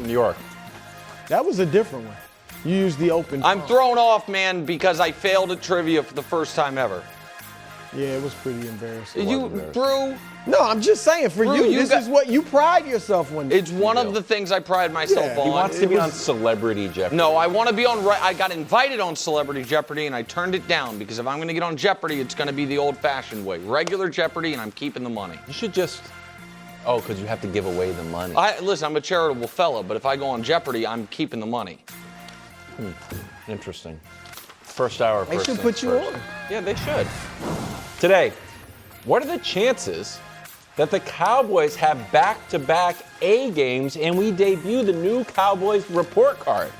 from New York. That was a different one. You used the open. I'm thrown off, man, because I failed at trivia for the first time ever. Yeah, it was pretty embarrassing. Drew? No, I'm just saying, for Drew, you, this is what you pride yourself when. It's one of the things I pride myself on. He wants to be on Celebrity Jeopardy. No, I want to be on. I got invited on Celebrity Jeopardy, and I turned it down because if I'm going to get on Jeopardy, it's going to be the old-fashioned way, regular Jeopardy, and I'm keeping the money. You should just. Oh, because you have to give away the money. Listen, I'm a charitable fella, but if I go on Jeopardy, I'm keeping the money. Interesting. First hour. They should put you on. Yeah, they should. Today, what are the chances that the Cowboys have back-to-back A games and we debut the new Cowboys report card?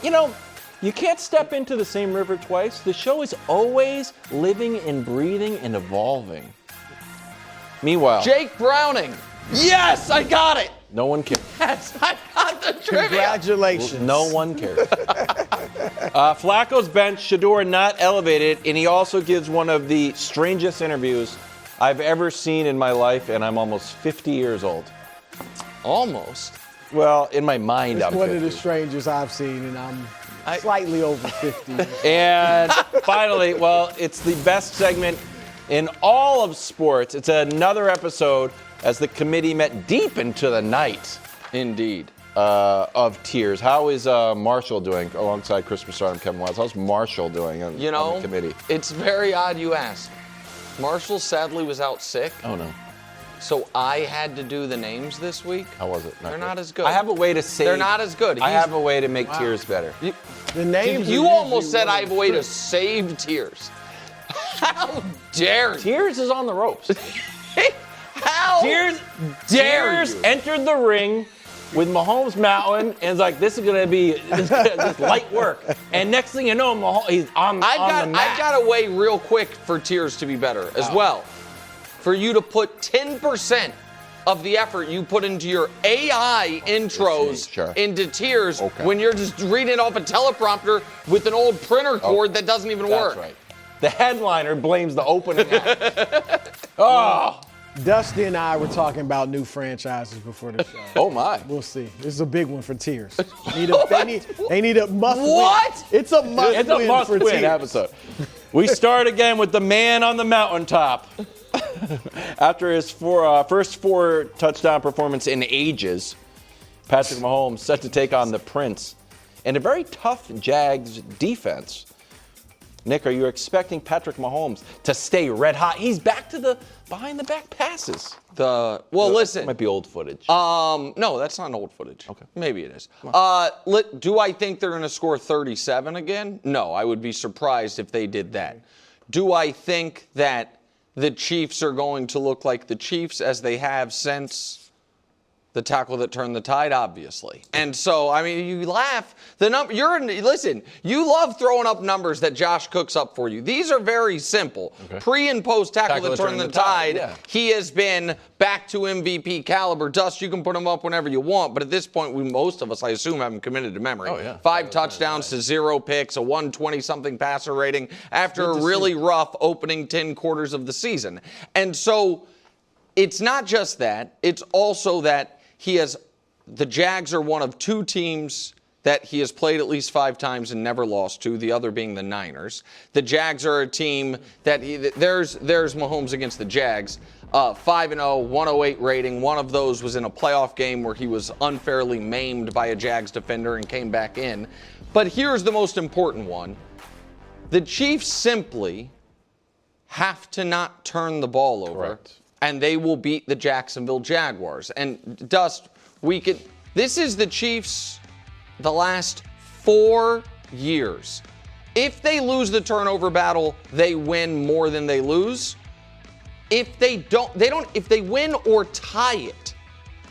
You know, you can't step into the same river twice. The show is always living and breathing and evolving. Meanwhile, Jake Browning. Yes, I got it. No one cares. Yes, I got the trivia. Congratulations. No one cares. Flacco's bench, Shedeur not elevated, and he also gives one of the strangest interviews I've ever seen in my life, and I'm almost 50 years old. Almost. Well, in my mind, It's I'm one 50. of the strangest I've seen, and I'm slightly over 50. And finally, well, it's the best segment in all of sports. It's another episode as the committee met deep into the night. Indeed. Of tears. How is Marshall doing alongside Christmas star Kevin Watts? How's Marshall doing on the committee? It's very odd you ask. Marshall sadly was out sick. Oh, no. So I had to do the names this week. How was it? They're not as good. I have a way to save. They're not as good. I have a way to make tears better. The names. You almost said I have a way to save tears. How dare you? Tears is on the ropes. How Tears dare you? entered the ring with Mahomes mountain and is like, this is going to be just light work. And next thing you know, Mahomes, he's on the mat. I've got a way real quick for tears to be better as well. For you to put 10% of the effort you put into your AI intros into tears when you're just reading off a teleprompter with an old printer cord that doesn't even work. That's right. The headliner blames the opening act. Oh. Dusty and I were talking about new franchises before the show. Oh, my. We'll see. This is a big one for Tears. They need a must What? win. It's a must It's a win must for win Tears. episode. We start again with the man on the mountaintop. After his first 4 touchdown performance in ages, Patrick Mahomes set to take on the Prince and a very tough Jags defense. Nick, are you expecting Patrick Mahomes to stay red hot? He's back to the behind-the-back passes. Listen. That might be old footage. No, that's not old footage. Okay. Maybe it is. Do I think they're going to score 37 again? No, I would be surprised if they did that. Do I think that the Chiefs are going to look like the Chiefs as they have since the tackle that turned the tide? Obviously. And so, I mean, you laugh. Listen, you love throwing up numbers that Josh cooks up for you. These are very simple. Okay. Pre and post tackle that turned the tide, he has been back to MVP caliber. Dust, you can put him up whenever you want, but at this point, most of us, I assume, have him committed to memory. Oh, yeah. 5 touchdowns to 0 picks, a 120-something passer rating after a really rough opening 10 quarters of the season. And so, it's not just that. It's also that the Jags are one of 2 teams that he has played at least 5 times and never lost to, the other being the Niners. The Jags are a team that there's Mahomes against the Jags. 5-0, 108 rating. One of those was in a playoff game where he was unfairly maimed by a Jags defender and came back in. But here's the most important one. The Chiefs simply have to not turn the ball over. Correct. And they will beat the Jacksonville Jaguars. And Dust, this is the Chiefs the last 4 years. If they lose the turnover battle, they win more than they lose. If they win or tie it,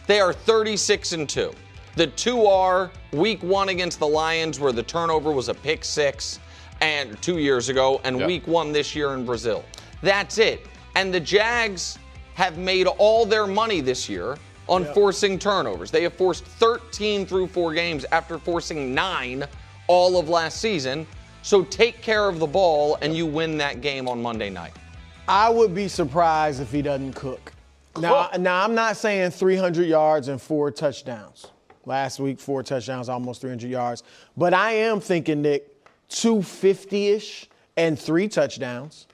they are 36-2. The 2 are week 1 against the Lions, where the turnover was a pick 6 and 2 years ago, and week 1 this year in Brazil. That's it. And the Jags have made all their money this year on forcing turnovers. They have forced 13 through 4 games after forcing 9 all of last season. So take care of the ball, and you win that game on Monday night. I would be surprised if he doesn't cook. Now, I'm not saying 300 yards and 4 touchdowns. Last week, 4 touchdowns, almost 300 yards. But I am thinking, Nick, 250-ish and 3 touchdowns.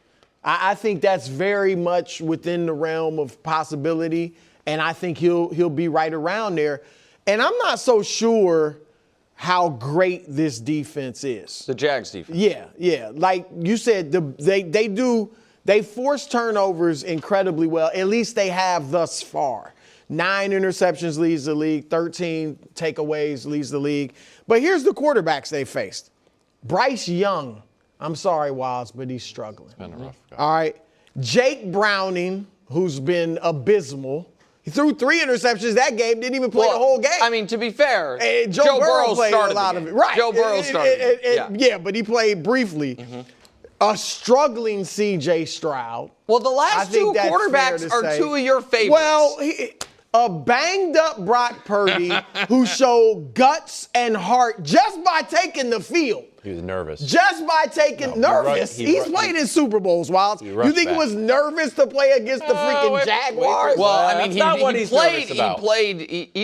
I think that's very much within the realm of possibility, and I think he'll be right around there. And I'm not so sure how great this defense is. The Jags defense. Yeah. Like you said, they force turnovers incredibly well. At least they have thus far. 9 interceptions leads the league. 13 takeaways leads the league. But here's the quarterbacks they faced. Bryce Young. I'm sorry, Wilds, but he's struggling. It's been a rough guy. All right. Jake Browning, who's been abysmal. He threw 3 interceptions that game, didn't even play the whole game. I mean, to be fair, Joe Burrow played started a lot of it. Right. Joe Burrow started. Yeah, but he played briefly. Mm-hmm. A struggling C.J. Stroud. Well, the last 2 quarterbacks are 2 of your favorites. Well, a banged-up Brock Purdy who showed guts and heart just by taking the field. He was nervous. Just by taking nervous. He's played in Super Bowls, Wilds. You think he was nervous to play against the freaking Jaguars? Well, I mean, he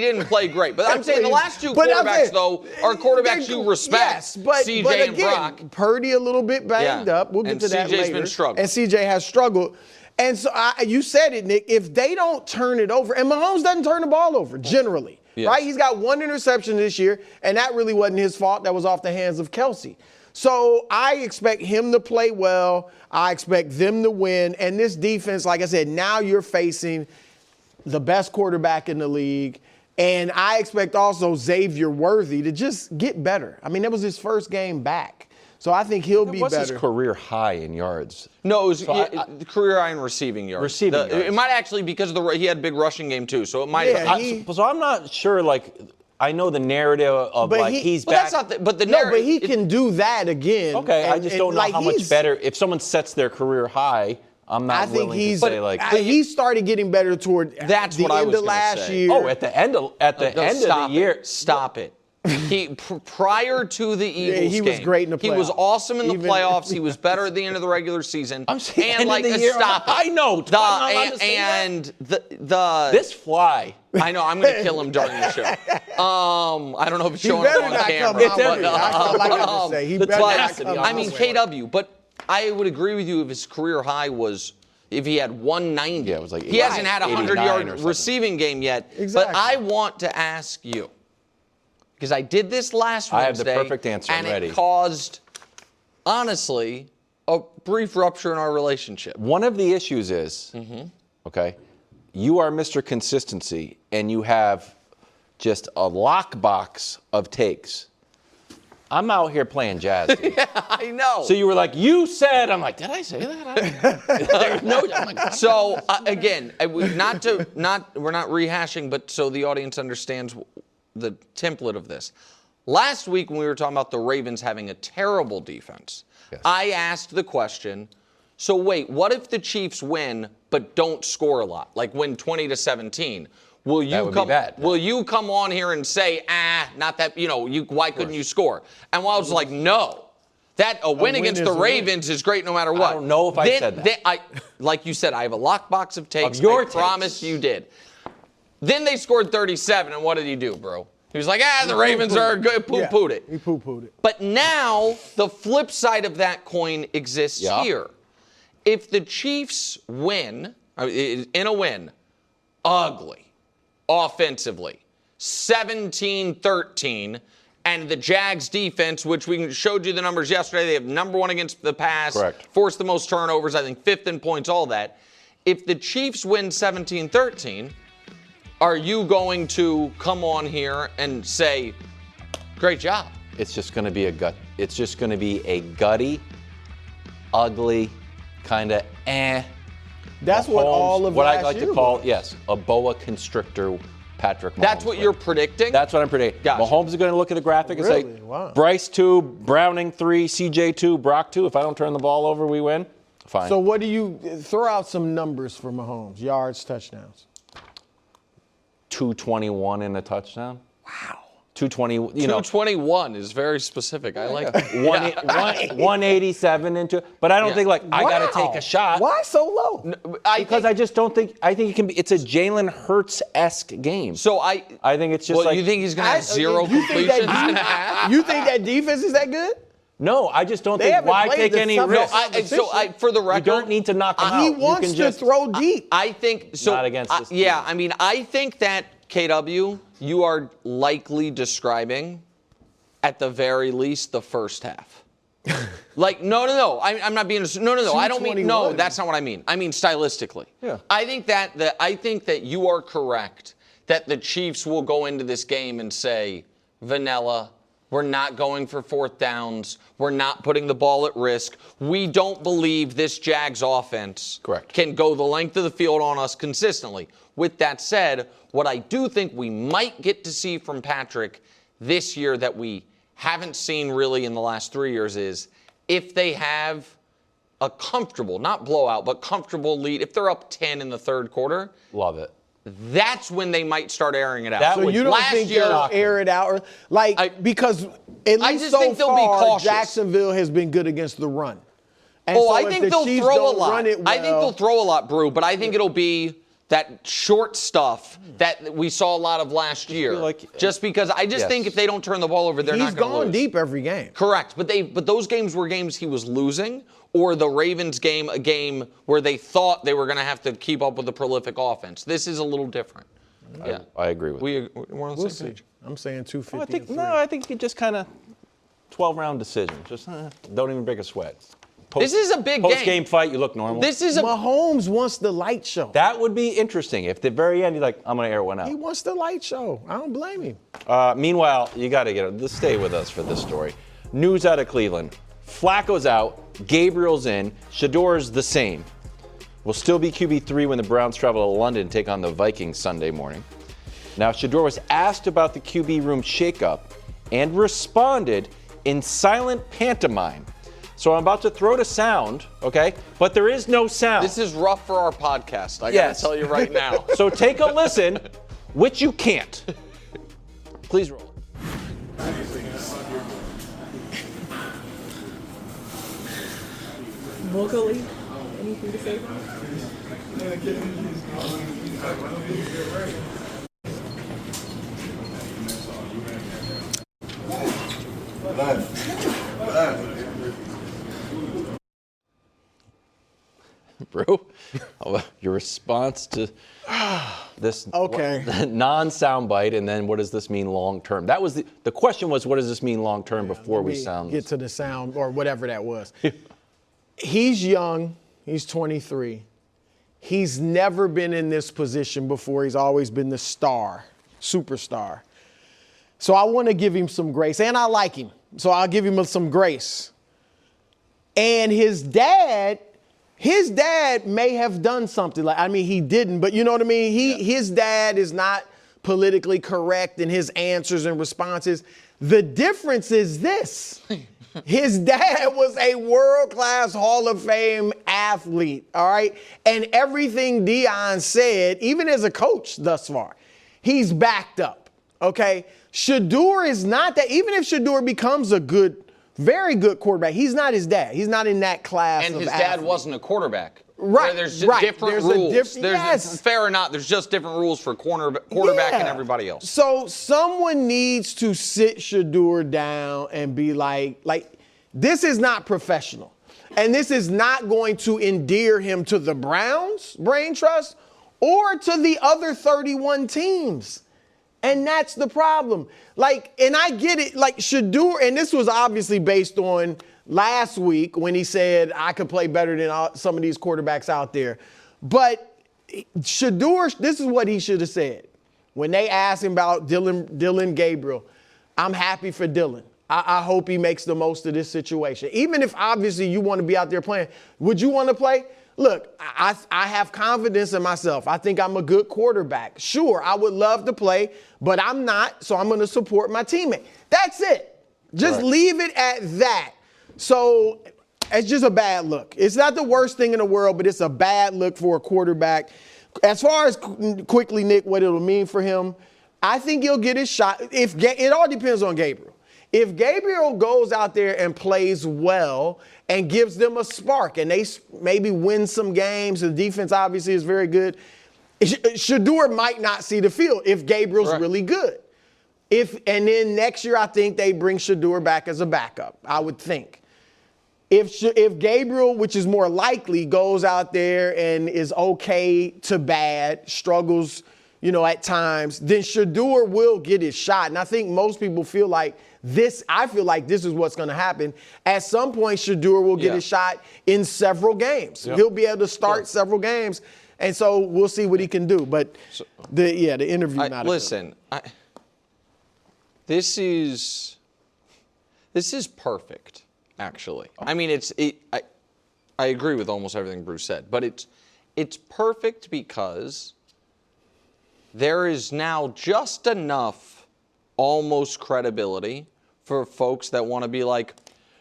didn't play great. But I'm saying the last 2 quarterbacks, though, are quarterbacks you respect. Yes, but CJ again, and Brock. Purdy a little bit banged up. We'll get to that later. CJ's been struggling. And CJ has struggled. And so you said it, Nick, if they don't turn it over, and Mahomes doesn't turn the ball over generally, right? He's got 1 interception this year, and that really wasn't his fault. That was off the hands of Kelsey. So I expect him to play well. I expect them to win. And this defense, like I said, now you're facing the best quarterback in the league. And I expect also Xavier Worthy to just get better. I mean, that was his first game back. So I think he'll be better. What's his career high in yards? No, it was career high in receiving yards. Yards. It might actually, because he had a big rushing game too, so it might have. So I'm not sure, I know the narrative of he's back. That's not but the narrative. No, but he can do that again. Okay, I just don't know how much better. If someone sets their career high, I'm not willing to say he started getting better toward the end of last year. Oh, at the end of the year. Stop it. Prior to the Eagles he was game, great in the playoffs. He was awesome in the playoffs. He was better at the end of the regular season. I'm saying end of the year. Stop it. I know. This fly. I know. I'm going to kill him during the show. I don't know if it's showing up on camera. I mean, KW. But I would agree with you if his career high was. If he had 190. Yeah, it was like he hasn't had a 100-yard receiving game yet. Exactly. But I want to ask you. Because I did this last Wednesday. I have the perfect answer ready. It caused, honestly, a brief rupture in our relationship. One of the issues is, okay, you are Mr. Consistency, and you have just a lockbox of takes. I'm out here playing jazz. Yeah, I know. So you were like, you said, I'm like, did I say that? No. I'm like, so again, we're not rehashing, but so the audience understands the template of this. Last week when we were talking about the Ravens having a terrible defense, I asked the question, so wait, what if the Chiefs win but don't score a lot, like win 20-17? Will you come on here and say, not that, why couldn't you score? And I was like, no. A win against the Ravens is great no matter what. I don't know if I said that. Like you said, I have a lockbox of takes. I promise you did. Then they scored 37, and what did he do, bro? He was like, the Ravens are good. Poo-pooed it. He poo-pooed it. But now the flip side of that coin exists here. If the Chiefs win, in a win, ugly, offensively, 17-13, and the Jags defense, which we showed you the numbers yesterday, they have number 1 against the pass, forced the most turnovers, I think 5th in points, all that. If the Chiefs win 17-13, are you going to come on here and say, great job? It's just going to be It's just going to be a gutty, ugly, kind of That's what all of what last I like year to call, was. a boa constrictor Patrick Mahomes. That's what you're predicting? That's what I'm predicting. Gotcha. Mahomes is going to look at the graphic and say, Bryce 2, Browning 3, CJ 2, Brock 2. If I don't turn the ball over, we win. Fine. So what do you throw out some numbers for Mahomes? Yards, touchdowns. 221 and a touchdown. Wow. 220, 221 is very specific. I like that. 187 into, but I don't think I got to take a shot. Why so low? Because I just don't think, I think it can be, it's a Jalen Hurts-esque game. So I think it's just you think he's going to have zero completions in a half? You think that defense is that good? No, I just don't think, why take any risk? For the record, you don't need to knock him out. He wants to throw deep. I think so. Not against this team. Yeah, I mean, I think that KW, you are likely describing, at the very least, the first half. No. I'm not being. No. I don't mean. No, that's not what I mean. I mean stylistically. Yeah. I think that you are correct that the Chiefs will go into this game and say, vanilla. We're not going for fourth downs. We're not putting the ball at risk. We don't believe this Jags offense can go the length of the field on us consistently. With that said, what I do think we might get to see from Patrick this year that we haven't seen really in the last 3 years is if they have a comfortable, not blowout, but comfortable lead, if they're up 10 in the third quarter. Love it. That's when they might start airing it out. So you don't think they'll air it out? Because at least so far, Jacksonville has been good against the run. And I think they'll throw a lot. I think they'll throw a lot, Brew, but I think it'll be that short stuff that we saw a lot of last year. Just because I just think if they don't turn the ball over, they're not going to lose. He's gone deep every game. Correct. But those games were games he was losing, or the Ravens game, a game where they thought they were going to have to keep up with the prolific offense. This is a little different. Yeah. I agree with you. We're on the same page. I'm saying 250. I think you just kind of 12-round decision. Just don't even break a sweat. This is a big game. Post-game fight, you look normal. Mahomes wants the light show. That would be interesting. If at the very end, you're like, I'm going to air one out. He wants the light show. I don't blame him. Meanwhile, you got to get it. Just stay with us for this story. News out of Cleveland. Flacco's out. Gabriel's in. Shedeur's the same. Will still be QB3 when the Browns travel to London and take on the Vikings Sunday morning. Now, Shedeur was asked about the QB room shakeup and responded in silent pantomime. So I'm about to throw to sound, okay? But there is no sound. This is rough for our podcast. I got to tell you right now. So take a listen, which you can't. Please roll it. Vocally, anything to say? Bro, your response to this non-soundbite, and then what does this mean long term? That was the question was, what does this mean long term before we get to the sound or whatever that was. He's young. He's 23. He's never been in this position before. He's always been the superstar. So I want to give him some grace, and I like him. So I'll give him some grace. And his dad may have done something he didn't, but you know what I mean? His dad is not politically correct in his answers and responses. The difference is this. His dad was a world-class Hall of Fame athlete, all right? And everything Deion said, even as a coach thus far, he's backed up, okay? Shedeur is not that. Even if Shedeur becomes a very good quarterback, he's not his dad. He's not in that class and of his athlete. Dad wasn't a quarterback. Right, there's different rules. Yes. Fair or not, there's just different rules for quarterback and everybody else. So someone needs to sit Shedeur down and be like, this is not professional. And this is not going to endear him to the Browns' brain trust or to the other 31 teams. And that's the problem. And I get it, Shedeur, and this was obviously based on last week when he said, I could play better than some of these quarterbacks out there. But Shedeur, this is what he should have said. When they asked him about Dillon Gabriel, I'm happy for Dillon. I hope he makes the most of this situation. Even if obviously you want to be out there playing, would you want to play? Look, I have confidence in myself. I think I'm a good quarterback. Sure, I would love to play, but I'm not, so I'm going to support my teammate. That's it. Just leave it at that. So it's just a bad look. It's not the worst thing in the world, but it's a bad look for a quarterback. As far as quickly, Nick, what it'll mean for him, I think he'll get his shot. It all depends on Gabriel. If Gabriel goes out there and plays well and gives them a spark and they maybe win some games, the defense obviously is very good, Shedeur might not see the field if Gabriel's really good. And then next year I think they bring Shedeur back as a backup, I would think. If Gabriel, which is more likely, goes out there and is okay to bad, struggles, at times, then Shedeur will get his shot. And I think most people feel like this is what's going to happen. At some point, Shedeur will get his shot in several games. Yep. He'll be able to start several games. And so we'll see what he can do. But the interview not listen, this is perfect, actually. I mean, I agree with almost everything Bruce said, but it's perfect because there is now just enough almost credibility for folks that want to be like,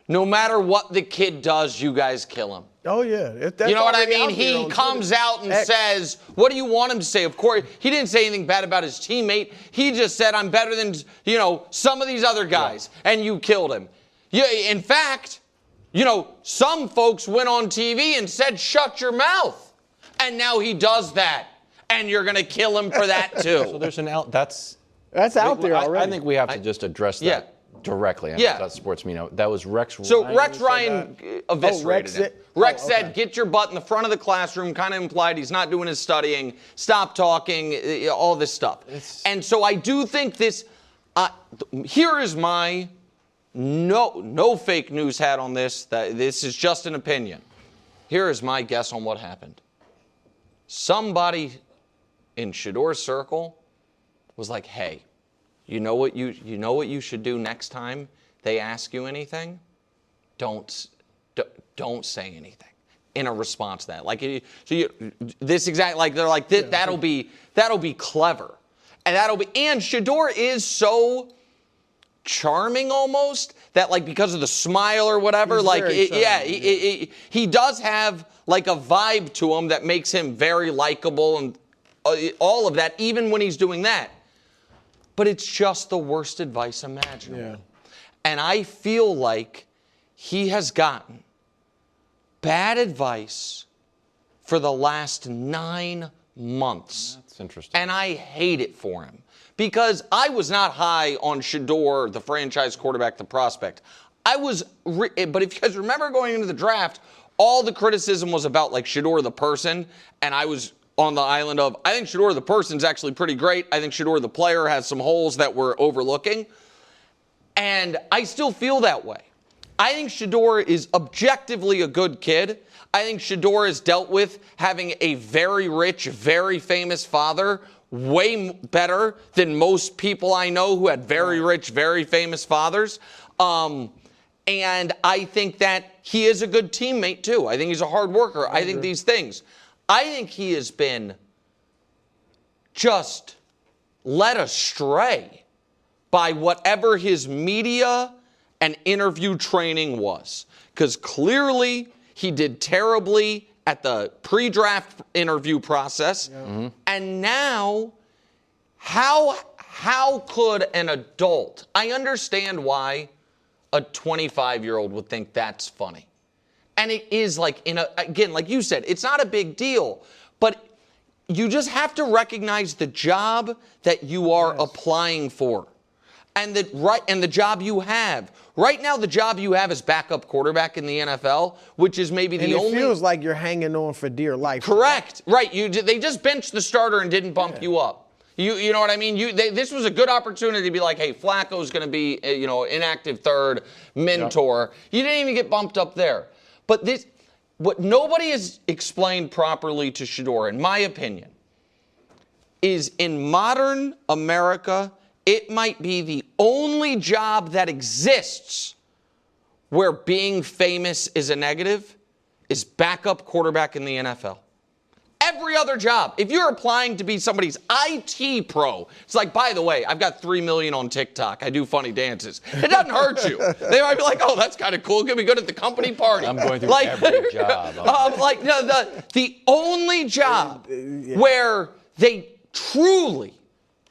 no matter what the kid does, you guys kill him. Oh, yeah. You know what I mean? He comes out and says, what do you want him to say? Of course, he didn't say anything bad about his teammate. He just said, I'm better than, some of these other guys, and you killed him. In fact, some folks went on TV and said, shut your mouth. And now he does that. And you're going to kill him for that, too. So there's that's out there already. I think we have to just address that directly. That's sports media. That was Rex Ryan. So Rex Ryan eviscerated him. Rex said, get your butt in the front of the classroom, kind of implied he's not doing his studying, stop talking, all this stuff. And so I do think this, here is my no fake news hat on this. This is just an opinion. Here is my guess on what happened. Somebody in Shedeur's circle was like, hey, you know what you should do next time they ask you anything? Don't say anything in a response to that. They're like, that'll be clever. And Shedeur is so charming almost that because of the smile or whatever, he does have a vibe to him that makes him very likable and all of that, even when he's doing that. But it's just the worst advice imaginable. Yeah. And I feel like he has gotten bad advice for the last 9 months. That's interesting. And I hate it for him. Because I was not high on Shedeur, the franchise quarterback, the prospect. But if you guys remember going into the draft, all the criticism was about Shedeur the person, and I was on the island of, I think Shedeur the person's actually pretty great. I think Shedeur the player has some holes that we're overlooking. And I still feel that way. I think Shedeur is objectively a good kid. I think Shedeur has dealt with having a very rich, very famous father way better than most people I know who had very rich, very famous fathers. And I think that he is a good teammate, too. I think he's a hard worker. I think these things. I think he has been just led astray by whatever his media and interview training was. Because clearly he did terribly at the pre-draft interview process. Yeah. Mm-hmm. And now, how could an adult, I understand why a 25-year-old would think that's funny. And it is again, like you said, it's not a big deal, but you just have to recognize the job that you are applying for. And the job you have. Right now, the job you have is backup quarterback in the NFL, which is maybe the only. It feels like you're hanging on for dear life. Correct. Right. They just benched the starter and didn't bump you up. You know what I mean? This was a good opportunity to be like, hey, Flacco's going to be inactive third, mentor. Yep. You didn't even get bumped up there. But what nobody has explained properly to Shedeur, in my opinion, is in modern America, it might be the only job that exists where being famous is a negative, is backup quarterback in the NFL. Every other job, if you're applying to be somebody's IT pro, it's like, by the way, I've got 3 million on TikTok. I do funny dances. It doesn't hurt you. They might be like, oh, that's kind of cool. Gonna be good at the company party. I'm going through every job. The only job where they truly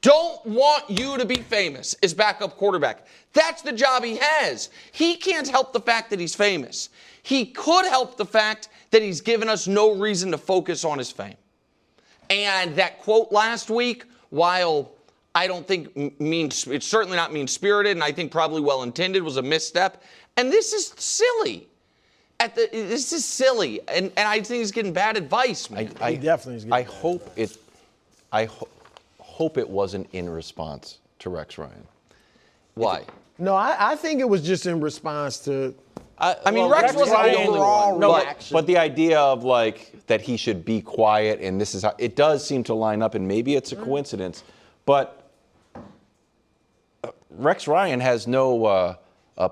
don't want you to be famous as backup quarterback. That's the job he has. He can't help the fact that he's famous. He could help the fact that he's given us no reason to focus on his fame. And that quote last week, while I don't think it's certainly not mean-spirited, and I think probably well-intended, was a misstep. And this is silly. This is silly, and I think he's getting bad advice, man. He definitely is getting bad advice. I hope it wasn't in response to Rex Ryan. Why? No, I think it was just in response to. I mean, Rex wasn't the only one. No, but the idea of that he should be quiet and this is how it does seem to line up, and maybe it's a coincidence, but Rex Ryan has no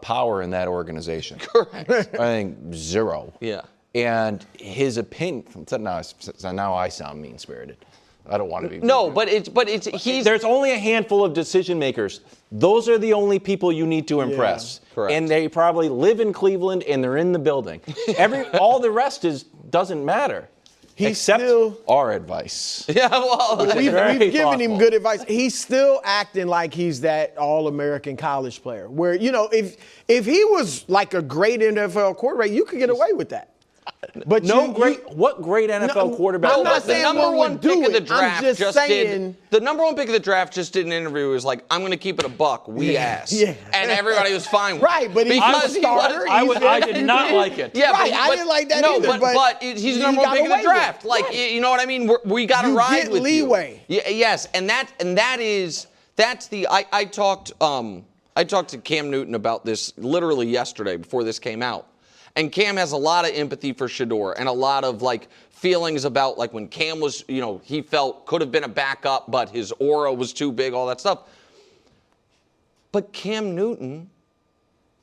power in that organization. Correct. I think zero. Yeah. And his opinion. Now I sound mean-spirited. I don't want to be. No, but he's. There's only a handful of decision makers. Those are the only people you need to impress. Yeah, correct. And they probably live in Cleveland and they're in the building. All the rest doesn't matter. Except our advice. Yeah, well, we've given him good advice. He's still acting like he's that All-American college player. Where, if he was like a great NFL quarterback, you could get away with that. But what great NFL quarterback? I'm not saying the number one pick of the draft the number one pick of the draft just did an interview. He was like, "I'm going to keep it a buck. We asked." Yeah. And everybody was fine with it. Right, but because he was a starter. I did not like it. Yeah, right, I didn't like that either. But he's the number one pick of the draft. Like, you know what I mean? We got to ride with leeway. You. Yes, and that's the. I talked to Cam Newton about this literally yesterday before this came out. And Cam has a lot of empathy for Shedeur and a lot of feelings about when Cam was, he felt could have been a backup, but his aura was too big, all that stuff. But Cam Newton,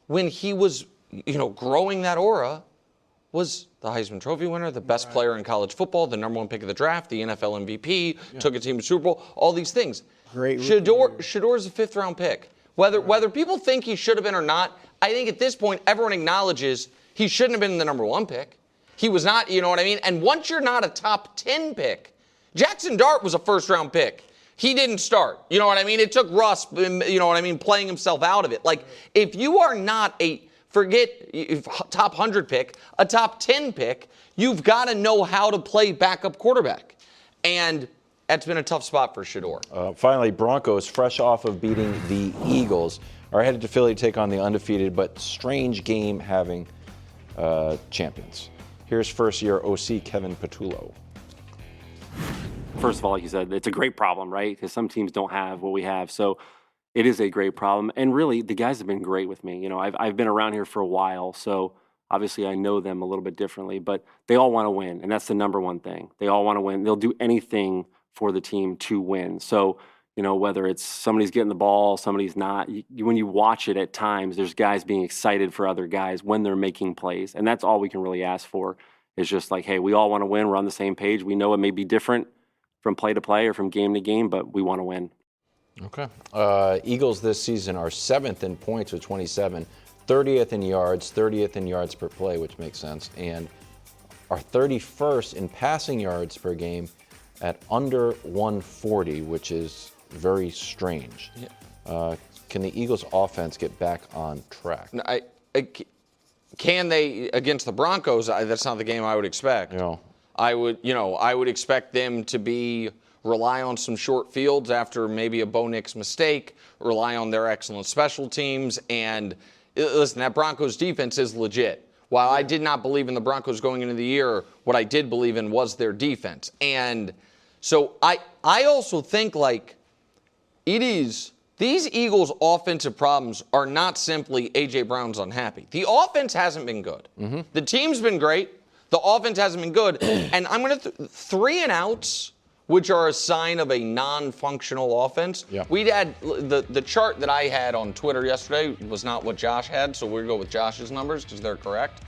when he was, growing that aura, was the Heisman Trophy winner, the best player in college football, the number one pick of the draft, the NFL MVP, took a team to Super Bowl, all these things. Great. Shedeur's a fifth-round pick. Whether people think he should have been or not, I think at this point everyone acknowledges he shouldn't have been the number one pick. He was not, you know what I mean? And once you're not a top 10 pick, Jackson Dart was a first-round pick. He didn't start. You know what I mean? It took Russ, you know what I mean, playing himself out of it. If you are not forget top 100 pick, a top 10 pick, you've got to know how to play backup quarterback. And that's been a tough spot for Shedeur. Finally, Broncos, fresh off of beating the Eagles, are headed to Philly to take on the undefeated but strange game having champions. Here's first-year OC Kevin Patullo. First of all, like you said, it's a great problem, right? Because some teams don't have what we have. So it is a great problem. And really, the guys have been great with me. I've been around here for a while, so obviously I know them a little bit differently. But they all want to win, and that's the number one thing. They all want to win. They'll do anything for the team to win. So, whether it's somebody's getting the ball, somebody's not, when you watch it at times, there's guys being excited for other guys when they're making plays. And that's all we can really ask for is just hey, we all want to win. We're on the same page. We know it may be different from play to play or from game to game, but we want to win. Okay. Eagles this season are 7th in points with 27, 30th in yards, 30th in yards per play, which makes sense, and are 31st in passing yards per game at under 140, which is very strange. Yeah. Can the Eagles' offense get back on track? Can they against the Broncos? That's not the game I would expect. I would expect them to rely on some short fields after maybe a Bo Nix mistake, rely on their excellent special teams, and listen, that Broncos defense is legit. While I did not believe in the Broncos going into the year, what I did believe in was their defense. And so I also think these Eagles' offensive problems are not simply A.J. Brown's unhappy. The offense hasn't been good. Mm-hmm. The team's been great. The offense hasn't been good. And I'm going to 3 and outs, which are a sign of a non-functional offense. Yeah. We had the chart that I had on Twitter yesterday was not what Josh had, so we'll go with Josh's numbers because they're correct.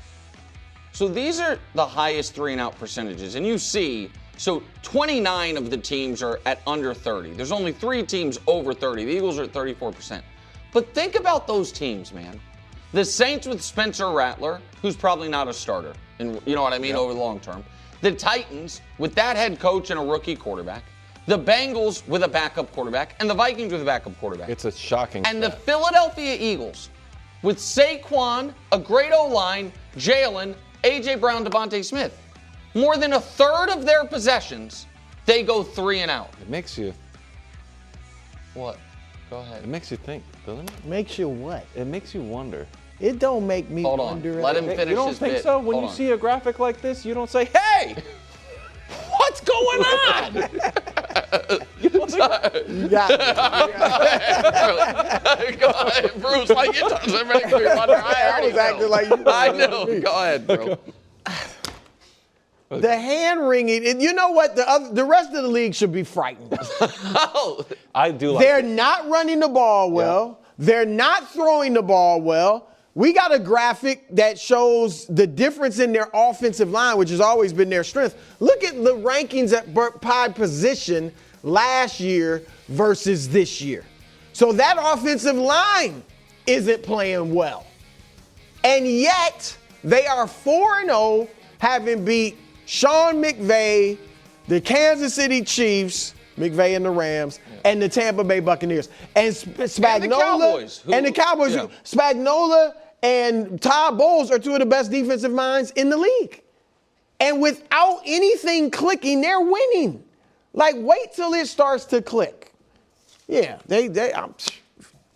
So these are the highest 3 and out percentages. And you see, so 29 of the teams are at under 30. There's only 3 teams over 30. The Eagles are at 34%. But think about those teams, man. The Saints with Spencer Rattler, who's probably not a starter, and you know what I mean, over the long term. The Titans with that head coach and a rookie quarterback. the Bengals with a backup quarterback, and the Vikings with a backup quarterback. It's a shocking And the stat. Philadelphia Eagles with Saquon, a great O-line, Jalen, A.J. Brown, Devontae Smith. More than a third of their possessions, they go 3 and out. It makes you What? Go ahead. It makes you think, doesn't it? Makes you what? It makes you wonder. It don't make me Hold on. wonder. Let him at all. finish You don't his think bit. so? When Hold you on. see a graphic like this, you don't say, "Hey, what's going on?" You don't think- You got me. Go ahead, Bruce. Like you touched it, make me wonder. I was acting like you. I know. Go ahead, bro. The hand wringing. You know what? The rest of the league should be frightened. Oh, I do like They're it. not running the ball well. They're not throwing the ball well. We got a graphic that shows the difference in their offensive line, which has always been their strength. Look at the rankings by position last year versus this year. So that offensive line isn't playing well. And yet, they are 4-0, having beat Sean McVay, the Kansas City Chiefs, McVay and the Rams, and the Tampa Bay Buccaneers. And Spagnuolo Cowboys, and the Cowboys. yeah. Spagnuolo and Todd Bowles are two of the best defensive minds in the league. And without anything clicking, they're winning. Like, wait till it starts to click. Yeah,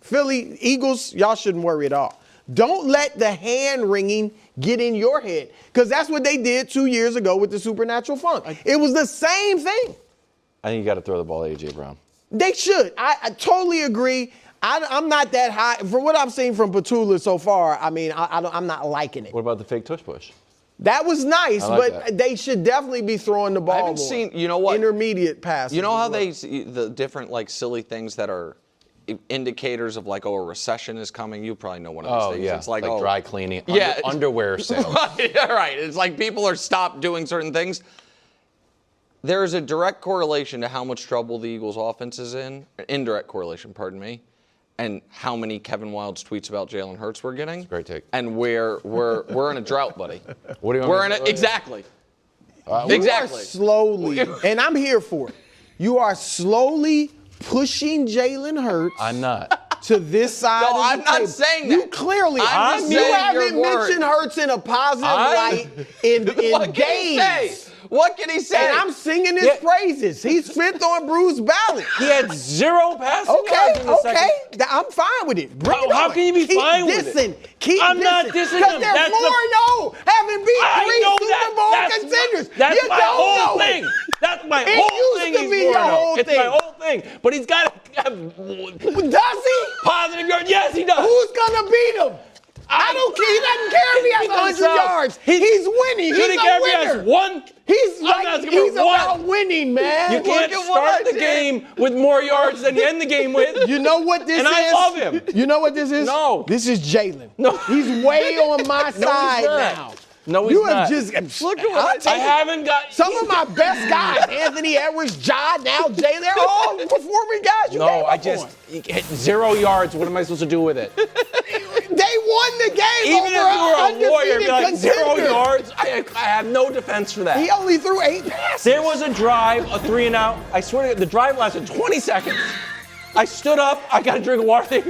Philly Eagles, y'all shouldn't worry at all. Don't let the hand wringing get in your head, because that's what they did 2 years ago with the supernatural funk. It was the same thing. I think you got to throw the ball to A.J. Brown. They should. I totally agree. I'm not that high. For what I've seen from Petula so far, I mean, I'm not liking it. What about the fake tush push? That was nice, I like but that. they should definitely be throwing the ball I haven't more. seen, you know what? Intermediate passes. You know how as well. the different like silly things that are indicators of like, oh, a recession is coming. You probably know one of these Oh things. yeah, It's like, oh, dry cleaning. Yeah. Underwear sale. Right. It's like people are stopped doing certain things. There is a direct correlation to how much trouble the Eagles' offense is in. Indirect correlation, pardon me. And how many Kevin Wilde's tweets about Jalen Hurts we're getting. Great take. And we're in a drought, buddy. What do you want We're me in to a, exactly. You are Exactly. slowly, and I'm here for it. You are slowly pushing Jalen Hurts I'm not. to this side No, of the I'm not table. saying You that. clearly, I'm just you saying haven't your word. mentioned Hurts in a positive I- light in What can he say? days. What can he say? And I'm singing his Yeah. praises. He's fifth on Bruce ballot. He had 0 passing Okay, yards in the second. okay. I'm fine with it. Bring it How on. can you be Keep fine with it? dissing. Keep I'm not dissing. dissing Because them. they're That's the- 4-0, having beat I three know Super that. Bowl That's contenders. That's you my don't whole know thing. it. That's my It whole used thing. to He's be your 4-0. whole It's thing. my whole thing. But he's got to have Does he? positive yards. Yes, he does. Who's going to beat him? I don't care. He doesn't care if he has 100 himself. yards. He's winning. Should he He's care a if he has winner. one? He's I'm like, asking he's for one. about winning, man. You can't at what I start the did. game with more yards than you end the game with. You know what this And is? I love him. You know what this is? No. This is Jalen. No. He's way on my side not. now. No, he's You not. have just Look at what I'll I take I it. haven't got. Some of my best guys, Anthony Edwards, John, now Jay, they're all performing guys. You No, gave I up just on. hit 0 yards. What am I supposed to do with it? They won the game Even over if you were a lawyer, undefeated be like 0 contender. yards. I have no defense for that. He only threw 8 passes. There was a drive, a 3 and out. I swear to God, the drive lasted 20 seconds. I stood up. I got a drink of water.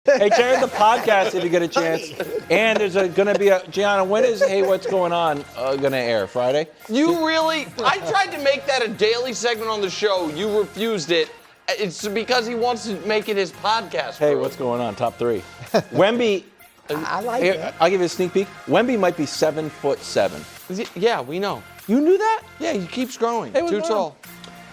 Hey, share the podcast if you get a chance. And there's going to be a Gianna. When is Hey What's Going On going to air? Friday? You really? I tried to make that a daily segment on the show. You refused it. It's because he wants to make it his podcast. Hey, bro. what's going on? Top 3. Wemby. I like Here, that. I'll give you a sneak peek. Wemby might be 7'7". Yeah, we know. You knew that? Yeah, he keeps growing. Hey, what's Too going on?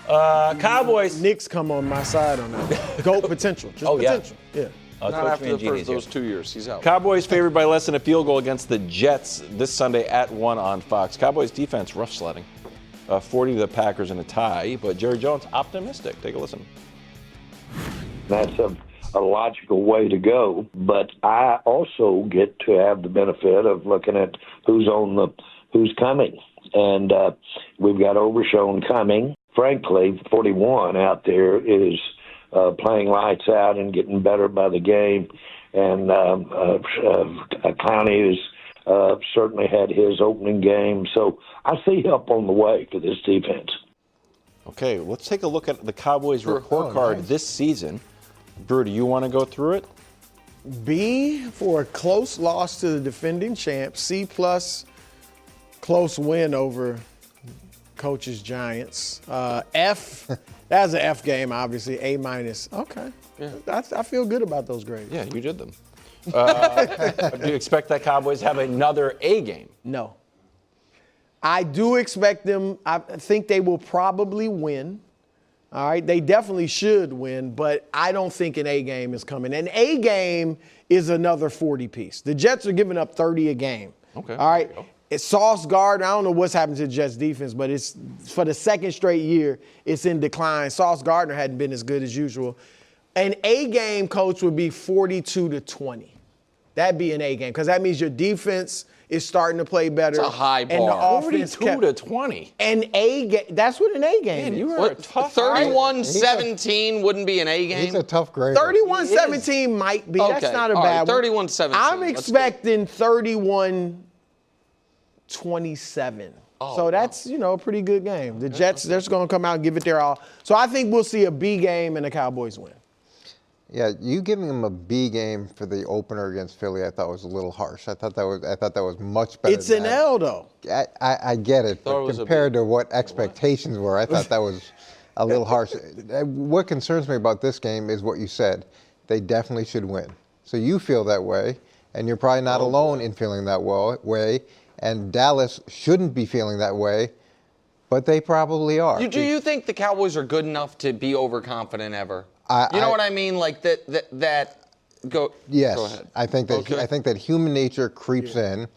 tall. Cowboys. Knicks come on my side on that. Goal potential. Just Oh, yeah. potential. Yeah. Not Coach after the Mangini's first here. those 2 years. He's out. Cowboys favored by less than a field goal against the Jets this Sunday at 1 on Fox. Cowboys defense rough sledding. 40 to the Packers in a tie, but Jerry Jones optimistic. Take a listen. That's a logical way to go, but I also get to have the benefit of looking at who's coming, and we've got Overshown coming. Frankly, 41 out there is playing lights out and getting better by the game, and Clowney is certainly had his opening game. So I see help on the way for this defense. Okay, let's take a look at the Cowboys report card this season. Brew, do you want to go through it? B for a close loss to the defending champs. C plus, close win over coaches Giants. F, that's an F game, obviously. A minus. Okay. Yeah. I feel good about those grades. Yeah, you did them. Do you expect that Cowboys have another A game? No. I do expect them. I think they will probably win. All right, they definitely should win, but I don't think an A game is coming. An A game is another 40 piece. The Jets are giving up 30 a game. Okay. All right. It's Sauce Gardner. I don't know what's happened to the Jets defense, but it's for the second straight year, it's in decline. Sauce Gardner hadn't been as good as usual. An A game, coach, would be 42-20. That'd be an A game because that means your defense is starting to play better. It's a high bar. And the offense 42-20. An A game. That's what an A game is. You are a tough 31-17 wouldn't be an A game. He's a tough grade. 31-17 might be. Okay. That's not a All bad right, one. 31-17. I'm expecting 31-27. So that's, a pretty good game. The Jets, they're just going to come out and give it their all. So I think we'll see a B game and the Cowboys win. Yeah, you giving them a B game for the opener against Philly, I thought was a little harsh. I thought that was much better. It's an L, though. I get it, but compared to what expectations were, I thought that was a little harsh. What concerns me about this game is what you said. They definitely should win. So you feel that way, and you're probably not alone in feeling that way. And Dallas shouldn't be feeling that way, but they probably are. Do you think the Cowboys are good enough to be overconfident ever? You know what I mean? Like that. Go. Yes, go ahead. I think that human nature creeps in,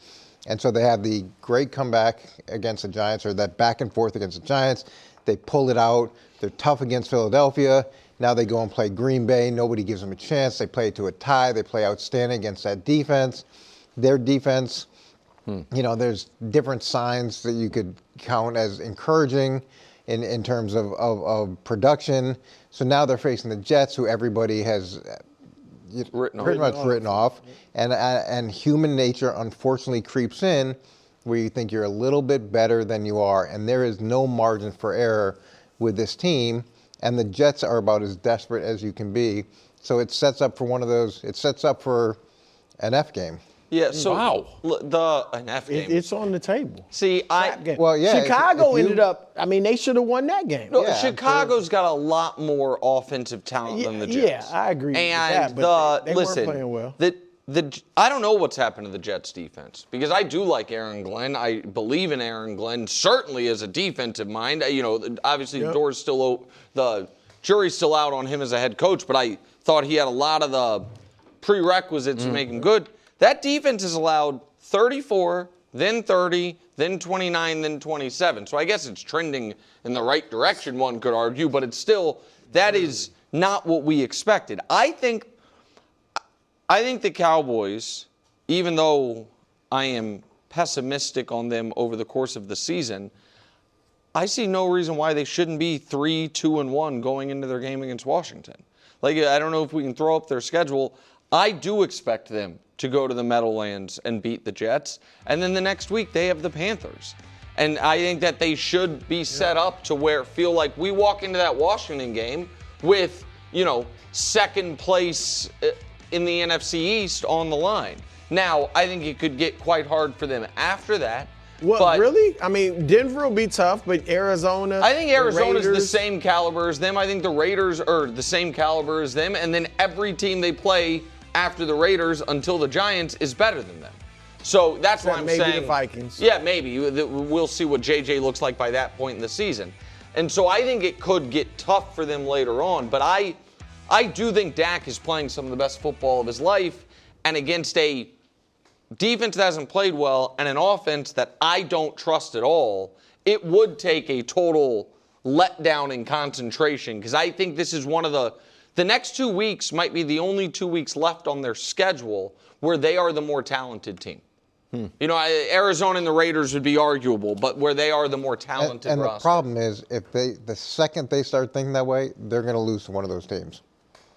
and so they have the great comeback against the Giants, or that back and forth against the Giants. They pull it out. They're tough against Philadelphia. Now they go and play Green Bay. Nobody gives them a chance. They play it to a tie. They play outstanding against that defense. Their defense. There's different signs that you could count as encouraging in terms of production. So now they're facing the Jets, who everybody has pretty much written off. And human nature, unfortunately, creeps in where you think you're a little bit better than you are. And there is no margin for error with this team. And the Jets are about as desperate as you can be. So it sets up for it sets up for an F game. Yeah, so an F game. It's on the table. See, well, yeah. Chicago ended up. I mean, they should have won that game. No, Chicago's got a lot more offensive talent than the Jets. Yeah, I agree. And with that, but they listen, weren't playing well. I don't know what's happened to the Jets defense because I do like Aaron Glenn. I believe in Aaron Glenn, certainly as a defensive mind. Obviously the door's still open. The jury's still out on him as a head coach, but I thought he had a lot of the prerequisites to make him good. That defense has allowed 34, then 30, then 29, then 27. So I guess it's trending in the right direction, one could argue, but it's still, that is not what we expected. I think the Cowboys, even though I am pessimistic on them over the course of the season, I see no reason why they shouldn't be 3-2-1 going into their game against Washington. I don't know if we can throw up their schedule. I do expect them to go to the Meadowlands and beat the Jets. And then the next week, they have the Panthers. And I think that they should be set up to feel like we walk into that Washington game with, second place in the NFC East on the line. Now, I think it could get quite hard for them after that. What, really? I mean, Denver will be tough, but Arizona. I think Arizona's the same caliber as them. I think the Raiders are the same caliber as them. And then every team they play after the Raiders until the Giants is better than them. So that's why I'm saying. Maybe the Vikings. Yeah, maybe. We'll see what JJ looks like by that point in the season. And so I think it could get tough for them later on. But I do think Dak is playing some of the best football of his life. And against a defense that hasn't played well and an offense that I don't trust at all, it would take a total letdown in concentration. Because I think this is one of the next 2 weeks might be the only 2 weeks left on their schedule where they are the more talented team. Arizona and the Raiders would be arguable, but where they are the more talented roster. The problem is, the second they start thinking that way, they're going to lose to one of those teams.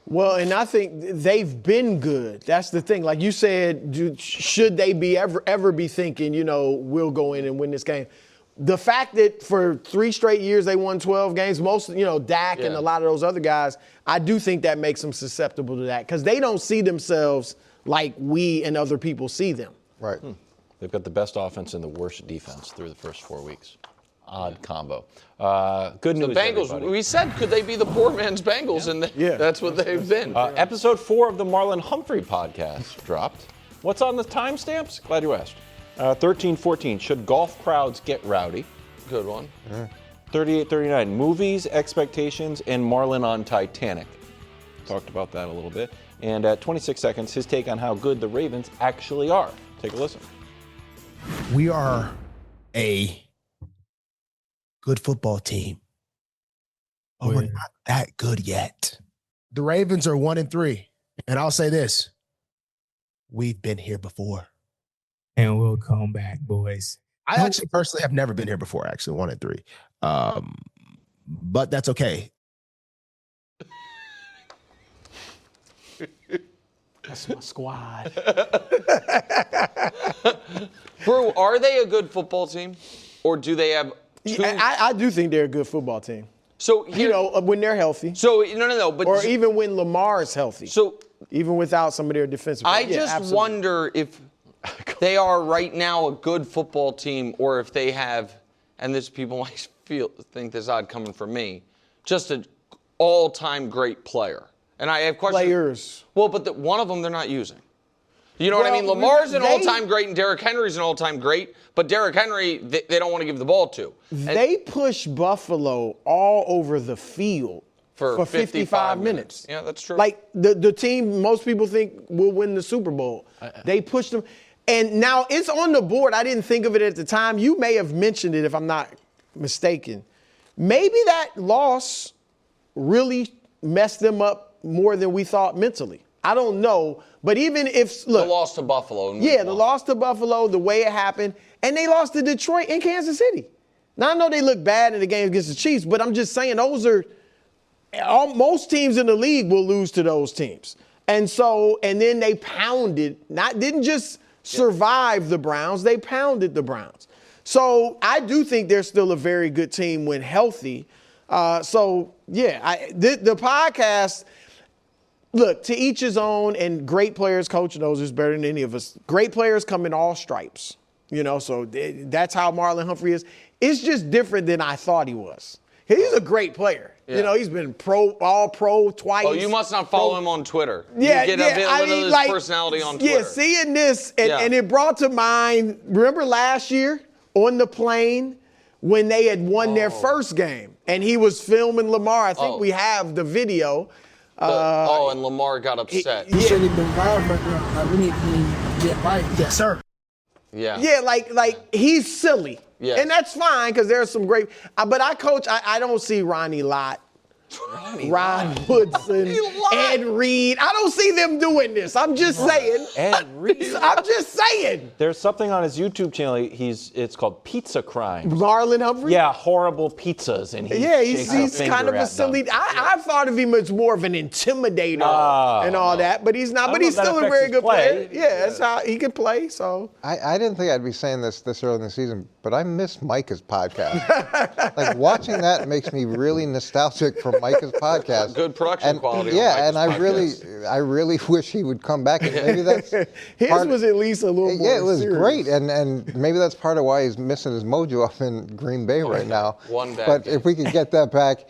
Well, and I think they've been good. That's the thing. Like you said, should they be ever be thinking, we'll go in and win this game? The fact that for 3 straight years they won 12 games, most, Dak and a lot of those other guys, I do think that makes them susceptible to that because they don't see themselves like we and other people see them. Right. They've got the best offense and the worst defense through the first 4 weeks. Odd combo. Good news, The Bengals, everybody. we said, could they be the poor man's Bengals? And that's what they've been. Episode 4 of the Marlon Humphrey podcast dropped. What's on the timestamps? Glad you asked. 13-14, should golf crowds get rowdy? Good one. 38-39, movies, expectations, and Marlon on Titanic. Talked about that a little bit. And at 26 seconds, his take on how good the Ravens actually are. Take a listen. We are a good football team, but we're not that good yet. The Ravens are 1-3, and I'll say this: we've been here before, and we'll come back, boys. I actually personally have never been here before. Actually, 1-3, but that's okay. That's my squad. Bro, are they a good football team, or do they have? I do think they're a good football team. So when they're healthy. So no, but or even when Lamar is healthy. So even without some of their defensive. I just wonder if they are right now a good football team, or if they have, and this people might think this odd coming from me, just an all-time great player. And I have questions. Players. Well, but one of them they're not using. You know what I mean? Lamar's an all-time great and Derrick Henry's an all-time great, but Derrick Henry, they don't want to give the ball to. They push Buffalo all over the field for 55 minutes. Yeah, that's true. Like the team most people think will win the Super Bowl. They pushed them. And now it's on the board. I didn't think of it at the time. You may have mentioned it if I'm not mistaken. Maybe that loss really messed them up more than we thought mentally. I don't know. But even if, look. The loss to Buffalo. The loss to Buffalo, the way it happened, and they lost to Detroit and Kansas City. Now, I know they look bad in the game against the Chiefs, but I'm just saying most teams in the league will lose to those teams. And then they didn't just survive the Browns, they pounded the Browns. So I do think they're still a very good team when healthy. The podcast, look, to each his own, and great players, Coach knows this better than any of us. Great players come in all stripes, so that's how Marlon Humphrey is. It's just different than I thought he was. He's a great player. Yeah. He's been all-pro twice. Oh, you must not follow him on Twitter. Yeah, you get a bit of his personality on Twitter. Yeah, seeing this, and it brought to mind, remember last year on the plane when they had won their first game, and he was filming Lamar. I think we have the video. And Lamar got upset. He should have been fired, but we need to get right. Yes, sir. Yeah. Yeah, like he's silly. Yeah. And that's fine because there's some great. But I don't see Ronnie Lott, Ron Woodson, Ed Reed. I don't see them doing this. I'm just saying. Ed Reed. I'm just saying. There's something on his YouTube channel. It's called Pizza Crimes. Marlon Humphrey? Yeah, horrible pizzas. And he's kind of a silly. I thought of him as more of an intimidator and all that, but he's not. But he's still a very good player. Yeah, that's how he can play. So I didn't think I'd be saying this early in the season, but I miss Micah's podcast. Like watching that makes me really nostalgic for Micah's podcast. Good production quality. Yeah, and I really wish he would come back. And maybe that's his was at least a little more. Yeah, it was serious. great, and maybe that's part of why he's missing his mojo up in Green Bay right now. One bad But game. if we could get that back,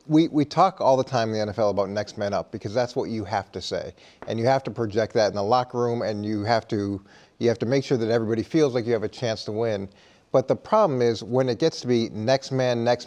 we talk all the time in the NFL about next man up because that's what you have to say, and you have to project that in the locker room, and you have to make sure that everybody feels like you have a chance to win. But the problem is when it gets to be next man up,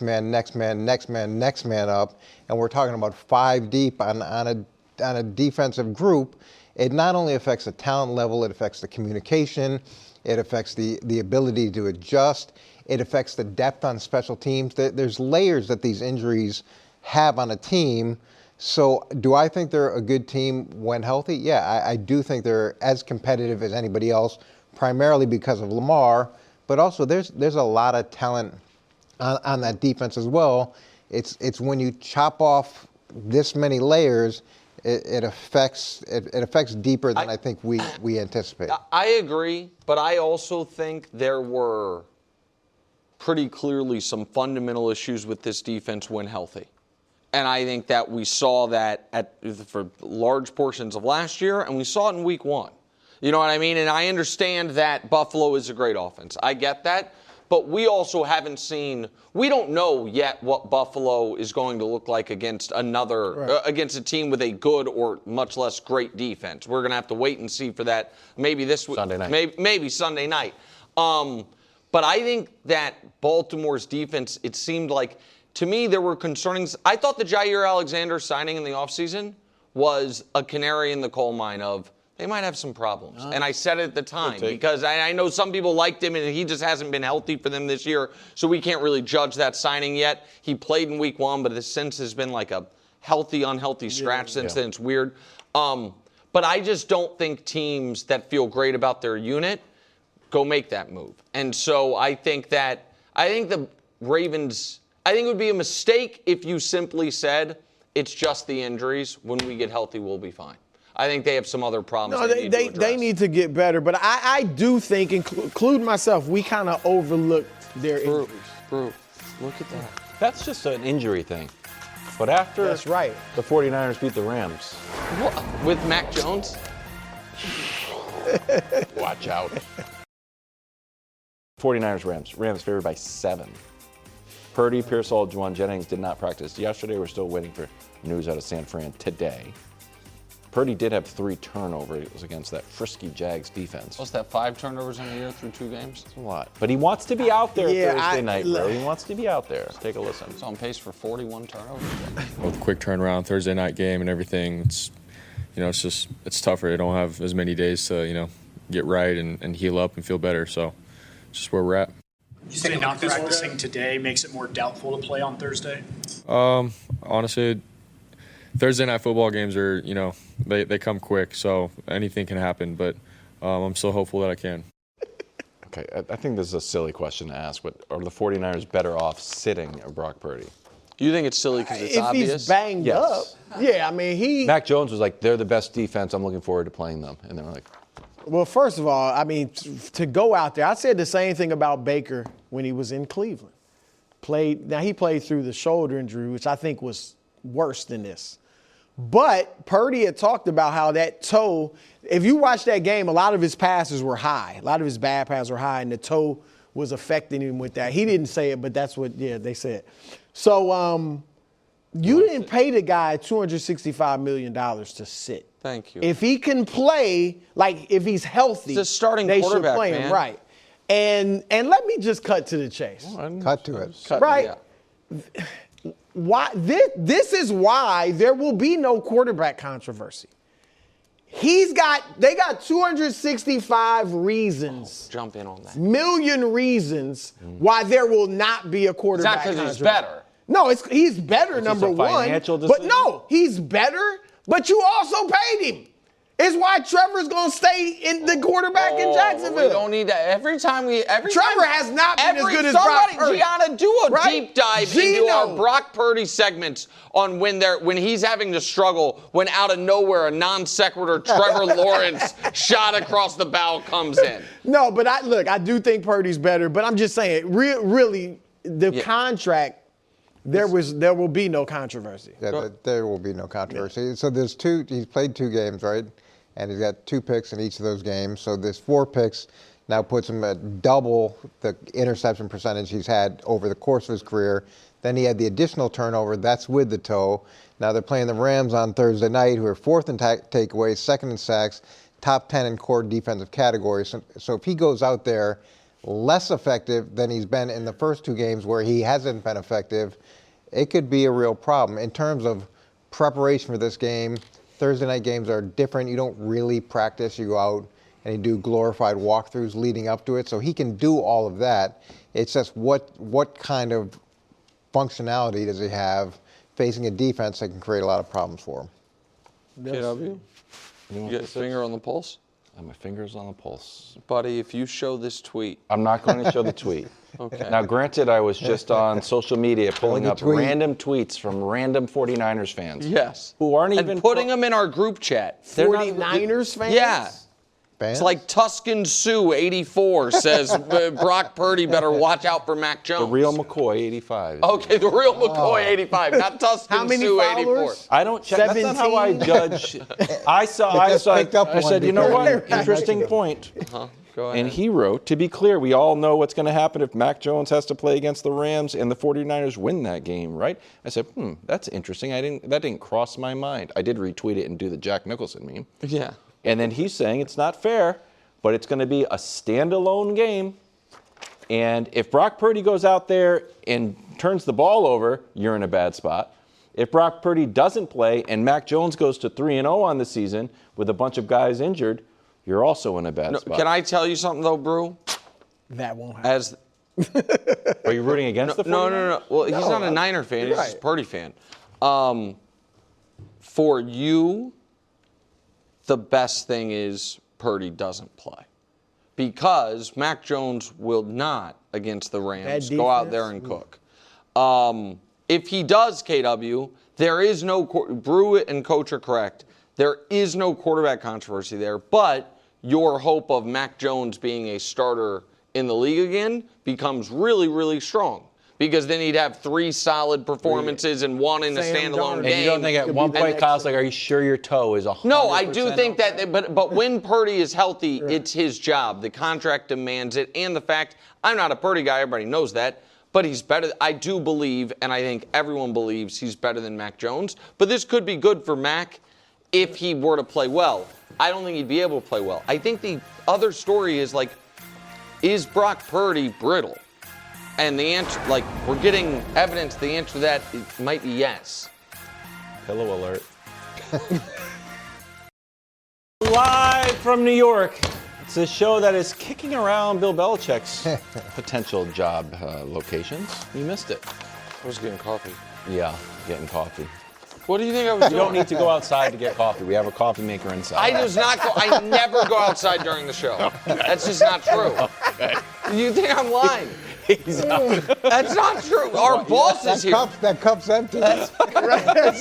and we're talking about 5 deep on a defensive group, it not only affects the talent level, it affects the communication, it affects the ability to adjust, it affects the depth on special teams. There's layers that these injuries have on a team. So do I think they're a good team when healthy? Yeah, I do think they're as competitive as anybody else, primarily because of Lamar. But also, there's a lot of talent on that defense as well. It's when you chop off this many layers, it affects deeper than I think we anticipate. I agree, but I also think there were pretty clearly some fundamental issues with this defense when healthy. And I think that we saw that for large portions of last year, and we saw it in week 1. You know what I mean? And I understand that Buffalo is a great offense. I get that. But we also haven't seen, we don't know yet what Buffalo is going to look like against against a team with a good or much less great defense. We're going to have to wait and see for that maybe this week. Sunday night. Maybe Sunday night. But I think that Baltimore's defense, it seemed like, to me, there were concerning. I thought the Jair Alexander signing in the offseason was a canary in the coal mine of, they might have some problems. And I said it at the time because I know some people liked him and he just hasn't been healthy for them this year, so we can't really judge that signing yet. He played in week 1, but since has been like a healthy, unhealthy scratch since then. It's weird. But I just don't think teams that feel great about their unit go make that move. And so I think the Ravens, I think it would be a mistake if you simply said it's just the injuries. When we get healthy, we'll be fine. I think they have some other problems. No, they need to get better. But I do think, including myself, we kind of overlooked their injuries. Bro, look at that. That's just an injury thing. But after That's right. the 49ers beat the Rams. What? With Mac Jones? Watch out. 49ers, Rams. Rams favored by 7. Purdy, Pearsall, Juwan Jennings did not practice yesterday. We're still waiting for news out of San Fran today. Purdy did have 3 turnovers. It was against that frisky Jags defense. What's that, 5 turnovers in a year through 2 games? That's a lot. But he wants to be out there Thursday night, bro. He wants to be out there. Take a listen. He's on pace for 41 turnovers. With quick turnaround Thursday night game and everything, it's tougher. They don't have as many days to, get right and heal up and feel better. So it's just where we're at. You think not practicing today makes it more doubtful to play on Thursday? Honestly, Thursday night football games are, they come quick, so anything can happen, but I'm still hopeful that I can. Okay, I think this is a silly question to ask, but are the 49ers better off sitting Brock Purdy? You think it's silly because it's obvious? If he's banged up. Yeah, I mean, Mac Jones was like, they're the best defense. I'm looking forward to playing them. And they were like, well, first of all, I mean, to go out there, I said the same thing about Baker when he was in Cleveland. He played through the shoulder injury, which I think was worse than this. But Purdy had talked about how that toe, if you watch that game, a lot of his passes were high. A lot of his bad passes were high, and the toe was affecting him with that. He didn't say it, but that's what, they said. So you didn't pay the guy $265 million to sit. Thank you. If he can play, like if he's healthy, he's a starting they quarterback, should play him, right? And let me just cut to the chase. Cut to it. Right. Yeah. Why this is why there will be no quarterback controversy. They got 265 reasons. Jump in on that. Million reasons why there will not be a quarterback controversy. It's not because he's better. No, he's better, number one. But no, he's better, but you also paid him. It's why Trevor's going to stay in the quarterback in Jacksonville. We don't need that. Trevor has not been as good as Brock Purdy. Gianna, do a deep dive into our Brock Purdy segments on when he's having to struggle when out of nowhere a non sequitur Trevor Lawrence shot across the bow comes in. No, but I do think Purdy's better, but I'm just saying, really, the contract, there will be no controversy. Yeah, there will be no controversy. Yeah. So he's played 2 games, right? And he's got 2 picks in each of those games. So there's 4 picks, now puts him at double the interception percentage he's had over the course of his career. Then he had the additional turnover. That's with the toe. Now they're playing the Rams on Thursday night, who are 4th in takeaways, 2nd in sacks, top 10 in core defensive categories. So if he goes out there less effective than he's been in the first 2 games where he hasn't been effective, it could be a real problem. In terms of preparation for this game, Thursday night games are different. You don't really practice. You go out and you do glorified walkthroughs leading up to it. So he can do all of that. It's just what kind of functionality does he have facing a defense that can create a lot of problems for him? KW, you get a finger on the pulse? And my finger's on the pulse. Buddy, if you show this tweet. I'm not going to show the tweet. Okay. Now, granted, I was just on social media pulling up tweet. random tweets from random 49ers fans. Yes. Who aren't and even putting them in our group chat. They're not- 49ers fans? Yeah. Fans? It's like Tuscan Sue 84 says Brock Purdy better watch out for Mac Jones. The real McCoy 85. Okay, the real McCoy 85, not Tuscan How many Sue followers? 84. I don't check. That's not how I 17? judge. I said, you know what? Interesting point. Go ahead. And he wrote, to be clear, we all know what's going to happen if Mac Jones has to play against the Rams and the 49ers win that game, right? I said, that's interesting. That didn't cross my mind. I did retweet it and do the Jack Nicholson meme. Yeah. And then he's saying it's not fair, but it's going to be a standalone game. And if Brock Purdy goes out there and turns the ball over, you're in a bad spot. If Brock Purdy doesn't play and Mac Jones goes to 3-0 on the season with a bunch of guys injured, you're also in a bad spot. Can I tell you something, though, Brew? That won't happen. Are you rooting against the 49ers? No. Well, he's not a Niner fan. He's just a Purdy fan. For you, the best thing is Purdy doesn't play. Because Mac Jones will not, against the Rams, go out there and cook. If he does, KW, there is no, Brew and Coach are correct, there is no quarterback controversy there, but your hope of Mac Jones being a starter in the league again becomes really, really strong. Because then he'd have 3 solid performances and 1 in a standalone game. And you don't think at one point Kyle's like, are you sure your toe is 100%? No, I do think that, but when Purdy is healthy, it's his job. The contract demands it, and the fact, I'm not a Purdy guy, everybody knows that, but he's better. I do believe, and I think everyone believes he's better than Mac Jones, but this could be good for Mac if he were to play well. I don't think he'd be able to play well. I think the other story is, like, is Brock Purdy brittle? And the answer, like, we're getting evidence, the answer to that might be yes. Pillow alert. Live from New York. It's a show that is kicking around Bill Belichick's potential job locations. You missed it. I was getting coffee. Yeah, getting coffee. What do you think I was doing? You don't need to go outside to get coffee. We have a coffee maker inside. I never go outside during the show. That's just not true. Okay. You think I'm lying? That's not true. Our boss is here. That cup's empty. That's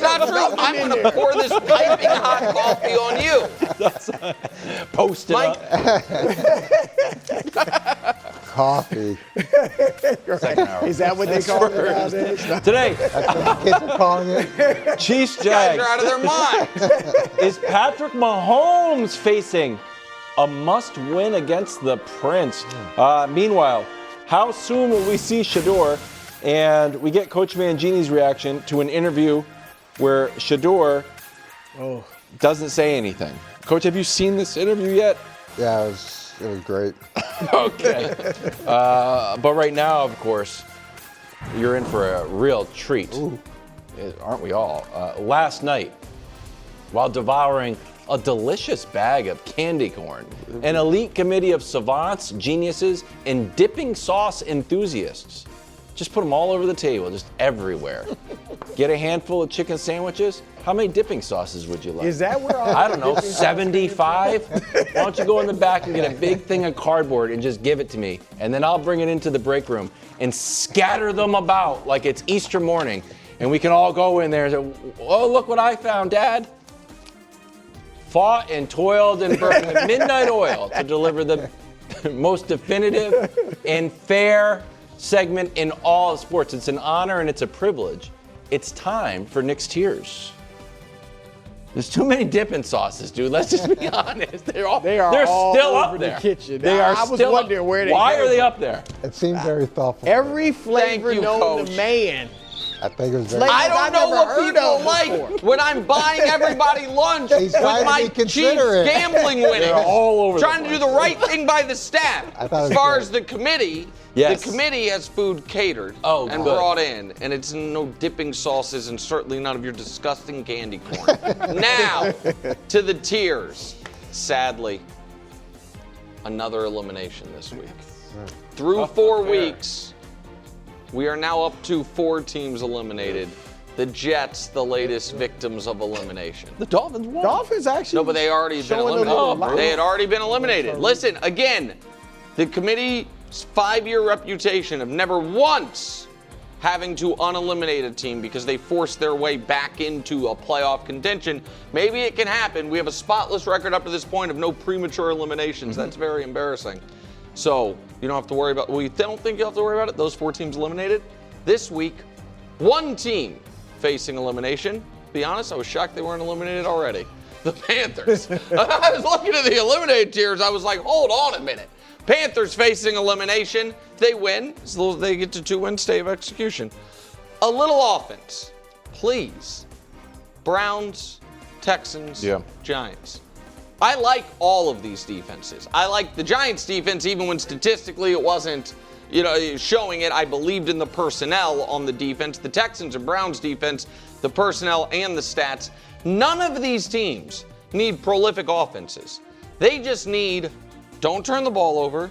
not true. I'm going to pour this piping hot coffee on you. Post it Mike. Coffee. Second hour. Is that what they call it nowadays? Today, That's what the kids are calling it. Chiefs Guys Jags. are out of their mind. Is Patrick Mahomes facing a must-win against the Prince? Meanwhile, how soon will we see Shedeur? And we get Coach Mangini's reaction to an interview where Shedeur doesn't say anything. Coach, have you seen this interview yet? Yeah, it was great. Okay. But right now, of course, you're in for a real treat. Aren't we all? Last night, while devouring a delicious bag of candy corn, an elite committee of savants, geniuses, and dipping sauce enthusiasts just put them all over the table, just everywhere. Get a handful of chicken sandwiches. How many dipping sauces would you like? Is that where I don't know, 75? Why don't you go in the back and get a big thing of cardboard and just give it to me, and then I'll bring it into the break room and scatter them about like it's Easter morning, and we can all go in there and say, oh, look what I found, Dad. Fought and toiled and burned with midnight oil to deliver the most definitive and fair segment in all of sports. It's an honor and it's a privilege. It's time for Nick's Tears. There's too many dipping sauces, dude. Let's just be honest. They're all still over up there. the kitchen. They are I was still wondering where they Why came are they from. up there? It seemed very thoughtful. Every flavor you, known Coach. to man. I think it was very. Flavor- I don't I've know never what heard people of like before. when I'm buying everybody lunch He's with trying to my be Chiefs considerate. gambling winnings. They're all over the Trying to do the right thing by the staff. I thought it As was far great. as the committee, Yes. the committee has food catered and good. brought in, and it's no dipping sauces and certainly none of your disgusting candy corn. Now, to the tiers. Sadly, another elimination this week. Through 4 weeks, we are now up to 4 teams eliminated. The Jets, the latest victims of elimination. The Dolphins won. Dolphins actually. No, but they already been showing a eliminated. little life. They had already been eliminated. Listen, again, the committee's 5-year reputation of never once having to uneliminate a team because they forced their way back into a playoff contention. Maybe it can happen. We have a spotless record up to this point of no premature eliminations. That's very embarrassing. So you don't have to worry about, well, you don't think you have to worry about it? Those 4 teams eliminated? This week, 1 team facing elimination. Be honest, I was shocked they weren't eliminated already. The Panthers. I was looking at the eliminated tiers. I was like, hold on a minute. Panthers facing elimination. They win. So they get to 2-win stay of execution. A little offense, please. Browns, Texans, Giants. I like all of these defenses. I like the Giants defense even when statistically it wasn't, showing it. I believed in the personnel on the defense. The Texans and Browns defense, the personnel and the stats. None of these teams need prolific offenses. They just need, don't turn the ball over,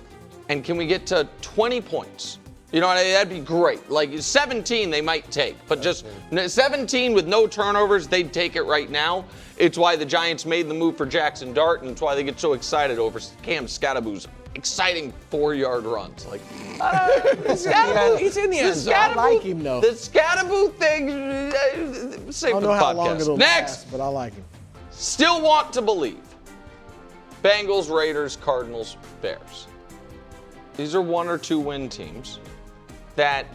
and can we get to 20 points? That'd be great. Like 17 they might take, but just 17 with no turnovers, they'd take it right now. It's why the Giants made the move for Jackson Dart, and it's why they get so excited over Cam Scatterbu's exciting 4-yard runs. Like, he's in the end zone. I like him though. The Scatterbu thing, save I don't the know how long podcast. it'll Next, last, but I like him. still want to believe. Bengals, Raiders, Cardinals, Bears. These are 1 or 2 win teams that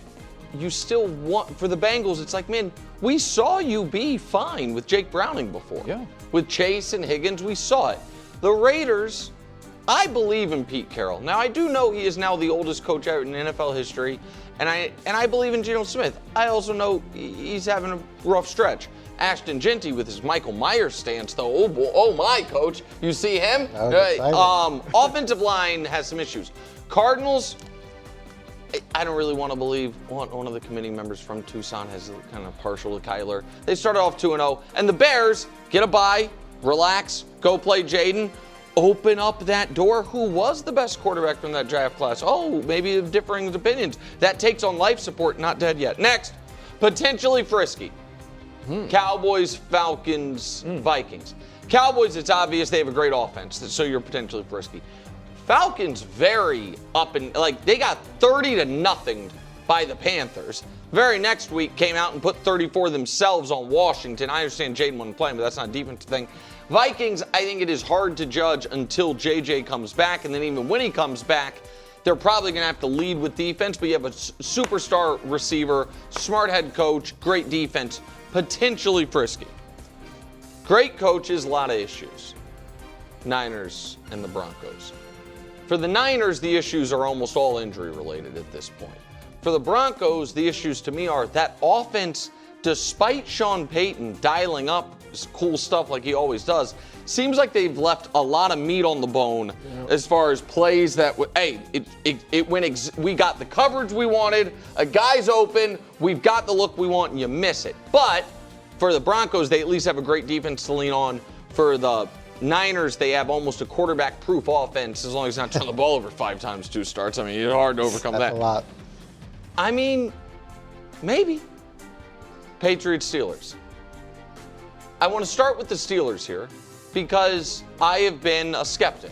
you still want. For the Bengals, it's like, man, we saw you be fine with Jake Browning before. Yeah. With Chase and Higgins, we saw it. The Raiders, I believe in Pete Carroll. Now, I do know he is now the oldest coach ever in NFL history, and I believe in Geno Smith. I also know he's having a rough stretch. Ashton Genty with his Michael Myers stance, though. Oh, boy, oh my, coach. You see him? Offensive line has some issues. Cardinals, I don't really want to believe one of the committee members from Tucson has kind of partial to Kyler. They started off 2-0. And the Bears get a bye, relax, go play Jaden, open up that door. Who was the best quarterback from that draft class? Oh, maybe differing opinions. That takes on life support, not dead yet. Next, potentially frisky. Cowboys, Falcons, Vikings. Cowboys, it's obvious they have a great offense, so you're potentially frisky. Falcons very up and they got 30-0 by the Panthers. Very next week came out and put 34 themselves on Washington. I understand Jaden wasn't playing, but that's not a defensive thing. Vikings, I think it is hard to judge until JJ comes back, and then even when he comes back, they're probably going to have to lead with defense, but you have a superstar receiver, smart head coach, great defense, potentially frisky. Great coaches, a lot of issues. Niners and the Broncos. For the Niners, the issues are almost all injury related at this point. For the Broncos, the issues to me are that offense, despite Sean Payton dialing up cool stuff like he always does, seems like they've left a lot of meat on the bone as far as plays that, we got the coverage we wanted, a guy's open, we've got the look we want, and you miss it. But for the Broncos, they at least have a great defense to lean on. For the Niners, they have almost a quarterback-proof offense as long as he's not turning the ball over 5 times 2 starts. I mean, it's hard to overcome that. That's a lot. I mean, maybe. Patriots-Steelers. I want to start with the Steelers here because I have been a skeptic.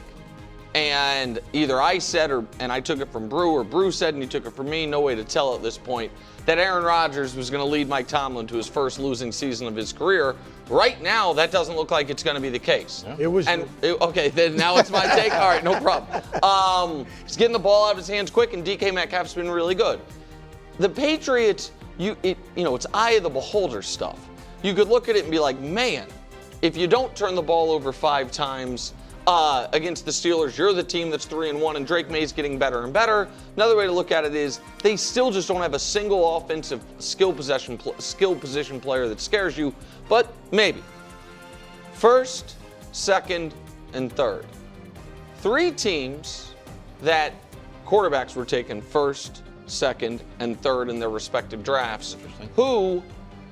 And either I said, and I took it from Brew, or Brew said and he took it from me, no way to tell at this point, that Aaron Rodgers was going to lead Mike Tomlin to his first losing season of his career. Right now, that doesn't look like it's going to be the case. It was. Okay, then now it's my take. All right, no problem. He's getting the ball out of his hands quick, and DK Metcalf's been really good. The Patriots, it's eye of the beholder stuff. You could look at it and be like, man, if you don't turn the ball over 5 times against the Steelers, you're the team that's 3-1, and Drake May's getting better and better. Another way to look at it is they still just don't have a single offensive skill position player that scares you, but maybe. First, second, and third. 3 teams that quarterbacks were taken first, second, and third in their respective drafts, who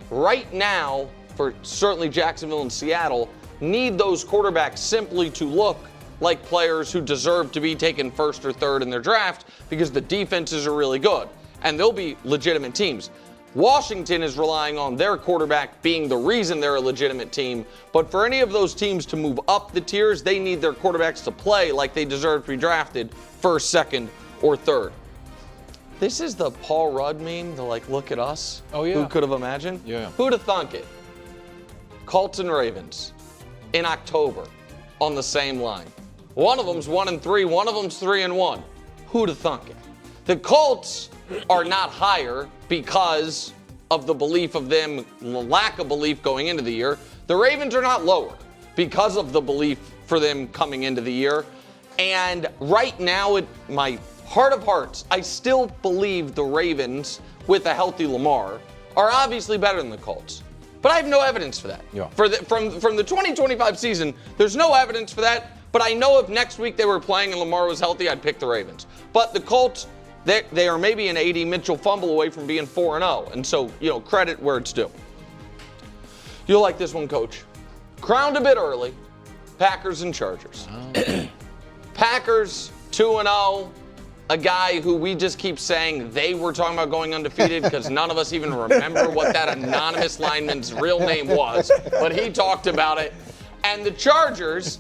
right now, for certainly Jacksonville and Seattle, need those quarterbacks simply to look like players who deserve to be taken first or third in their draft because the defenses are really good, and they'll be legitimate teams. Washington is relying on their quarterback being the reason they're a legitimate team. But for any of those teams to move up the tiers, they need their quarterbacks to play like they deserve to be drafted first, second, or third. This is the Paul Rudd meme, the look at us. Oh, yeah. Who could have imagined? Yeah. Who'd have thunk it? Colts and Ravens in October on the same line. One of them's 1-3, one of them's 3-1. Who'd have thunk it? The Colts are not higher because of the belief of them, lack of belief going into the year. The Ravens are not lower because of the belief for them coming into the year. And right now, at my heart of hearts, I still believe the Ravens, with a healthy Lamar, are obviously better than the Colts. But I have no evidence for that. Yeah. From the 2025 season, there's no evidence for that. But I know if next week they were playing and Lamar was healthy, I'd pick the Ravens. But the Colts, they are maybe an A.D. Mitchell fumble away from being 4-0. And so, credit where it's due. You'll like this one, Coach. Crowned a bit early. Packers and Chargers. Oh. Packers 2-0. A guy who we just keep saying they were talking about going undefeated because none of us even remember what that anonymous lineman's real name was. But he talked about it. And the Chargers,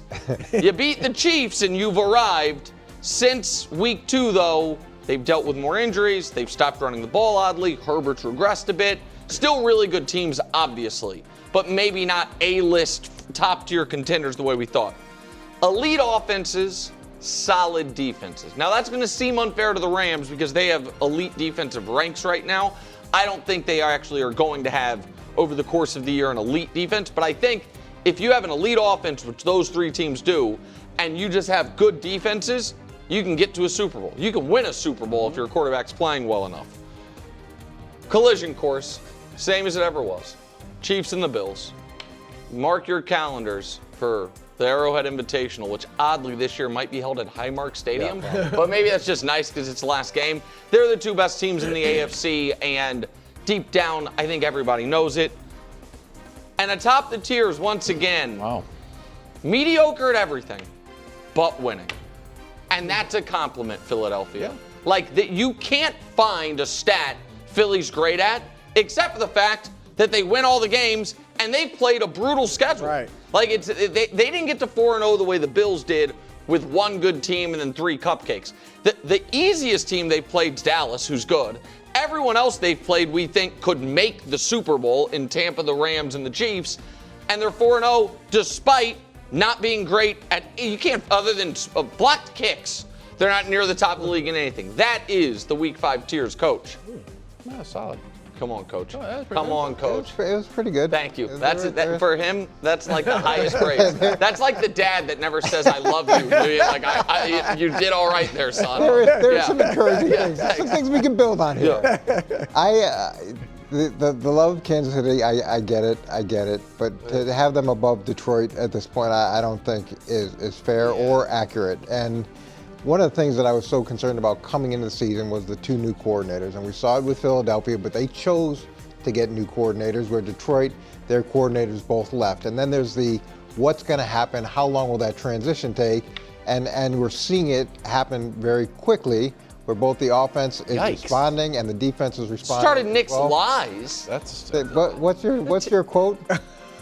you beat the Chiefs and you've arrived. Since week 2, though, they've dealt with more injuries. They've stopped running the ball oddly. Herbert's regressed a bit. Still really good teams, obviously. But maybe not A-list top-tier contenders the way we thought. Elite offenses, solid defenses. Now, that's going to seem unfair to the Rams because they have elite defensive ranks right now. I don't think they actually are going to have, over the course of the year, an elite defense. But I think if you have an elite offense, which those 3 teams do, and you just have good defenses, you can get to a Super Bowl. You can win a Super Bowl if your quarterback's playing well enough. Collision course, same as it ever was. Chiefs and the Bills. Mark your calendars for the Arrowhead Invitational, which oddly this year might be held at Highmark Stadium. Yeah. But maybe that's just nice because it's the last game. They're the 2 best teams in the AFC, and deep down, I think everybody knows it. And atop the tiers, once again, wow, mediocre at everything, but winning. And that's a compliment, Philadelphia. Yeah. You can't find a stat Philly's great at, except for the fact that they win all the games and they've played a brutal schedule. Right. They didn't get to 4-0 the way the Bills did with 1 good team and then 3 cupcakes. The easiest team they played is Dallas, who's good. Everyone else they've played, we think, could make the Super Bowl in Tampa, the Rams, and the Chiefs. And they're 4-0 despite not being great at, you can't, other than blocked kicks, they're not near the top of the league in anything. That is the Week 5 tiers, Coach. Yeah, solid. Come on, Coach. Oh, Come on, Coach. It was pretty good. Thank you. For him, that's like the highest praise. That's like the dad that never says "I love you." You did all right there, son. There are some encouraging things. Some things we can build on here. Yeah. The love of Kansas City, I get it. But to have them above Detroit at this point, I don't think is fair or accurate. And one of the things that I was so concerned about coming into the season was the 2 new coordinators. And we saw it with Philadelphia, but they chose to get new coordinators, where Detroit, their coordinators both left. And then there's the what's going to happen, how long will that transition take? And we're seeing it happen very quickly, where both the offense is responding and the defense is responding. Started Nick's lies. But what's your quote?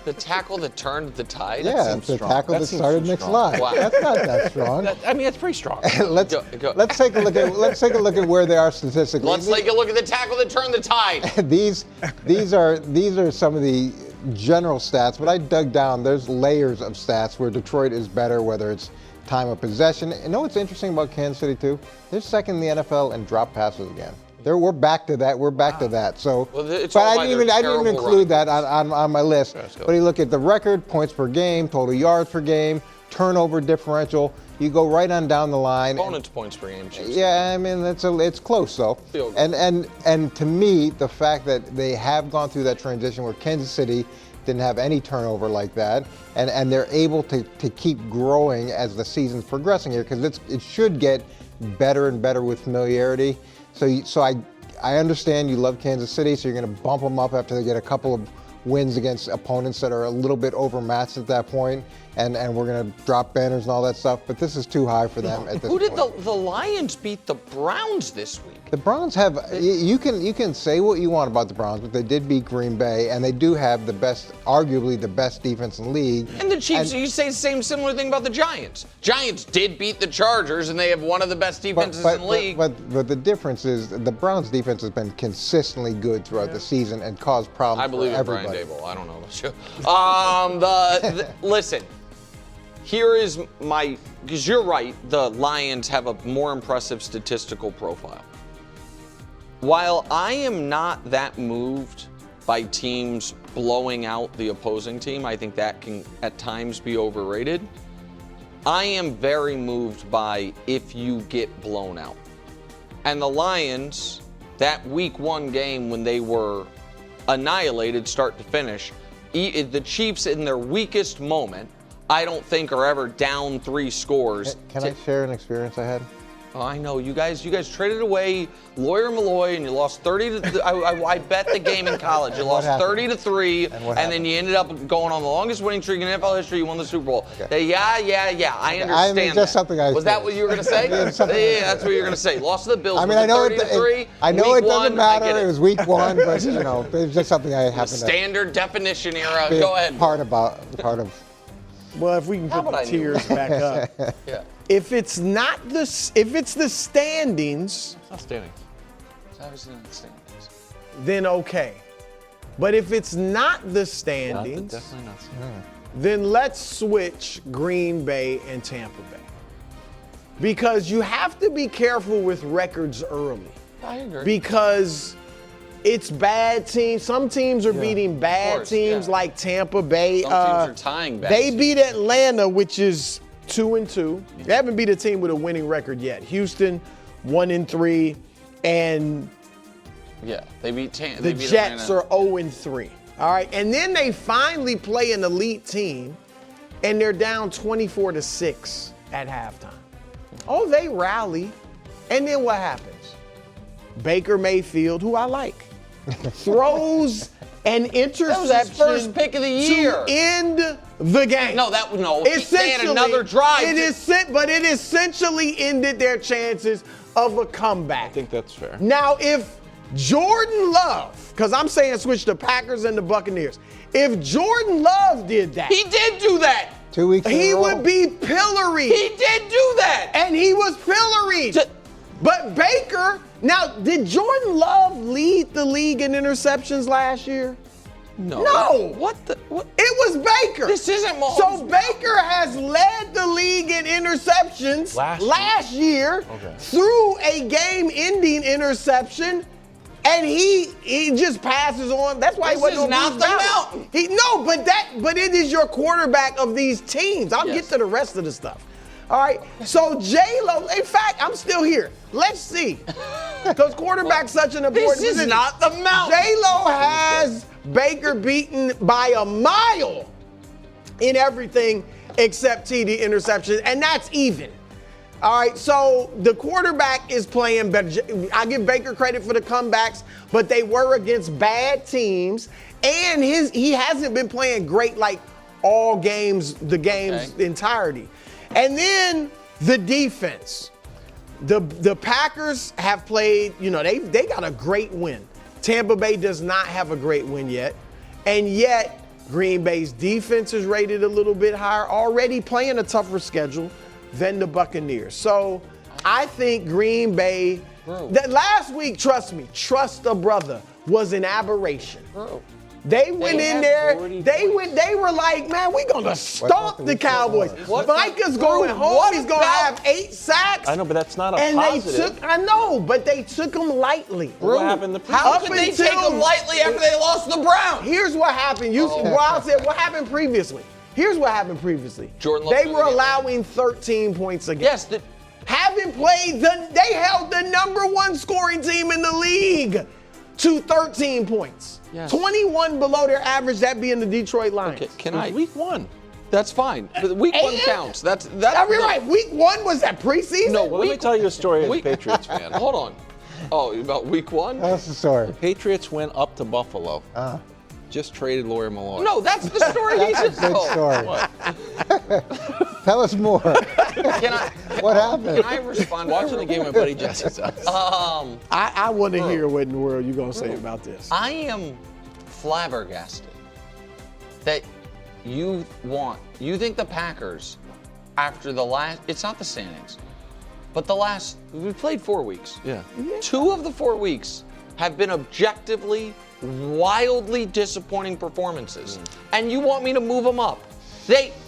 The tackle that turned the tide? Yeah, the tackle that started Nick's lie. Wow. That's not that strong. It's pretty strong. Let's take a look at where they are statistically. Let's take a look at the tackle that turned the tide. These are some of the general stats, but I dug down. There's layers of stats where Detroit is better, whether it's time of possession. And know what's interesting about Kansas City too? They're second in the NFL in drop passes again. We're back to that. We're back to that. So, but I didn't even include that on my list. But you look at the record, points per game, total yards per game, turnover differential. You go right on down the line. Opponents' points per game. Yeah, I mean it's close though. And to me, the fact that they have gone through that transition where Kansas City didn't have any turnover like that, and they're able to keep growing as the season's progressing here, because it should get better and better with familiarity. So I understand you love Kansas City, so you're going to bump them up after they get a couple of wins against opponents that are a little bit overmatched at that point, and we're going to drop banners and all that stuff. But this is too high for them at this Who did point. the Lions beat the Browns this week? The Browns have, you can say what you want about the Browns, but they did beat Green Bay, and they do have the best, arguably the best defense in the league. And the Chiefs, you say the same similar thing about the Giants. Giants did beat the Chargers, and they have one of the best defenses in the league. But the difference is the Browns defense has been consistently good throughout the season and caused problems I believe for in Brian everybody. Dable. I don't know about you. Listen, here is my, because you're right, the Lions have a more impressive statistical profile. While I am not that moved by teams blowing out the opposing team, I think that can at times be overrated. I am very moved by if you get blown out. And the Lions, that week 1 game when they were annihilated start to finish, the Chiefs in their weakest moment, I don't think are ever down 3 scores. Can I share an experience I had? Oh, I know you guys traded away Lawyer Malloy and you lost 30 to I bet the game in college. You lost 30-3 and then you ended up going on the longest winning streak in NFL history. You won the Super Bowl. Okay. Yeah. I understand. I mean, just something I was that what you were going to say? Yeah, that's what you were going to say. Lost to the Bills. I mean, I know it doesn't matter. It was week 1, but you know, it's just something I happened to. Standard definition era. Go ahead. Part of. Well, if we can put the tiers back up. Yeah. If it's the standings, It's not standings. It's obviously not the standings. then okay. But if it's not the standings, Definitely not standings. then let's switch Green Bay and Tampa Bay. Because you have to be careful with records early. I agree. Because it's bad teams. Some teams are beating bad teams like Tampa Bay. Some teams are tying bad They teams. beat Atlanta, which is 2-2. They haven't beat a team with a winning record yet. Houston, 1-3, and they beat Tampa. the Jets are 0-3. All right, and then they finally play an elite team, and they're down 24-6 at halftime. Oh, they rally, and then what happens? Baker Mayfield, who I like, throws an interception That was his first pick of the year. to end the game. They had another drive. But it essentially ended their chances of a comeback. I think that's fair. Now, if Jordan Love, because I'm saying switch the Packers and the Buccaneers, if Jordan Love did that, He did do that. 2 weeks in a he row. would be pilloried. He did do that. And he was pilloried. But Baker, now, did Jordan Love lead the league in interceptions last year? No. What? It was Baker. This isn't Mahomes. So Baker has led the league in interceptions last year through a game-ending interception, and he just passes on. That's why he wasn't on not Bruce the Ballard. mountain. But it is your quarterback of these teams. I'll get to the rest of the stuff. All right, so J-Lo, in fact, I'm still here. Let's see. Because quarterback's such an important This is position. not the mountain. J-Lo has Baker beaten by a mile in everything except TD interceptions, and that's even. All right, so the quarterback is playing better. I give Baker credit for the comebacks, but they were against bad teams, and he hasn't been playing great like all games, the game's entirety. And then the defense. The Packers have played, they got a great win. Tampa Bay does not have a great win yet. And yet, Green Bay's defense is rated a little bit higher, already playing a tougher schedule than the Buccaneers. So I think Green Bay, that last week, trust me, trust a brother, was an aberration. They went in there, they were like, man, we're going to stomp the Cowboys. Micah's going home, he's going to have 8 sacks. I know, but that's not a and positive. but they took them lightly. What happened the previous How could they take them lightly after they lost the Browns? Here's what happened. Wild said, what happened previously? Here's what happened previously. They were allowing 13 points a game. Yes. Having played, they held the number 1 scoring team in the league to 13 points. Yes. 21 below their average, that being the Detroit Lions. Okay, can I? Week 1. That's fine. But week 1 counts. That's right. Week 1 was that preseason? No, let me tell you a story as a Patriots fan. Hold on. Oh, about week 1? That's the story. The Patriots went up to Buffalo. just traded Lawyer Malloy. No, that's the story he just Big told. story. Tell us more. Can I? What happened? Can I respond? Watching the game, my buddy Jesse says. I want to hear what in the world you're going to say about this. I am flabbergasted that you think the Packers, after the last, it's not the standings, but we played 4 weeks. Yeah. 2 of the 4 weeks have been objectively, wildly disappointing performances. And you want me to move them up.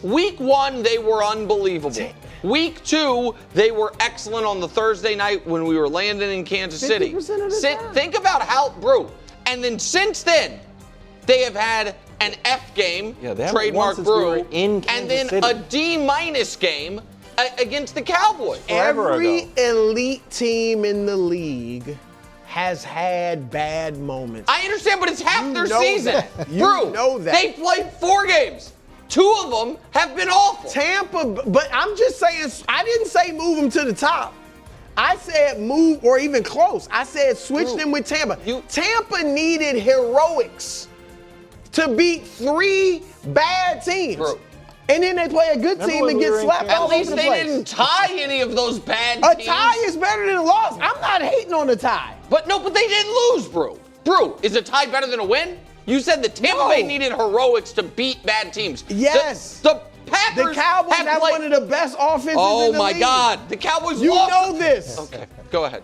Week 1, they were unbelievable. Week 2, they were excellent on the Thursday night when we were landing in Kansas City. 50% of the time. Think about how, bro. And then since then, they have had an F game, Yeah, they haven't won trademark since we Brew, were in and Kansas then City. a D- game against the Cowboys. Forever Every ago. elite team in the league has had bad moments. I understand, but it's half their know season. that. You Brew, know that. they played 4 games. 2 of them have been awful. Tampa, but I'm just saying, I didn't say move them to the top. I said move, or even close. I said switch them with Tampa. Tampa needed heroics to beat 3 bad teams. Bro. And then they play a good team when and we get were in slapped Kansas? all At least over the they place. didn't tie any of those bad A teams. tie is better than a loss. I'm not hating on the tie. But they didn't lose, Brew. Brew, is a tie better than a win? You said the Tampa No. Bay needed heroics to beat bad teams. Yes. The Packers The Cowboys have have played. one of the best offenses Oh in the my league. God, the Cowboys You lost. know this. Okay, go ahead.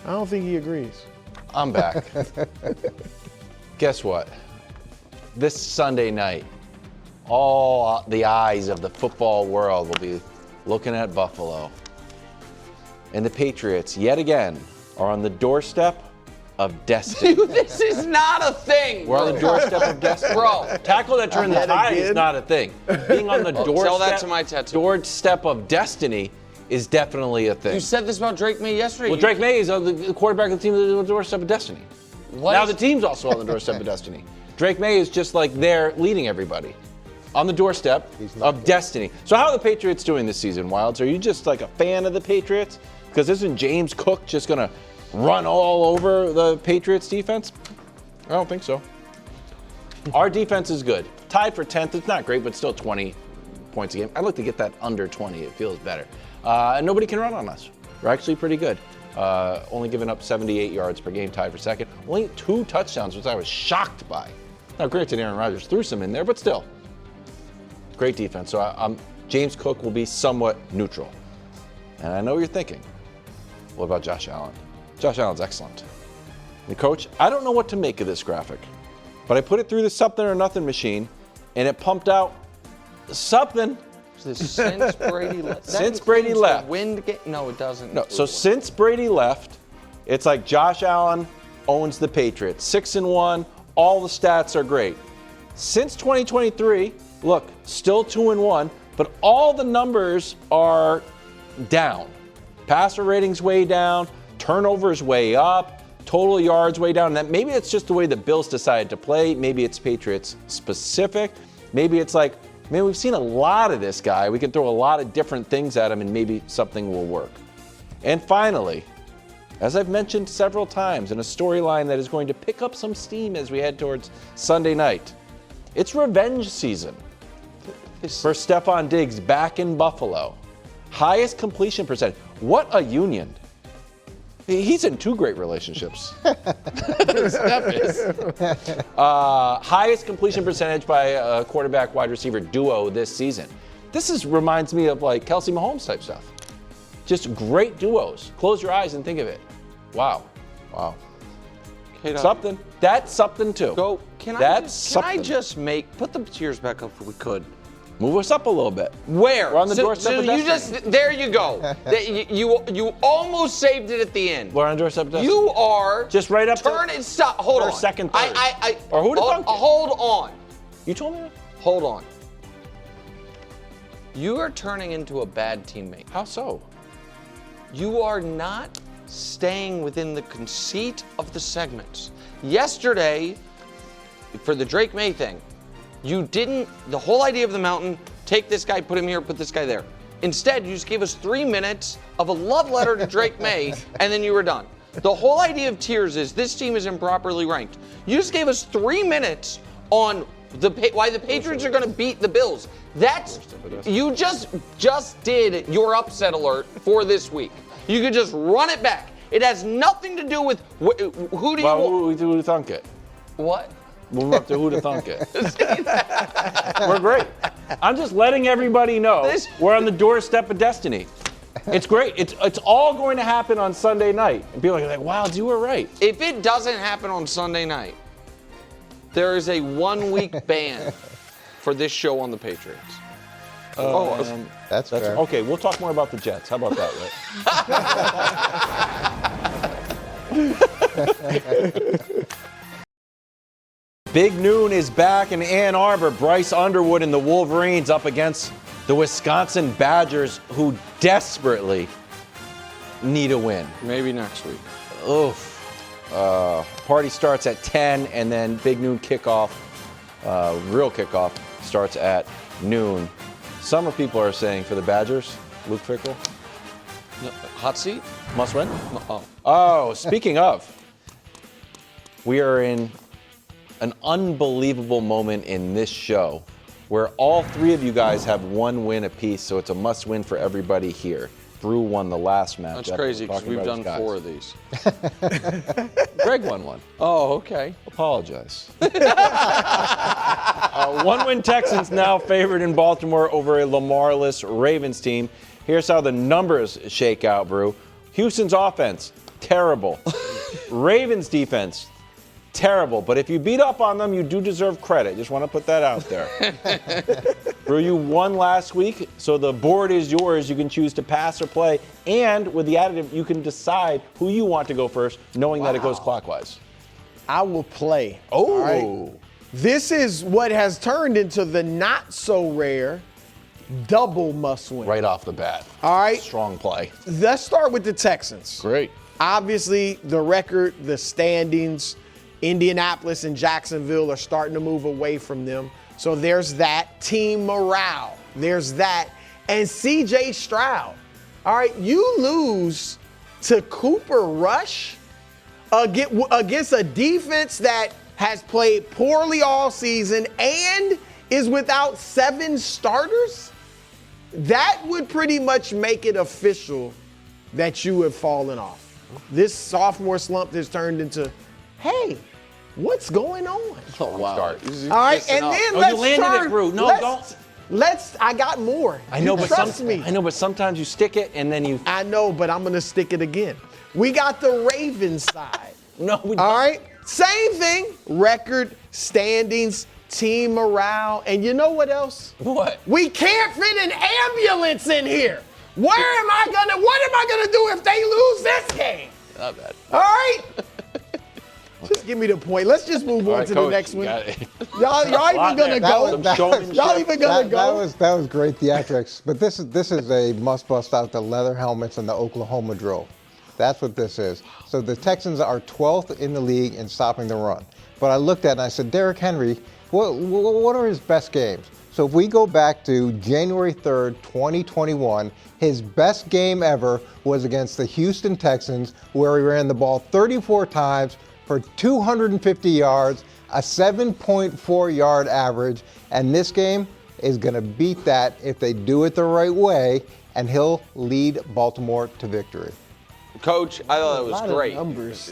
I don't think he agrees. I'm back. Guess what? This Sunday night, all the eyes of the football world will be looking at Buffalo. And the Patriots, yet again, are on the doorstep of destiny. Dude, this is not a thing. We're on the doorstep of destiny. Bro. Tackle that turned the Yet tide is again? not a thing. Being on the doorstep, tell that to my tattoo. doorstep of destiny is definitely a thing. You said this about Drake May yesterday. Well, Drake May is the quarterback of the team on the doorstep of destiny. What Now is- the team's also on the doorstep of destiny. Drake May is just like there leading everybody on the doorstep of destiny. So how are the Patriots doing this season, Wilds? Are you just like a fan of the Patriots? Because isn't James Cook just going to run all over the Patriots defense? I don't think so. Our defense is good. Tied for 10th. It's not great, but still 20 points a game. I'd like to get that under 20. It feels better. And nobody can run on us. We're actually pretty good. Only giving up 78 yards per game, tied for second. Only 2 touchdowns, which I was shocked by. Now, granted, Aaron Rodgers threw some in there, but still. Great defense. So James Cook will be somewhat neutral. And I know what you're thinking. What about Josh Allen? Josh Allen's excellent. And coach, I don't know what to make of this graphic, but I put it through the something or nothing machine, and it pumped out something. Since Brady left. Since Brady left. No, it doesn't. No, so since Brady left, it's like Josh Allen owns the Patriots. 6-1, all the stats are great. Since 2023, look, still 2-1, but all the numbers are down. Passer ratings way down, turnovers way up, total yards way down. And maybe it's just the way the Bills decided to play. Maybe it's Patriots specific. Maybe it's like, man, we've seen a lot of this guy. We can throw a lot of different things at him and maybe something will work. And finally, as I've mentioned several times in a storyline that is going to pick up some steam as we head towards Sunday night, it's revenge season for Stephon Diggs back in Buffalo. Highest completion percentage. What a union. He's in 2 great relationships. Steph is. Highest completion percentage by a quarterback wide receiver duo this season. This reminds me of like Kelsey Mahomes type stuff. Just great duos. Close your eyes and think of it. Wow. Wow. Something. That's something too. Go. Can I just put the cheers back up if we could? Move us up a little bit. Where? We're on the doorstep of destiny. There you go. You almost saved it at the end. We're on the doorstep of destiny. You are just right up. Stop. Hold on. Second, third. Or who to dunk it? Hold on. You told me. Hold on. You are turning into a bad teammate. How so? You are not staying within the conceit of the segments. Yesterday, for the Drake May thing, you didn't, the whole idea of the mountain, take this guy, put him here, put this guy there. Instead, you just gave us 3 minutes of a love letter to Drake May, and then you were done. The whole idea of tiers is this team is improperly ranked. You just gave us 3 minutes on why the Patriots are going to beat the Bills. You just did your upset alert for this week. You could just run it back. It has nothing to do with who do you want. Who to thunk it? What? Move up to who to thunk it. We're great. I'm just letting everybody know we're on the doorstep of destiny. It's great. It's all going to happen on Sunday night. And people are like, wow, you were right. If it doesn't happen on Sunday night, there is a 1-week ban for this show on the Patriots. That's fair. Okay, we'll talk more about the Jets. How about that, Whit? Big Noon is back in Ann Arbor. Bryce Underwood and the Wolverines up against the Wisconsin Badgers, who desperately need a win. Maybe next week. Oof. Party starts at 10, and then Big Noon kickoff, real kickoff, starts at noon. Some people are saying for the Badgers, Luke Fickell. No, hot seat? Must win? Oh, speaking of, we are in an unbelievable moment in this show where all three of you guys have 1 win apiece, so it's a must win for everybody here. Brew won the last match. That's crazy because we've done 4 of these. Greg won 1. Oh, okay. Apologize. 1-win Texans now favored in Baltimore over a Lamar-less Ravens team. Here's how the numbers shake out, Brew. Houston's offense, terrible. Ravens defense, terrible. But if you beat up on them, you do deserve credit. Just want to put that out there. Brew, you won last week, so the board is yours. You can choose to pass or play. And with the additive, you can decide who you want to go first, knowing that it goes clockwise. I will play. Oh. All right? This is what has turned into the not-so-rare double must-win. Right off the bat. All right. Strong play. Let's start with the Texans. Great. Obviously, the record, the standings, Indianapolis and Jacksonville are starting to move away from them. So there's that. Team morale. There's that. And C.J. Stroud. All right, you lose to Cooper Rush against a defense that has played poorly all season and is without 7 starters. That would pretty much make it official that you have fallen off. This sophomore slump has turned into, hey, what's going on? Oh, wow. All right, and then let's turn. I got more. I know, Trust me. I know, but sometimes you stick it and then you. I know, but I'm gonna stick it again. We got the Ravens side. No, we don't. All right, same thing. Record, standings, team morale, and you know what else? What? We can't fit an ambulance in here. What am I gonna do if they lose this game? Not bad. All right. Just give me the point. Let's just move on to the next one. Y'all even gonna go? Y'all even gonna go? That was great theatrics. But this is a must bust out the leather helmets and the Oklahoma drill. That's what this is. So the Texans are 12th in the league in stopping the run. But I looked at it and I said, Derrick Henry, what are his best games? So if we go back to January 3rd, 2021, his best game ever was against the Houston Texans, where he ran the ball 34 times for 250 yards, a 7.4 yard average. And this game is going to beat that if they do it the right way, and he'll lead Baltimore to victory. Coach, I thought it was great. A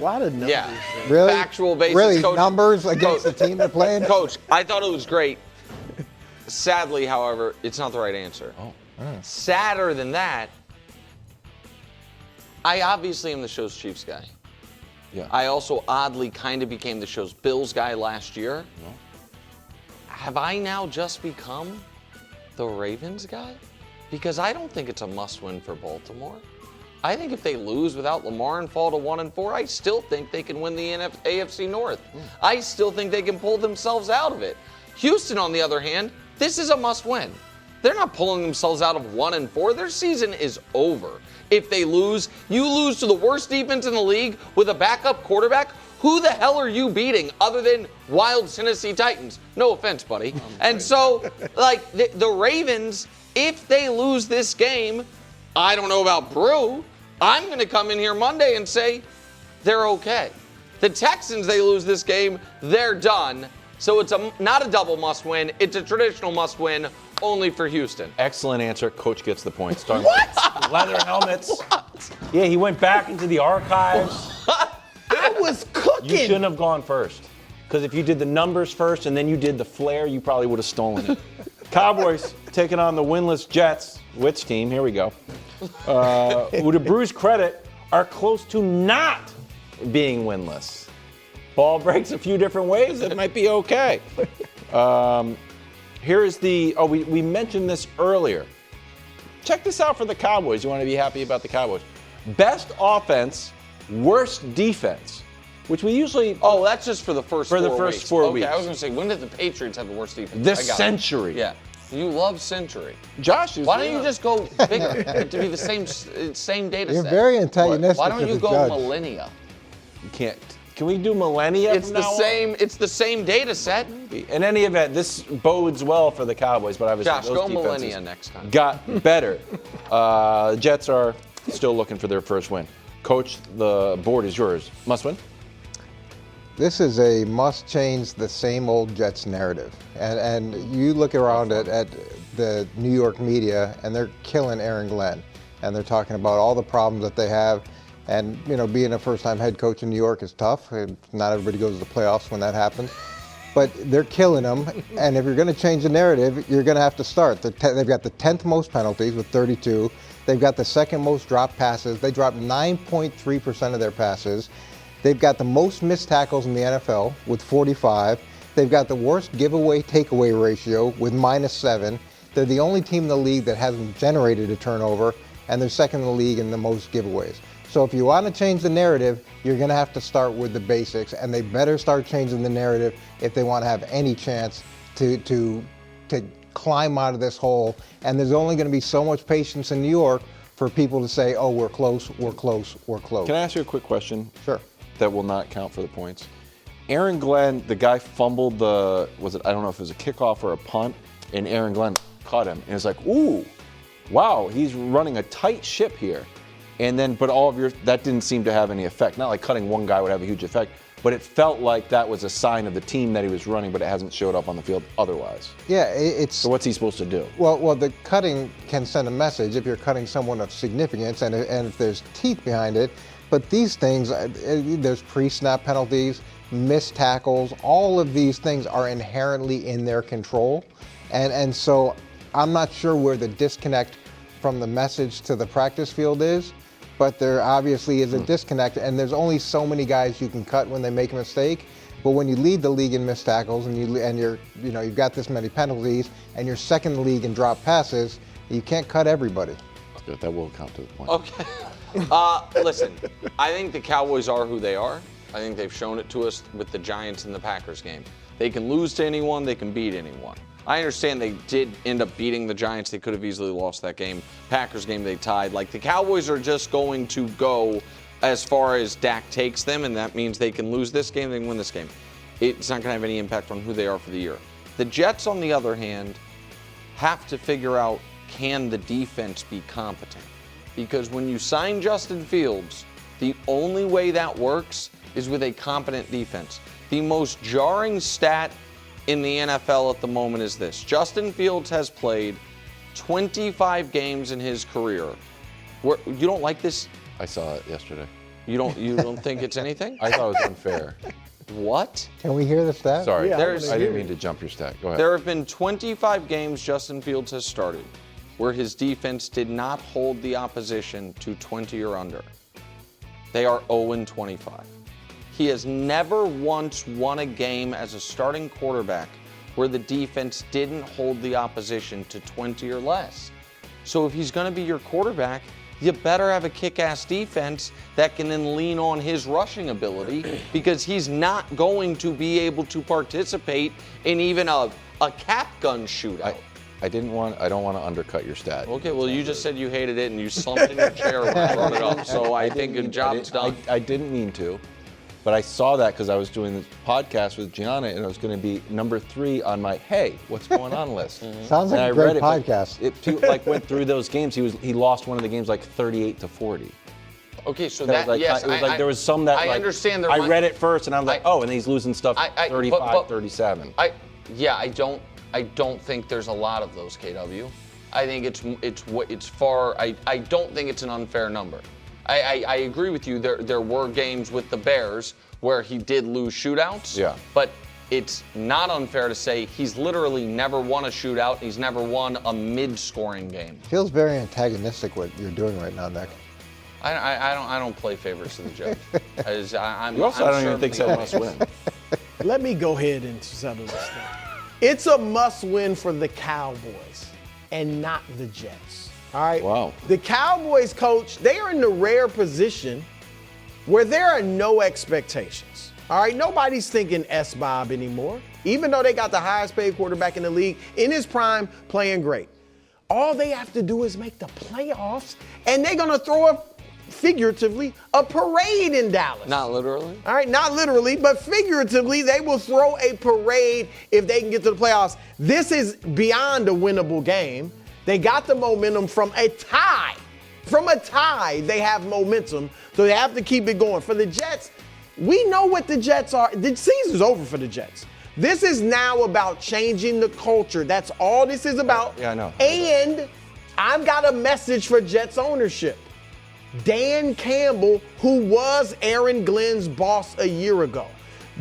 lot of numbers. Yeah. Really? Factual basis. Really? Coach, Numbers against the team they're playing? Coach, I thought it was great. Sadly, however, it's not the right answer. Sadder than that, I obviously am the show's Chiefs guy. Yeah. I also oddly kind of became the show's Bills guy last year. No. Have I now just become the Ravens guy? Because I don't think it's a must-win for Baltimore. I think if they lose without Lamar and fall to 1-4, I still think they can win the AFC North. I still think they can pull themselves out of it. Houston, on the other hand, this is a must-win. They're not pulling themselves out of 1-4. Their season is over. If they lose, you lose to the worst defense in the league with a backup quarterback. Who the hell are you beating other than wild Tennessee Titans? No offense, buddy. And so, like, the Ravens, if they lose this game, I don't know about Brew, I'm going to come in here Monday and say, they're okay. The Texans, they lose this game, they're done. So it's not a double must-win. It's a traditional must-win only for Houston. Excellent answer. Coach gets the points. What? Leather helmets. What? Yeah, he went back into the archives. I was cooking. You shouldn't have gone first. Because if you did the numbers first and then you did the flair, you probably would have stolen it. Cowboys taking on the winless Jets. Which team? Here we go. Who, to Bruce's credit, are close to not being winless. Ball breaks a few different ways. It might be okay. Here's the, we mentioned this earlier. Check this out for the Cowboys. You want to be happy about the Cowboys. Best offense, worst defense, which we usually. Oh, that's just for the first 4 weeks. For the first 4 weeks. Okay, I was going to say, when did the Patriots have the worst defense? This century. Yeah. You love century. Josh is. Why don't you just go bigger to be the same data You're set? very antagonistic. Why don't to you the go judge. millennia? You can't. Can we do millennia? It's the same. It's the same data set. In any event, this bodes well for the Cowboys, but obviously Josh, those go defenses millennia next time. got better. Jets are still looking for their first win. Coach, the board is yours. Must win. This is a must change the same old Jets narrative. And you look around at the New York media, and they're killing Aaron Glenn. And they're talking about all the problems that they have. And, you know, being a first-time head coach in New York is tough. Not everybody goes to the playoffs when that happens. But they're killing them. And if you're going to change the narrative, you're going to have to start. They've got the 10th most penalties with 32. They've got the second most dropped passes. They dropped 9.3% of their passes. They've got the most missed tackles in the NFL with 45. They've got the worst giveaway takeaway ratio with -7. They're the only team in the league that hasn't generated a turnover, and they're second in the league in the most giveaways. So if you want to change the narrative, you're going to have to start with the basics, and they better start changing the narrative if they want to have any chance to climb out of this hole. And there's only going to be so much patience in New York for people to say, oh, we're close, we're close, we're close. Can I ask you a quick question? Sure. That will not count for the points. Aaron Glenn, the guy fumbled I don't know if it was a kickoff or a punt, and Aaron Glenn caught him. And it's like, ooh, wow, he's running a tight ship here. And then, but that didn't seem to have any effect. Not like cutting one guy would have a huge effect, but it felt like that was a sign of the team that he was running, but it hasn't showed up on the field otherwise. Yeah, it's. So what's he supposed to do? Well, the cutting can send a message if you're cutting someone of significance and if there's teeth behind it. But these things, there's pre-snap penalties, missed tackles, all of these things are inherently in their control. And so I'm not sure where the disconnect from the message to the practice field is, but there obviously is a disconnect, and there's only so many guys you can cut when they make a mistake. But when you lead the league in missed tackles and you've got this many penalties and you're second in the league in drop passes, you can't cut everybody. Good, that will count to the point. Okay. Listen, I think the Cowboys are who they are. I think they've shown it to us with the Giants and the Packers game. They can lose to anyone, they can beat anyone. I understand they did end up beating the Giants. They could have easily lost that game. Packers game, they tied. Like, the Cowboys are just going to go as far as Dak takes them, and that means they can lose this game, they can win this game. It's not going to have any impact on who they are for the year. The Jets, on the other hand, have to figure out, can the defense be competent? Because when you sign Justin Fields, the only way that works is with a competent defense. The most jarring stat in the NFL at the moment is this. Justin Fields has played 25 games in his career. You don't like this? I saw it yesterday. You don't think it's anything? I thought it was unfair. What? Can we hear the stat? Sorry, Yeah, I didn't mean to jump your stat. Go ahead. There have been 25 games Justin Fields has started where his defense did not hold the opposition to 20 or under. They are 0-25. He has never once won a game as a starting quarterback where the defense didn't hold the opposition to 20 or less. So if he's going to be your quarterback, you better have a kick-ass defense that can then lean on his rushing ability, because he's not going to be able to participate in even a cap gun shootout. I don't want to undercut your stat. Okay, well, you just said you hated it and you slumped in your chair when I brought it up, so I think your job's done. I didn't mean to, but I saw that because I was doing this podcast with Gianna, and it was going to be number 3 on my hey, what's going on list. Sounds like a great podcast. It went through those games. He lost one of the games like 38-40. Okay, so That that, was like, yes, it was like there was some that I like, understand. There I might- read it first and I was like, oh, and he's losing stuff 35, 37. I don't think there's a lot of those, KW. I think it's far. I don't think it's an unfair number. I agree with you. There were games with the Bears where he did lose shootouts. Yeah. But it's not unfair to say he's literally never won a shootout. He's never won a mid-scoring game. Feels very antagonistic what you're doing right now, Nick. I don't play favorites to the judge. I don't even think so must win. Let me go ahead and settle this thing. It's a must-win for the Cowboys and not the Jets. All right? Wow. The Cowboys, coach, they are in the rare position where there are no expectations. All right? Nobody's thinking S-Bob anymore, even though they got the highest paid quarterback in the league in his prime, playing great. All they have to do is make the playoffs, and they're going to throw figuratively, a parade in Dallas. Not literally. All right, not literally, but figuratively, they will throw a parade if they can get to the playoffs. This is beyond a winnable game. They got the momentum from a tie. From a tie, they have momentum, so they have to keep it going. For the Jets, we know what the Jets are. The season's over for the Jets. This is now about changing the culture. That's all this is about. Yeah, I know. And I've got a message for Jets ownership. Dan Campbell, who was Aaron Glenn's boss a year ago.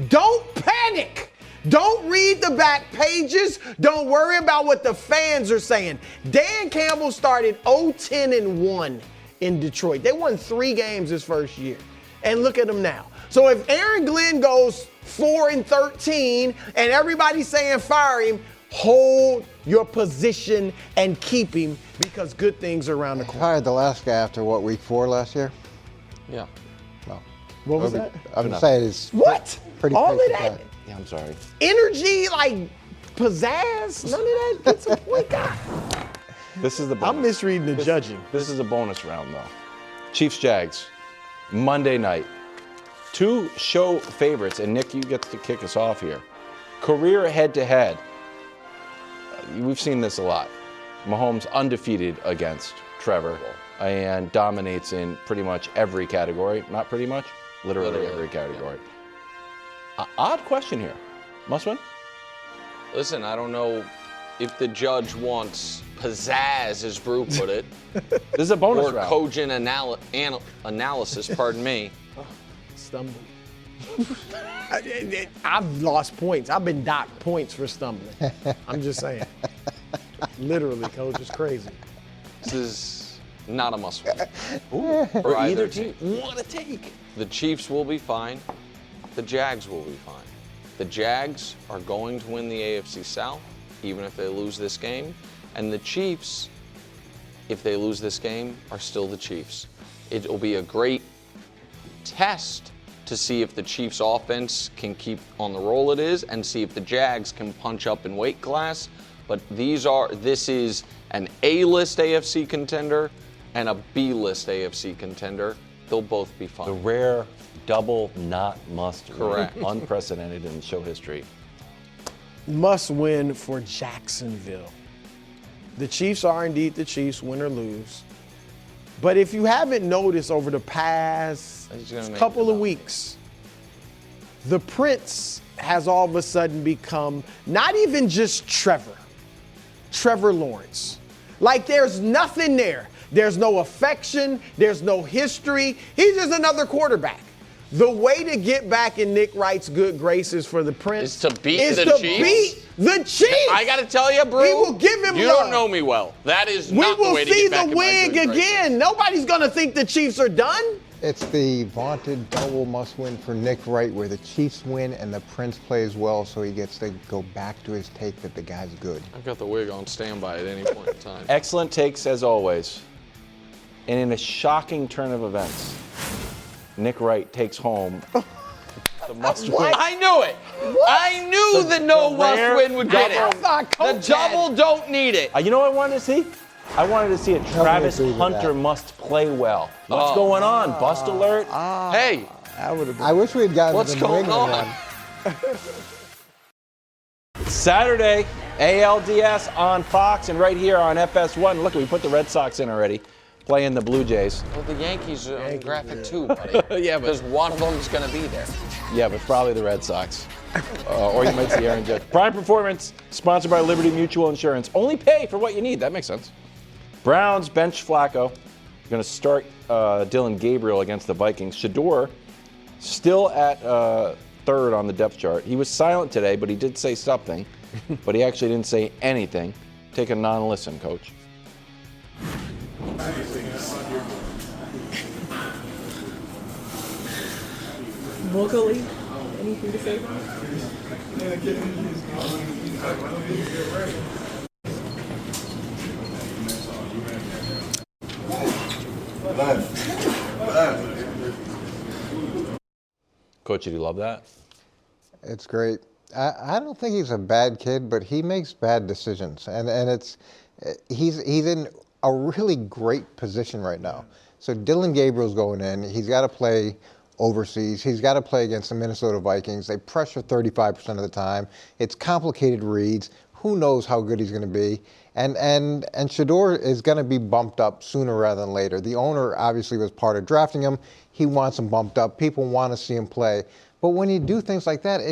Don't panic. Don't read the back pages. Don't worry about what the fans are saying. Dan Campbell started 0-10-1 in Detroit. They won 3 games his first year. And look at them now. So if Aaron Glenn goes 4-13 and everybody's saying fire him, hold your position and keep him because good things are around the corner. Hired the last guy after what, week 4 last year? Yeah. No. What was that? I'm saying it's What? pretty All of crazy that guy. Yeah, I'm sorry. energy, like pizzazz, none of that gets a point. God. This is the bonus. I'm misreading the judging. This is a bonus round, though. Chiefs-Jags, Monday night. 2 show favorites, and Nick, you get to kick us off here. Career head-to-head. We've seen this a lot. Mahomes undefeated against Trevor and dominates in pretty much every category. Not pretty much, literally every category. Odd question here. Must win? Listen, I don't know if the judge wants pizzazz, as Brew put it. This is a bonus or round. cogent analysis, pardon me. Stumbling. I've lost points. I've been docked points for stumbling. I'm just saying. Literally, coach, it's crazy. This is not a must-win. For either team. What a take. The Chiefs will be fine. The Jags will be fine. The Jags are going to win the AFC South, even if they lose this game. And the Chiefs, if they lose this game, are still the Chiefs. It will be a great test to see if the Chiefs offense can keep on the roll it is and see if the Jags can punch up in weight class. But this is an A-list AFC contender and a B-list AFC contender. They'll both be fine. The rare double not must win. Correct. Unprecedented in show history. Must win for Jacksonville. The Chiefs are indeed the Chiefs, win or lose. But if you haven't noticed over the past couple of weeks, the Prince has all of a sudden become not even just Trevor Lawrence. Like there's nothing there. There's no affection. There's no history. He's just another quarterback. The way to get back in Nick Wright's good graces for the Prince is to beat the Chiefs. Beat the Chiefs. I got to tell you, Brew. He will give him You love. don't know me well. That is We not the will way to see get back the in my wig good graces. again. Nobody's going to think the Chiefs are done. It's the vaunted double must win for Nick Wright, where the Chiefs win and the Prince plays well, so he gets to go back to his take that the guy's good. I've got the wig on standby at any point in time. Excellent takes as always. And in a shocking turn of events, Nick Wright takes home the must win. I knew it. I knew the no must win would get I it. thought The Coach double don't need it. You know what I wanted to see? I wanted to see a Travis agree with Hunter that. must play well. What's going on? Bust alert? Hey, I wish we had gotten what's the New going England on? one. Saturday, ALDS on Fox and right here on FS1. Look, we put the Red Sox in already. playing the Blue Jays. Well, the Yankees are on graphic too, buddy. Yeah, but because one of them is going to be there. yeah, but probably the Red Sox. Or you might see Aaron Judge. Prime Performance, sponsored by Liberty Mutual Insurance. Only pay for what you need. That makes sense. Browns bench Flacco. Going to start Dillon Gabriel against the Vikings. Shedeur still at third on the depth chart. He was silent today, but he did say something. But he actually didn't say anything. Take a non-listen, Coach. Vocally, anything to say? Coach, did you love that? It's great. I don't think he's a bad kid, but he makes bad decisions, and he's in a really great position right now. So Dillon Gabriel's going in. He's got to play overseas. He's got to play against the Minnesota Vikings. They pressure 35% of the time. It's complicated reads. Who knows how good he's going to be? And Shedeur is going to be bumped up sooner rather than later. The owner obviously was part of drafting him. He wants him bumped up. People want to see him play. But when you do things like that,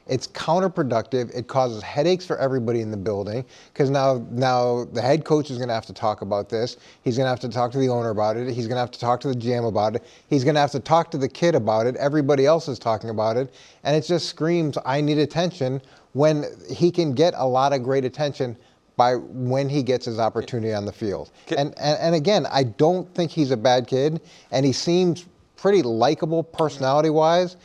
it's counterproductive. It causes headaches for everybody in the building because now the head coach is going to have to talk about this. He's going to have to talk to the owner about it. He's going to have to talk to the GM about it. He's going to have to talk to the kid about it. Everybody else is talking about it. And it just screams, I need attention, when he can get a lot of great attention by when he gets his opportunity on the field. And again, I don't think he's a bad kid, and he seems pretty likable personality-wise.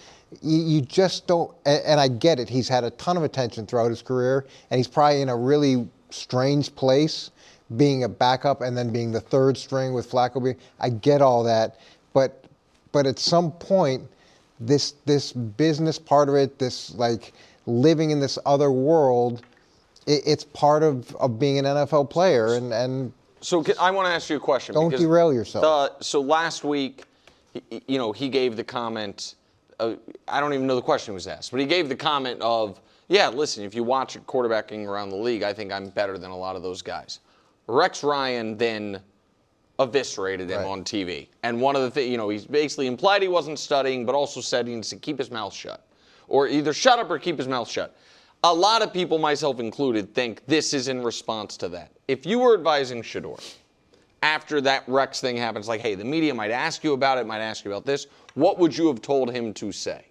You just don't, and I get it. He's had a ton of attention throughout his career, and he's probably in a really strange place, being a backup and then being the third string with Flacco. I get all that, but at some point, this business part of it, this like living in this other world, it's part of being an NFL player. And so I want to ask you a question. Don't derail yourself. So last week, he gave the comment. I don't even know the question was asked, but he gave the comment of, yeah, listen, if you watch quarterbacking around the league, I think I'm better than a lot of those guys. Rex Ryan then eviscerated him on TV. And one of the things, he's basically implied he wasn't studying, but also said he needs to keep his mouth shut. Or either shut up or keep his mouth shut. A lot of people, myself included, think this is in response to that. If you were advising Shedeur, after that Rex thing happens, like, hey, the media might ask you about it, might ask you about this, what would you have told him to say?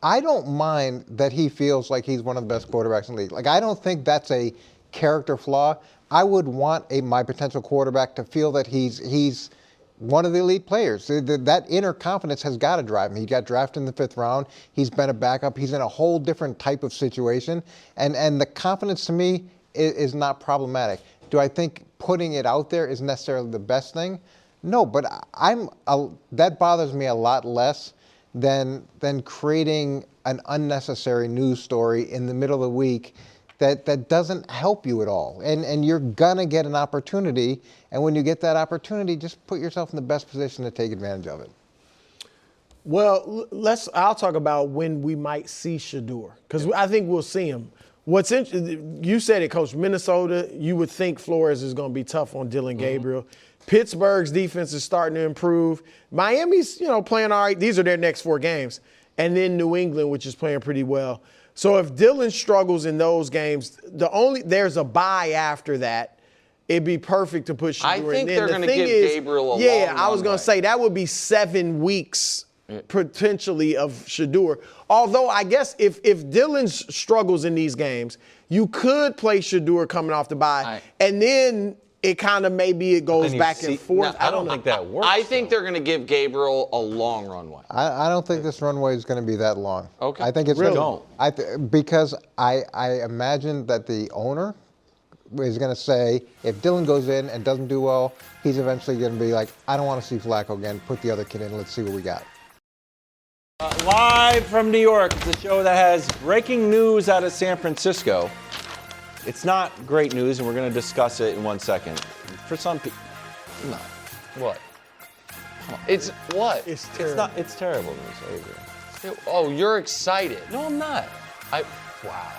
I don't mind that he feels like he's one of the best quarterbacks in the league. Like, I don't think that's a character flaw. I would want my potential quarterback to feel that he's one of the elite players. That inner confidence has got to drive him. He got drafted in the 5th round. He's been a backup. He's in a whole different type of situation. And the confidence, to me, is not problematic. Do I think putting it out there is necessarily the best thing? No, but that bothers me a lot less than creating an unnecessary news story in the middle of the week that doesn't help you at all. And you're gonna get an opportunity, and when you get that opportunity, just put yourself in the best position to take advantage of it. Well, I'll talk about when we might see Shedeur, because I think we'll see him. What's interesting, you said it, Coach, Minnesota, you would think Flores is going to be tough on Dillon Gabriel. Pittsburgh's defense is starting to improve. Miami's, playing all right. These are their next 4 games. And then New England, which is playing pretty well. So if Dillon struggles in those games, there's a bye after that. It'd be perfect to put Shedeur in. I think they're going to give Gabriel a long I was going to say that would be 7 weeks potentially of Shedeur. Although I guess if Dillon struggles in these games, you could play Shedeur coming off the bye, and then it kind of maybe it goes back and forth. I don't think that works. I think they're going to give Gabriel a long runway. I don't think this runway is going to be that long. Okay. I think it's really because I imagine that the owner is going to say, if Dillon goes in and doesn't do well, he's eventually going to be like, I don't want to see Flacco again. Put the other kid in. Let's see what we got. Live from New York, it's a show that has breaking news out of San Francisco. It's not great news, and we're going to discuss it in 1 second. For some people, no. What? It's what? It's terrible. It's terrible news. I agree. Oh, you're excited. No, I'm not. Wow.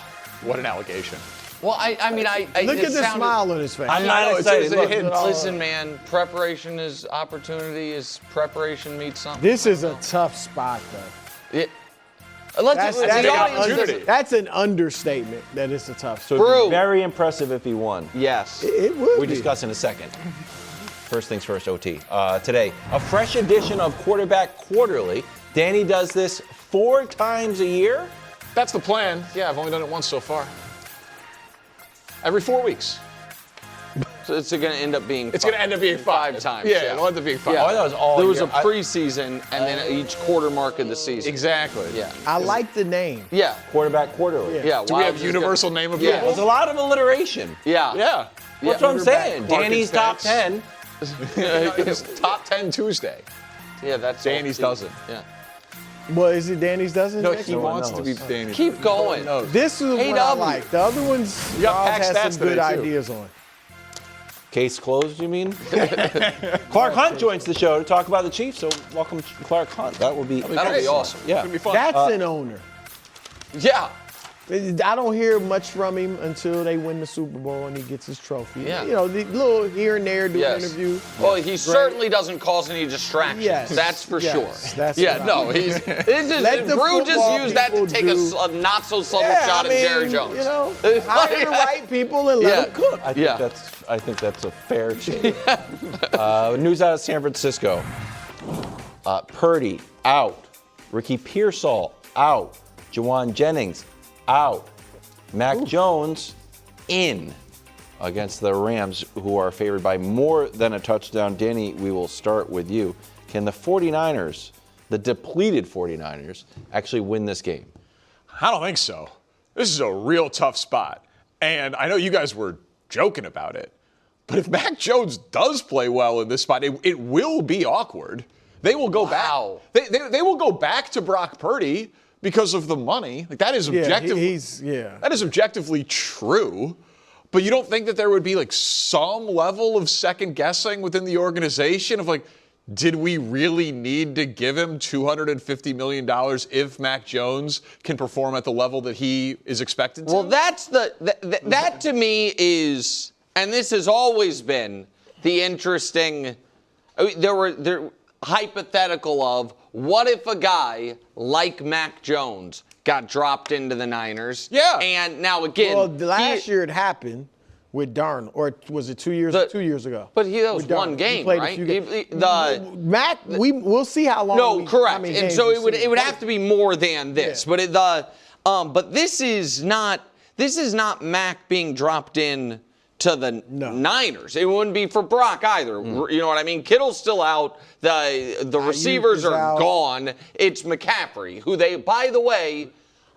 What an allegation. Well, I mean, Look at the smile on his face. I'm not excited. Look, Listen, man, preparation is opportunity. Is preparation meets something. This is a tough spot, though. That's an understatement that it's a tough spot. So it'd be very impressive if he won. Yes. It would We be. discuss in a second. First things first, OT. Today, a fresh edition of Quarterback Quarterly. Danny does this 4 times a year. That's the plan. Yeah, I've only done it once so far. Every 4 weeks. So it's going to end up being. It's going to end up being 5 times. Yeah, it'll end up being 5. Yeah. Oh, that was all There was year. a preseason and then each quarter mark of the season. Exactly. Yeah. I like the name. Yeah. Quarterback Quarterly. Yeah. Do we have universal name of Yeah. people? There's a lot of alliteration. Yeah. Yeah. That's what I'm saying. Clark Danny's and top Stacks. 10. It's top 10 Tuesday. Yeah, that's Danny's doesn't. Yeah. Well, is it Danny's doesn't? No, Next he one? wants to be Danny's. Keep going. This is the one I like. The other ones, You got Rob packed has stats some good today, too. ideas on. Case closed, you mean? Clark Hunt joins the show to talk about the Chiefs, so welcome Clark Hunt. That will be That'll be awesome. Yeah. It's gonna be fun. That's an owner. Yeah. I don't hear much from him until they win the Super Bowl and he gets his trophy. Yeah. You know, the little here and there, do Yes. interview. Well, he certainly doesn't cause any distractions. Yes. That's for Yes. sure. That's yeah, what no, I he's Let the Brew just football used that to people take do- a not so subtle Yeah, shot I mean, at Jerry Jones. You know, hire the right people and let them cook. I think that's a fair change. News out of San Francisco. Purdy out. Ricky Pearsall out. Jawan Jennings out. Mac Jones in against the Rams, who are favored by more than a touchdown. Danny, we will start with you. Can the 49ers, the depleted 49ers, actually win this game? I don't think so. This is a real tough spot. And I know you guys were joking about it. But if Mac Jones does play well in this spot, it will be awkward. They will go back. They will go back to Brock Purdy because of the money. Like that is objective. That is objectively true. But you don't think that there would be like some level of second guessing within the organization of like, did we really need to give him $250 million if Mac Jones can perform at the level that he is expected to? Well, that's that to me is, and this has always been the interesting. There hypothetical of what if a guy like Mac Jones got dropped into the Niners? Yeah. And now again, Well, last year it happened with Darnold, or was it 2 years? 2 years ago. But that was With Darnold. one He game, played a right? few games. Mac, we'll see how long. No, correct. how many And games so we it would see. have to be more than this. Yeah. But this is not Mac being dropped in to the Niners. It wouldn't be for Brock either. You know what I mean? Kittle's still out. The receivers are gone. It's McCaffrey, who they, by the way,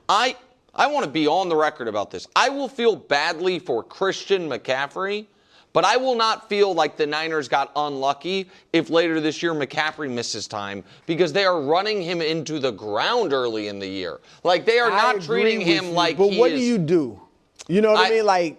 I want to be on the record about this. I will feel badly for Christian McCaffrey, but I will not feel like the Niners got unlucky if later this year McCaffrey misses time because they are running him into the ground early in the year. Like they are not treating him like But he what is. do you do? You know what I mean? Like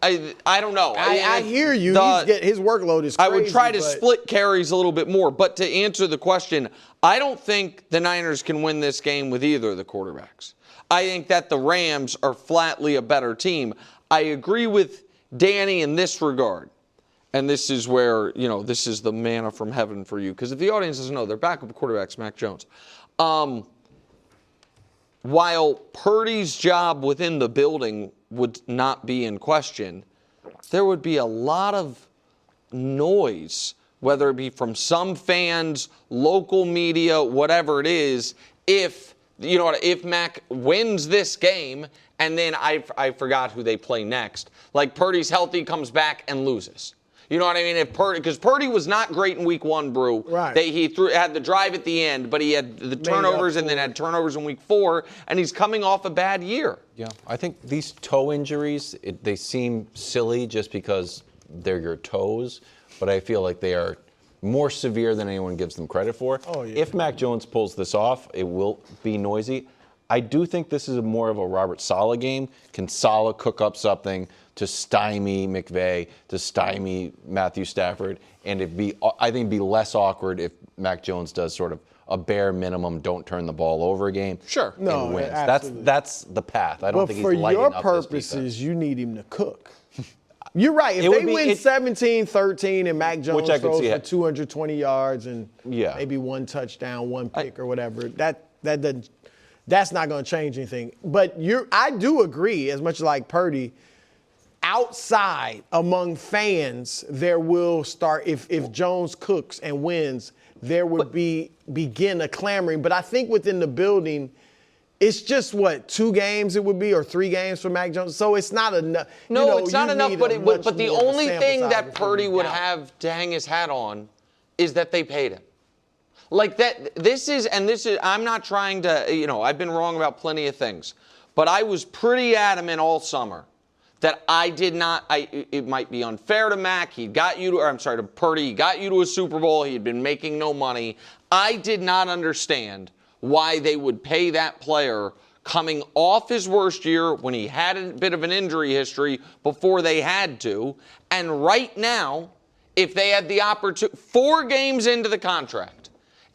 I don't know. I hear you. His workload is crazy. I would try to but split carries a little bit more. But to answer the question, I don't think the Niners can win this game with either of the quarterbacks. I think that the Rams are flatly a better team. I agree with Danny in this regard. And this is where, this is the manna from heaven for you. Because if the audience doesn't know, their backup quarterback's Mac Jones. While Purdy's job within the building would not be in question, there would be a lot of noise, whether it be from some fans, local media, whatever it is, if Mac wins this game and then I forgot who they play next, like Purdy's healthy, comes back and loses. You know what I mean? Because Purdy was not great in week 1, Brew. Right. He had the drive at the end, but he had the turnovers and then had turnovers in week 4, and he's coming off a bad year. Yeah, I think these toe injuries, they seem silly just because they're your toes, but I feel like they are more severe than anyone gives them credit for. Oh, yeah. If Mac Jones pulls this off, it will be noisy. I do think this is more of a Robert Saleh game. Can Saleh cook up something to stymie McVay, to stymie Matthew Stafford, and I think it'd be less awkward if Mac Jones does sort of a bare minimum, don't turn the ball over game. Sure. No, and wins. absolutely. That's the path. I don't think he's for lighting your up this purposes, defense. you need him to cook. You're right. If It would they be- win 17-13 and Mac Jones I could throws see for it. 220 yards and maybe one touchdown, one pick or whatever, that's not going to change anything. But I do agree, as much like Purdy, outside among fans, there will start, if Jones cooks and wins, there would begin a clamoring. But I think within the building, it's just 2 games it would be, or 3 games for Mac Jones. So it's not enough. No, it's not enough. But the only thing that Purdy Purdy would have to hang his hat on is that they paid him. Like that. This is. I'm not trying to. I've been wrong about plenty of things, but I was pretty adamant all summer that I did not. It might be unfair to Mac. To Purdy. He got you to a Super Bowl. He had been making no money. I did not understand why they would pay that player coming off his worst year when he had a bit of an injury history before they had to. And right now, if they had the opportunity, 4 games into the contract,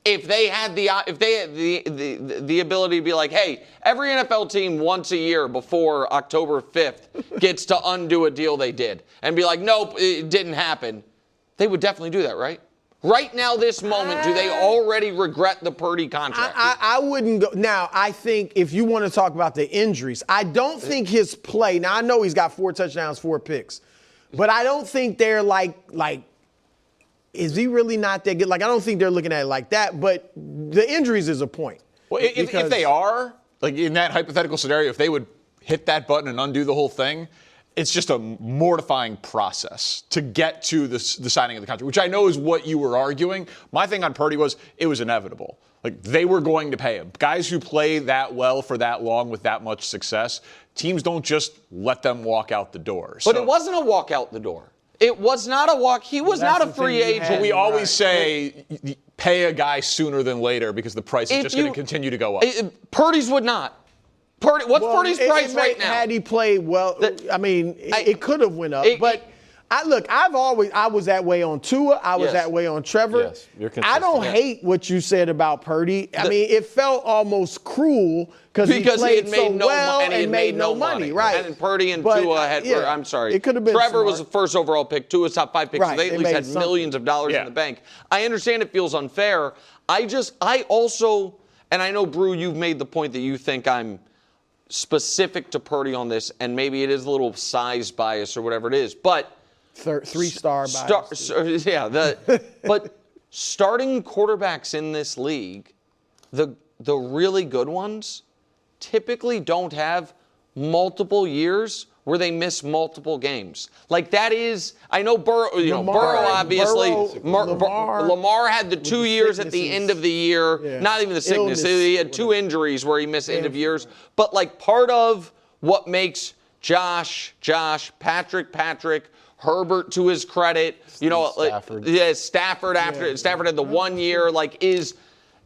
if they had the ability to be like, hey, every NFL team once a year before October 5th gets to undo a deal they did and be like, nope, it didn't happen, they would definitely do that, right? Right now, this moment, do they already regret the Purdy contract? I wouldn't go. Now, I think if you want to talk about the injuries, I don't think his play. Now, I know he's got 4 touchdowns, 4 picks, but I don't think they're like, is he really not that good? I don't think they're looking at it like that, but the injuries is a point. Well, if they are, in that hypothetical scenario, if they would hit that button and undo the whole thing, it's just a mortifying process to get to the signing of the contract, which I know is what you were arguing. My thing on Purdy was it was inevitable. They were going to pay him. Guys who play that well for that long with that much success, teams don't just let them walk out the door. But it wasn't a walk out the door. It was not a walk. He was not a free agent. But we always say pay a guy sooner than later because the price is just going to continue to go up. Purdy's would not. What's Purdy's price right now? Had he played well, it could have went up. But I was that way on Tua. I was that way on Trevor. Yes, you're consistent. I don't hate what you said about Purdy. It felt almost cruel because he played so well and made no money. Right. And Purdy and Tua had. I'm sorry. It could have been. Trevor was the first overall pick. Tua's top 5 picks. Right, So they at least had millions of dollars in the bank. I understand it feels unfair. I also, and I know, Brew, you've made the point that you think I'm specific to Purdy on this, and maybe it is a little size bias or whatever it is, but 3-star bias. But starting quarterbacks in this league, the really good ones typically don't have multiple years where they miss multiple games. That is, I know Burrow, Burrow obviously. Lamar had the 2 years at the end of the year, not even the sickness. He had 2 injuries where he missed end of years. But part of what makes Josh, Patrick, Herbert, to his credit, Stafford. Stafford had the 1 year, is.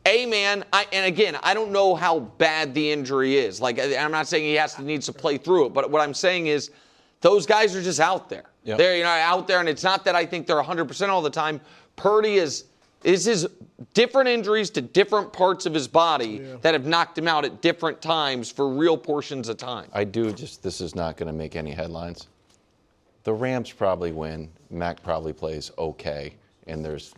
Man, I don't know how bad the injury is. I'm not saying he needs to play through it, but what I'm saying is those guys are just out there. Yep. They're out there, and it's not that I think they're 100% all the time. Purdy is his different injuries to different parts of his body that have knocked him out at different times for real portions of time. This is not going to make any headlines. The Rams probably win. Mac probably plays okay, and there's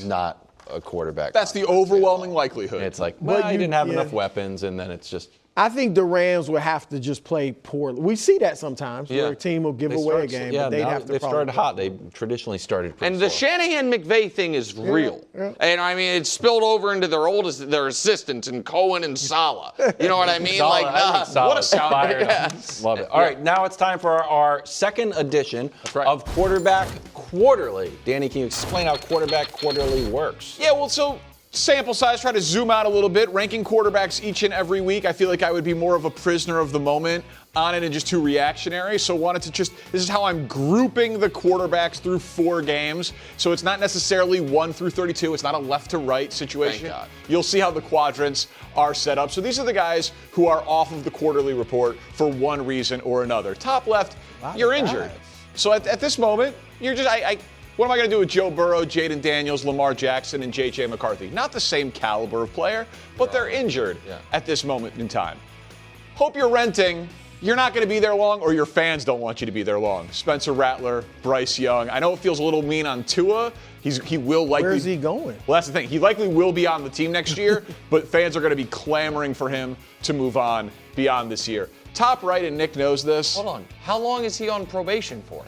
not a quarterback. That's the overwhelming likelihood. It's he didn't have enough weapons, and then it's just. I think the Rams would have to just play poorly. We see that sometimes where a team will give away a game, but they'd have to. They've started hot. They traditionally started pretty And the Shanahan-McVay thing is real. And it's spilled over into their assistants and Cohen and Saleh. You know what I mean? What a sound. Love it. All right, now it's time for our second edition of Quarterback Quarterly. Danny, can you explain how Quarterback Quarterly works? Yeah, well, so sample size, try to zoom out a little bit, ranking quarterbacks each and every week. I feel like I would be more of a prisoner of the moment on it and just too reactionary. So this is how I'm grouping the quarterbacks through 4 games. So it's not necessarily 1 through 32. It's not a left to right situation. Thank God. You'll see how the quadrants are set up. So these are the guys who are off of the quarterly report for one reason or another. Top left, you're injured. So at this moment, you're just, What am I going to do with Joe Burrow, Jaden Daniels, Lamar Jackson, and J.J. McCarthy? Not the same caliber of player, but they're injured at this moment in time. Hope you're renting. You're not going to be there long, or your fans don't want you to be there long. Spencer Rattler, Bryce Young. I know it feels a little mean on Tua. He will likely. Where's he going? Well, that's the thing. He likely will be on the team next year, but fans are going to be clamoring for him to move on beyond this year. Top right, and Nick knows this. Hold on. How long is he on probation for?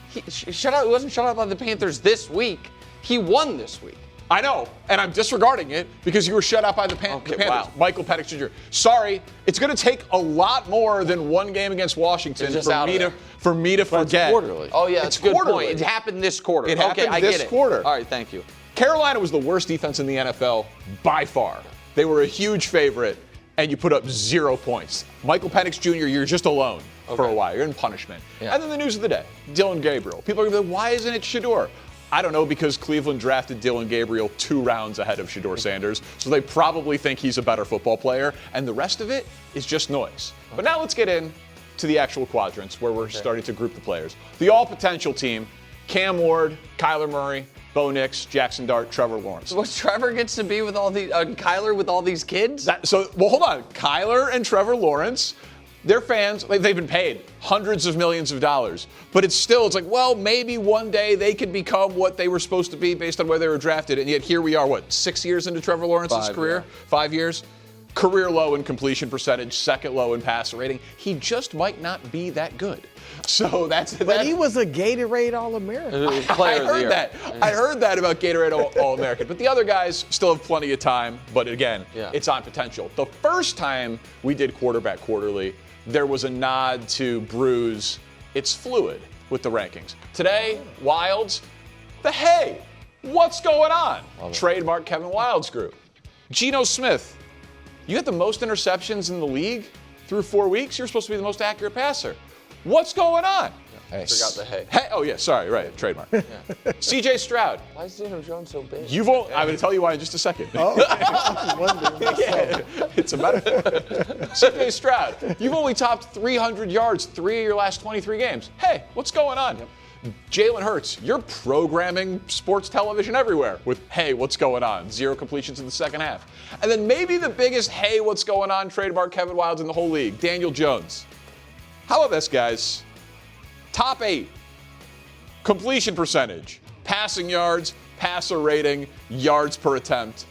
He wasn't shut out by the Panthers this week. He won this week. I know, and I'm disregarding it because you were shut out by the Panthers. Wow. Michael Penix Jr. Sorry, it's going to take a lot more than one game against Washington for me to forget. Quarterly. Oh, yeah, that's a good quarterly. point. It happened this quarter. It happened I this get it. quarter. All right, thank you. Carolina was the worst defense in the NFL by far. They were a huge favorite, and you put up 0 points. Michael Penix Jr., you're just alone for a while. You're in punishment. Yeah. And then the news of the day, Dillon Gabriel. People are going to be like, why isn't it Shedeur? I don't know, because Cleveland drafted Dillon Gabriel 2 rounds ahead of Shedeur Sanders, so they probably think he's a better football player, and the rest of it is just noise. But now let's get in to the actual quadrants where we're starting to group the players. The all-potential team, Cam Ward, Kyler Murray, Bo Nix, Jackson Dart, Trevor Lawrence. So Trevor gets to be with all the Kyler with all these kids? Hold on. Kyler and Trevor Lawrence, their fans, they've been paid hundreds of millions of dollars. But it's like, well, maybe one day they could become what they were supposed to be based on where they were drafted. And yet here we are, 6 years into Trevor Lawrence's career? Yeah. 5 years? Career low in completion percentage, second low in passer rating. He just might not be that good. So But he was a Gatorade All-American. I heard that about Gatorade All-American. But the other guys still have plenty of time. But again, it's on potential. The first time we did Quarterback Quarterly, there was a nod to Bruce. It's fluid with the rankings. Today, Wilds, hey, what's going on? Trademark Kevin Wilds group. Geno Smith, you had the most interceptions in the league through 4 weeks. You're supposed to be the most accurate passer. What's going on? I forgot the hey. Hey, oh yeah, sorry, right, trademark. C.J. Stroud. Why is Daniel Jones so big? I'm going to tell you why in just a second. It's a metaphor. C.J. Stroud, you've only topped 300 yards 3 of your last 23 games. Hey, what's going on? Jalen Hurts, you're programming sports television everywhere with, hey, what's going on? 0 completions in the second half. And then maybe the biggest, hey, what's going on, trademark Kevin Wilds in the whole league, Daniel Jones. How about this, guys? Top 8, completion percentage, passing yards, passer rating, yards per attempt,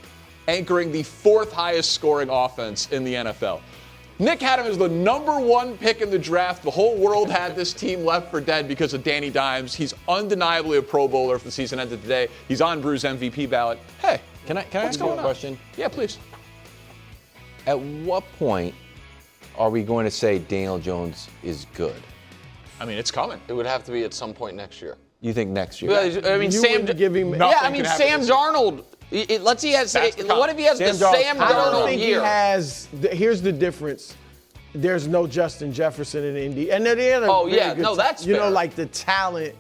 anchoring the 4th highest scoring offense in the NFL. Nick had him as the #1 pick in the draft. The whole world had this team left for dead because of Danny Dimes. He's undeniably a Pro Bowler if the season ended today. He's on Brew's MVP ballot. Hey, can I ask you a question? Yeah, please. At what point are we going to say Daniel Jones is good? I mean, it's coming. It would have to be at some point next year. You think next year? I mean, Sam Darnold. Let's see. What if he has the Sam Darnold I don't think year? he has. Here's the difference. There's no Justin Jefferson in Indy, and then the other. That's fair. Fair. Like the talent.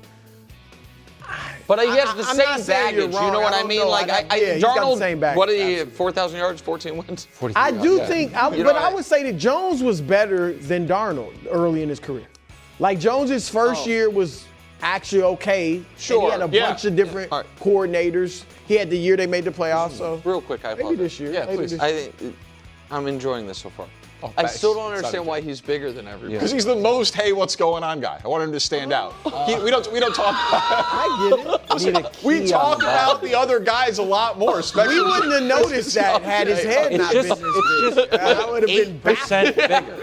But he has the same baggage. You know what I mean? He's got the same baggage. What did he have? 4,000 yards, 14 wins? I do think, I would say that Jones was better than Darnold early in his career. Like Jones's first year was actually okay. Sure. And he had a bunch of different coordinators. He had the year they made the playoffs. So real quick, I apologize. Maybe this year. Yeah, please. I'm enjoying this so far. I still don't understand why he's bigger than everybody. Because he's the most, hey, what's going on guy. I want him to stand out. We don't talk. I get it. Listen, we talk about the other guys a lot more. Especially we wouldn't have noticed that had his head not been this big. I would have been 8% bigger.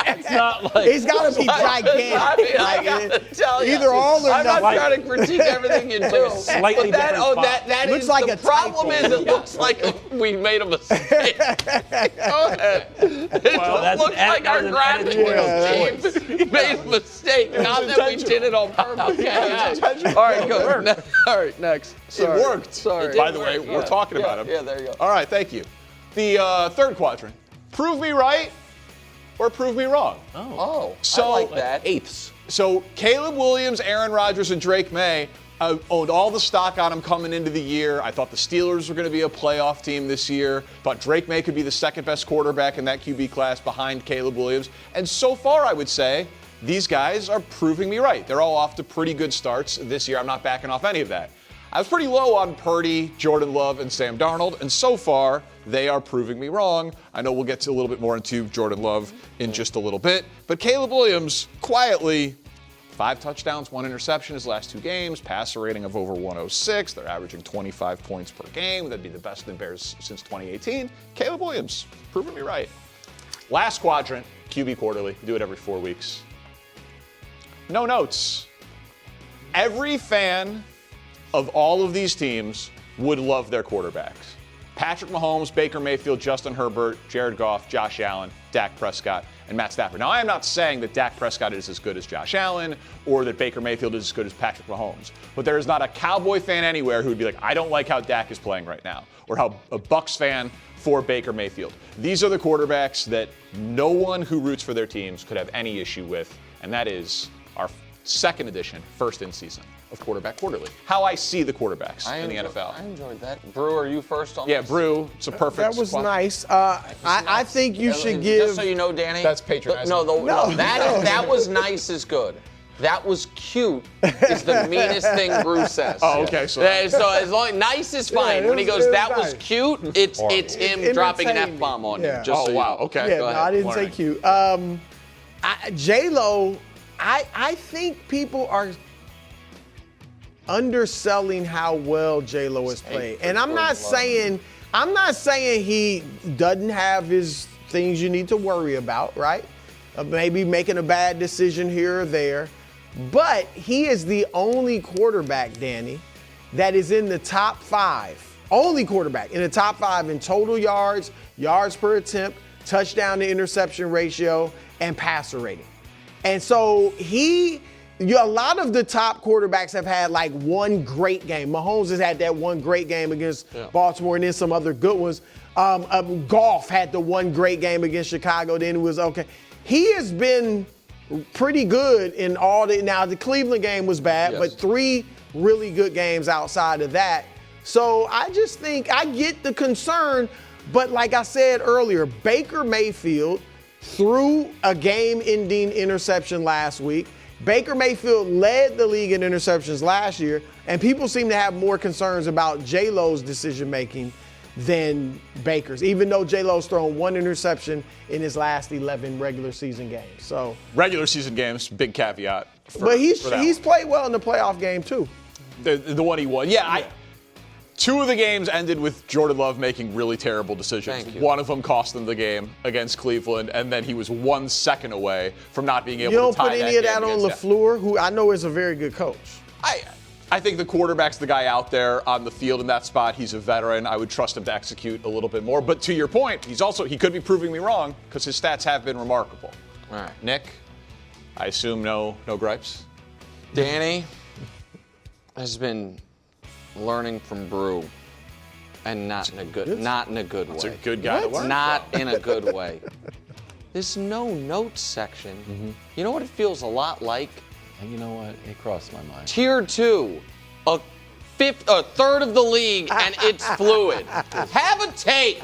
It's not like he's got to be gigantic. I gotta tell you, either all or I'm nothing. not trying to critique everything you do. Slightly but different that looks is like the a problem. typo. Is it looks like we made a mistake. Go ahead. It looks like our graduate team made a mistake. Not that we did it on purpose. All right, go. All right, next. Sorry. It worked. Sorry. By the way, we're talking about him. Yeah, there you go. All right, thank you. The third quadrant. Prove me right or prove me wrong. Oh, so I like that. Eighths. So Caleb Williams, Aaron Rodgers, and Drake May owned all the stock on him coming into the year. I thought the Steelers were going to be a playoff team this year. Thought Drake May could be the second best quarterback in that QB class behind Caleb Williams. And so far, I would say these guys are proving me right. They're all off to pretty good starts this year. I'm not backing off any of that. I was pretty low on Purdy, Jordan Love, and Sam Darnold, and so far, they are proving me wrong. I know we'll get to a little bit more into Jordan Love in just a little bit, but Caleb Williams, quietly, 5 touchdowns, 1 interception his last 2 games, passer rating of over 106. They're averaging 25 points per game. That'd be the best in the Bears since 2018. Caleb Williams, proving me right. Last quadrant, QB Quarterly. We do it every 4 weeks. No notes. Every fan of all of these teams would love their quarterbacks. Patrick Mahomes, Baker Mayfield, Justin Herbert, Jared Goff, Josh Allen, Dak Prescott, and Matt Stafford. Now, I am not saying that Dak Prescott is as good as Josh Allen or that Baker Mayfield is as good as Patrick Mahomes, but there is not a Cowboy fan anywhere who would be like, I don't like how Dak is playing right now, or how a Bucs fan for Baker Mayfield. These are the quarterbacks that no one who roots for their teams could have any issue with, and that is our second edition, first in season of Quarterback Quarterly. How I see the quarterbacks in the NFL. I enjoyed that. Brew, are you first on Yeah, this? Brew, it's a perfect That was spot. nice. I think you should give. Just so you know, Danny. That's patronizing. That was nice is good. That was cute is the meanest thing Brew says. Oh, okay. So as long nice is fine. Yeah, when he goes, that nice. was cute, it's him dropping an F-bomb on you. Just so you know. Okay. Yeah, Go no, ahead. I didn't say cute. J-Lo, I think people are underselling how well J-Lo has played. And I'm not saying he doesn't have his things you need to worry about, right? Maybe making a bad decision here or there. But he is the only quarterback, Danny, that is in the top 5. Only quarterback in the top 5 in total yards, yards per attempt, touchdown to interception ratio, and passer rating. And so a lot of the top quarterbacks have had like one great game. Mahomes has had that one great game against Baltimore and then some other good ones. Goff had the one great game against Chicago, then it was okay. He has been pretty good in all the, now the Cleveland game was bad, but 3 really good games outside of that. So I just think, I get the concern, but like I said earlier, Baker Mayfield threw a game-ending interception last week. Baker Mayfield led the league in interceptions last year, and people seem to have more concerns about J-Lo's decision-making than Baker's, even though J-Lo's thrown 1 interception in his last 11 regular season games. So regular season games, big caveat. But he's played well in the playoff game too. The one he won. Yeah. 2 of the games ended with Jordan Love making really terrible decisions. One of them cost them the game against Cleveland, and then he was 1 second away from not being able to tie that game. You don't put any of that on LaFleur, who I know is a very good coach. I think the quarterback's the guy out there on the field in that spot. He's a veteran. I would trust him to execute a little bit more. But to your point, he could be proving me wrong because his stats have been remarkable. All right. Nick, I assume no gripes? Danny has been learning from Brew, and not in a good way. That's a good guy to learn Not from. in a good way. This no notes section, you know what it feels a lot like? And you know what? It crossed my mind. Tier 2, a third of the league, and it's fluid. Have a take.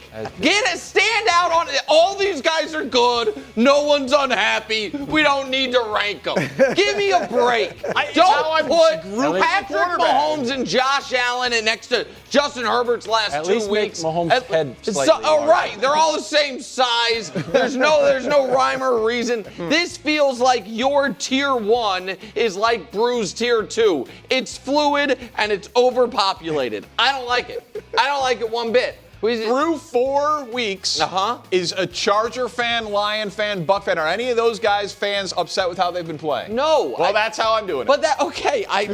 Stand out on it. All these guys are good. No one's unhappy. We don't need to rank them. Give me a break. Don't put Patrick Mahomes and Josh Allen and next to Justin Herbert's last At 2 least weeks. make Mahomes' head slightly All right, they're all the same size. There's no rhyme or reason. This feels like your tier 1 is like Brew's tier 2. It's fluid and it's overpopulated. I don't like it. I don't like it one bit. Through 4 weeks, is a Charger fan, Lion fan, Buck fan, are any of those guys fans upset with how they've been playing? No. Well, that's how I'm doing it. But I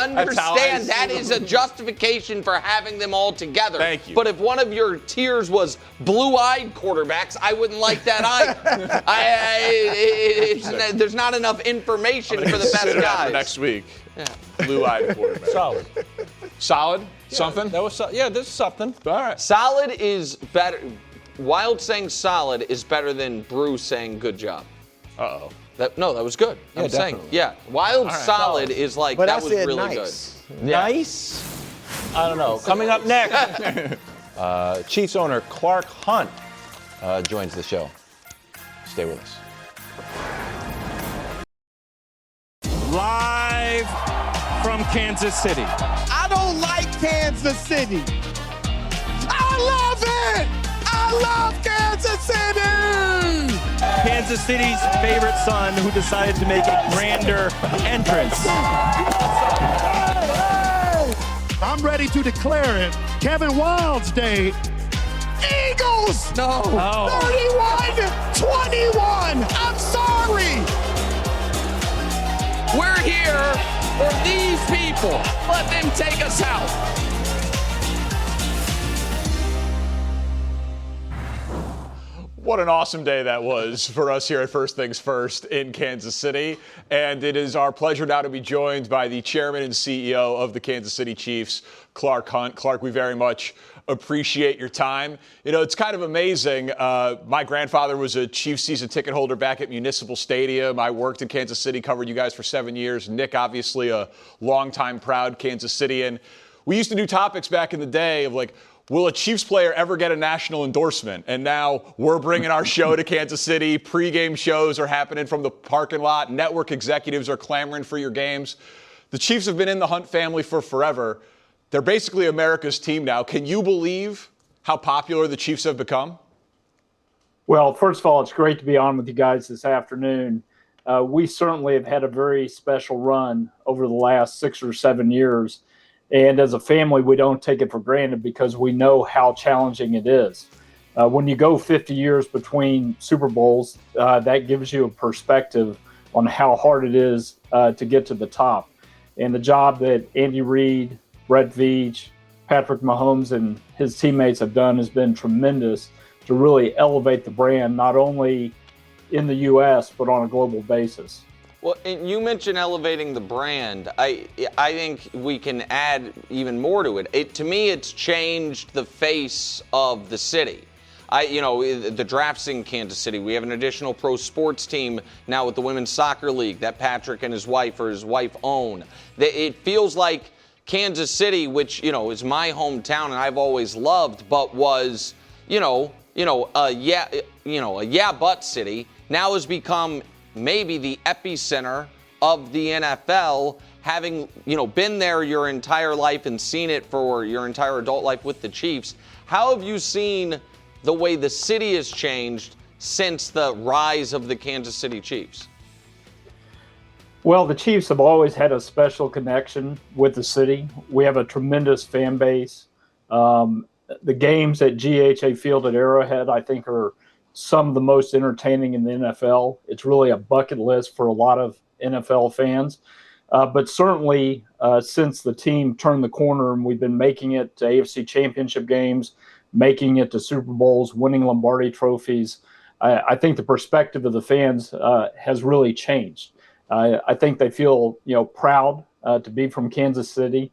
understand that is a justification for having them all together. Thank you. But if one of your tiers was blue-eyed quarterbacks, I wouldn't like that either. There's not enough information for the best guys. Next week. Yeah. Blue-eyed quarterback. Solid. Solid? Yeah, something? This is something. All right. Solid is better. Wild saying solid is better than Brew saying good job. Uh-oh. That was good. I'm saying, Wild solid is like, but that I was said really nice. good. Nice? I don't know. Coming up next, Chiefs owner Clark Hunt joins the show. Stay with us. live from Kansas City. I don't like Kansas City. I love it! I love Kansas City! Kansas City's favorite son who decided to make a grander entrance. I'm ready to declare it Kevin Wild's Day. Eagles! No. 31-21! I'm sorry! We're here for these people. Let them take us out. What an awesome day that was for us here at First Things First in Kansas City. And it is our pleasure now to be joined by the chairman and CEO of the Kansas City Chiefs, Clark Hunt. Clark, we very much appreciate your time. You know, it's kind of amazing. My grandfather was a Chiefs season ticket holder back at Municipal Stadium. I worked in Kansas City, covered you guys for 7 years. Nick, obviously a longtime proud Kansas Cityan. We used to do topics back in the day of like, will a Chiefs player ever get a national endorsement? And now we're bringing our show to Kansas City. Pre-game shows are happening from the parking lot. Network executives are clamoring for your games. The Chiefs have been in the Hunt family for forever. They're basically America's team now. Can you believe how popular the Chiefs have become? Well, first of all, it's great to be on with you guys this afternoon. We certainly have had a very special run over the last 6 or 7 years. And as a family, we don't take it for granted because we know how challenging it is. When you go 50 years between Super Bowls, that gives you a perspective on how hard it is to get to the top. And the job that Andy Reid, Brett Veach, Patrick Mahomes, and his teammates have done has been tremendous to really elevate the brand, not only in the U.S., but on a global basis. Well, and you mentioned elevating the brand. I think we can add even more to it. To me, it's changed the face of the city. The draft's in Kansas City. We have an additional pro sports team now with the Women's Soccer League that Patrick and his wife own. It feels like Kansas City, which, is my hometown and I've always loved, but was, a but city, now has become maybe the epicenter of the NFL, having, been there your entire life and seen it for your entire adult life with the Chiefs. How have you seen the way the city has changed since the rise of the Kansas City Chiefs? Well, the Chiefs have always had a special connection with the city. We have a tremendous fan base. The games at GHA Field at Arrowhead, I think, are some of the most entertaining in the NFL. It's really a bucket list for a lot of NFL fans. But certainly since the team turned the corner and we've been making it to AFC Championship games, making it to Super Bowls, winning Lombardi trophies, I think the perspective of the fans has really changed. I think they feel, proud to be from Kansas City.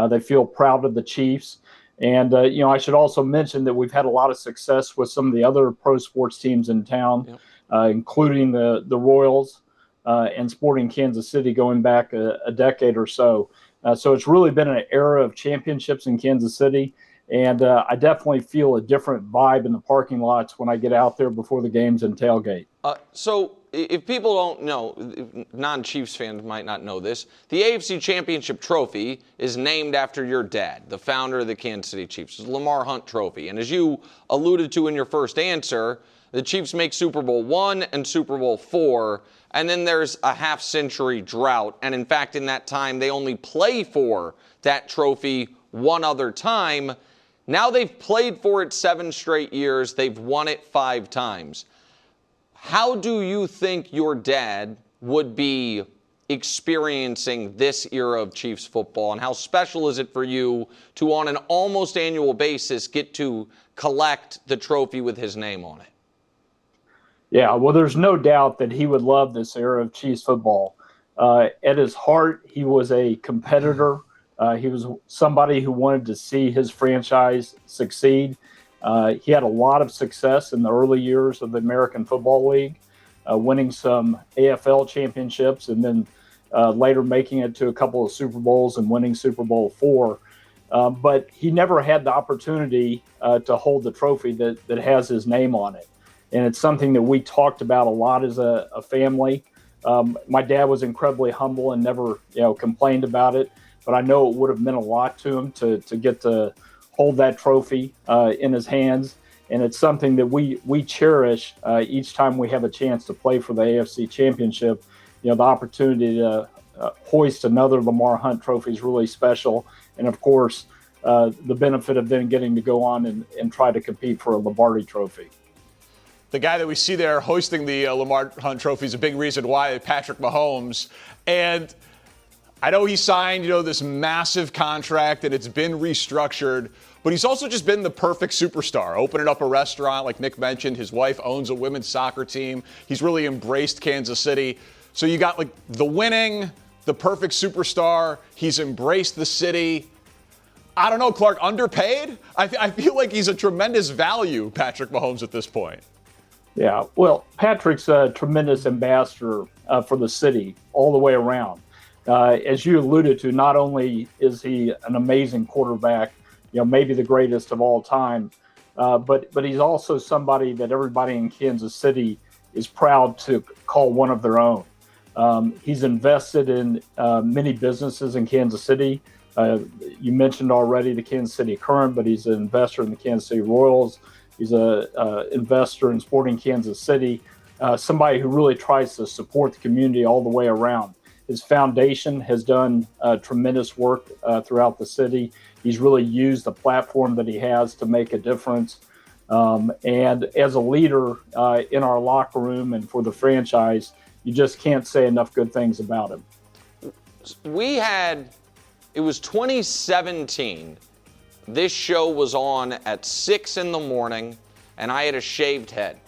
They feel proud of the Chiefs. And, I should also mention that we've had a lot of success with some of the other pro sports teams in town, including the Royals and Sporting Kansas City going back a decade or so. So it's really been an era of championships in Kansas City. And I definitely feel a different vibe in the parking lots when I get out there before the games and tailgate. So if people don't know, non-Chiefs fans might not know this, the AFC Championship Trophy is named after your dad, the founder of the Kansas City Chiefs. It's the Lamar Hunt Trophy. And as you alluded to in your first answer, the Chiefs make Super Bowl I and Super Bowl IV, and then there's a half-century drought. And in fact, in that time, they only play for that trophy one other time. Now they've played for it 7 straight years. They've won it 5 times. How do you think your dad would be experiencing this era of Chiefs football, and how special is it for you to, on an almost annual basis, get to collect the trophy with his name on it? Yeah, well, there's no doubt that he would love this era of Chiefs football. At his heart, he was a competitor. He was somebody who wanted to see his franchise succeed. He had a lot of success in the early years of the American Football League, winning some AFL championships and then later making it to a couple of Super Bowls and winning Super Bowl IV. But he never had the opportunity to hold the trophy that has his name on it. And it's something that we talked about a lot as a family. My dad was incredibly humble and never, complained about it. But I know it would have meant a lot to him to get to hold that trophy in his hands. And it's something that we cherish each time we have a chance to play for the AFC Championship. The opportunity to hoist another Lamar Hunt trophy is really special. And, of course, the benefit of then getting to go on and try to compete for a Lombardi trophy. The guy that we see there hoisting the Lamar Hunt trophy is a big reason why, Patrick Mahomes. And I know he signed, this massive contract and it's been restructured, but he's also just been the perfect superstar, opening up a restaurant like Nick mentioned. His wife owns a women's soccer team. He's really embraced Kansas City. So you got the winning, the perfect superstar. He's embraced the city. I don't know, Clark, underpaid? I feel like he's a tremendous value, Patrick Mahomes, at this point. Yeah, well, Patrick's a tremendous ambassador for the city all the way around. As you alluded to, not only is he an amazing quarterback, maybe the greatest of all time, but he's also somebody that everybody in Kansas City is proud to call one of their own. He's invested in many businesses in Kansas City. You mentioned already the Kansas City Current, but he's an investor in the Kansas City Royals. He's an investor in Sporting Kansas City, somebody who really tries to support the community all the way around. His foundation has done tremendous work throughout the city. He's really used the platform that he has to make a difference. And as a leader in our locker room and for the franchise, you just can't say enough good things about him. It was 2017. This show was on at 6 a.m, and I had a shaved head.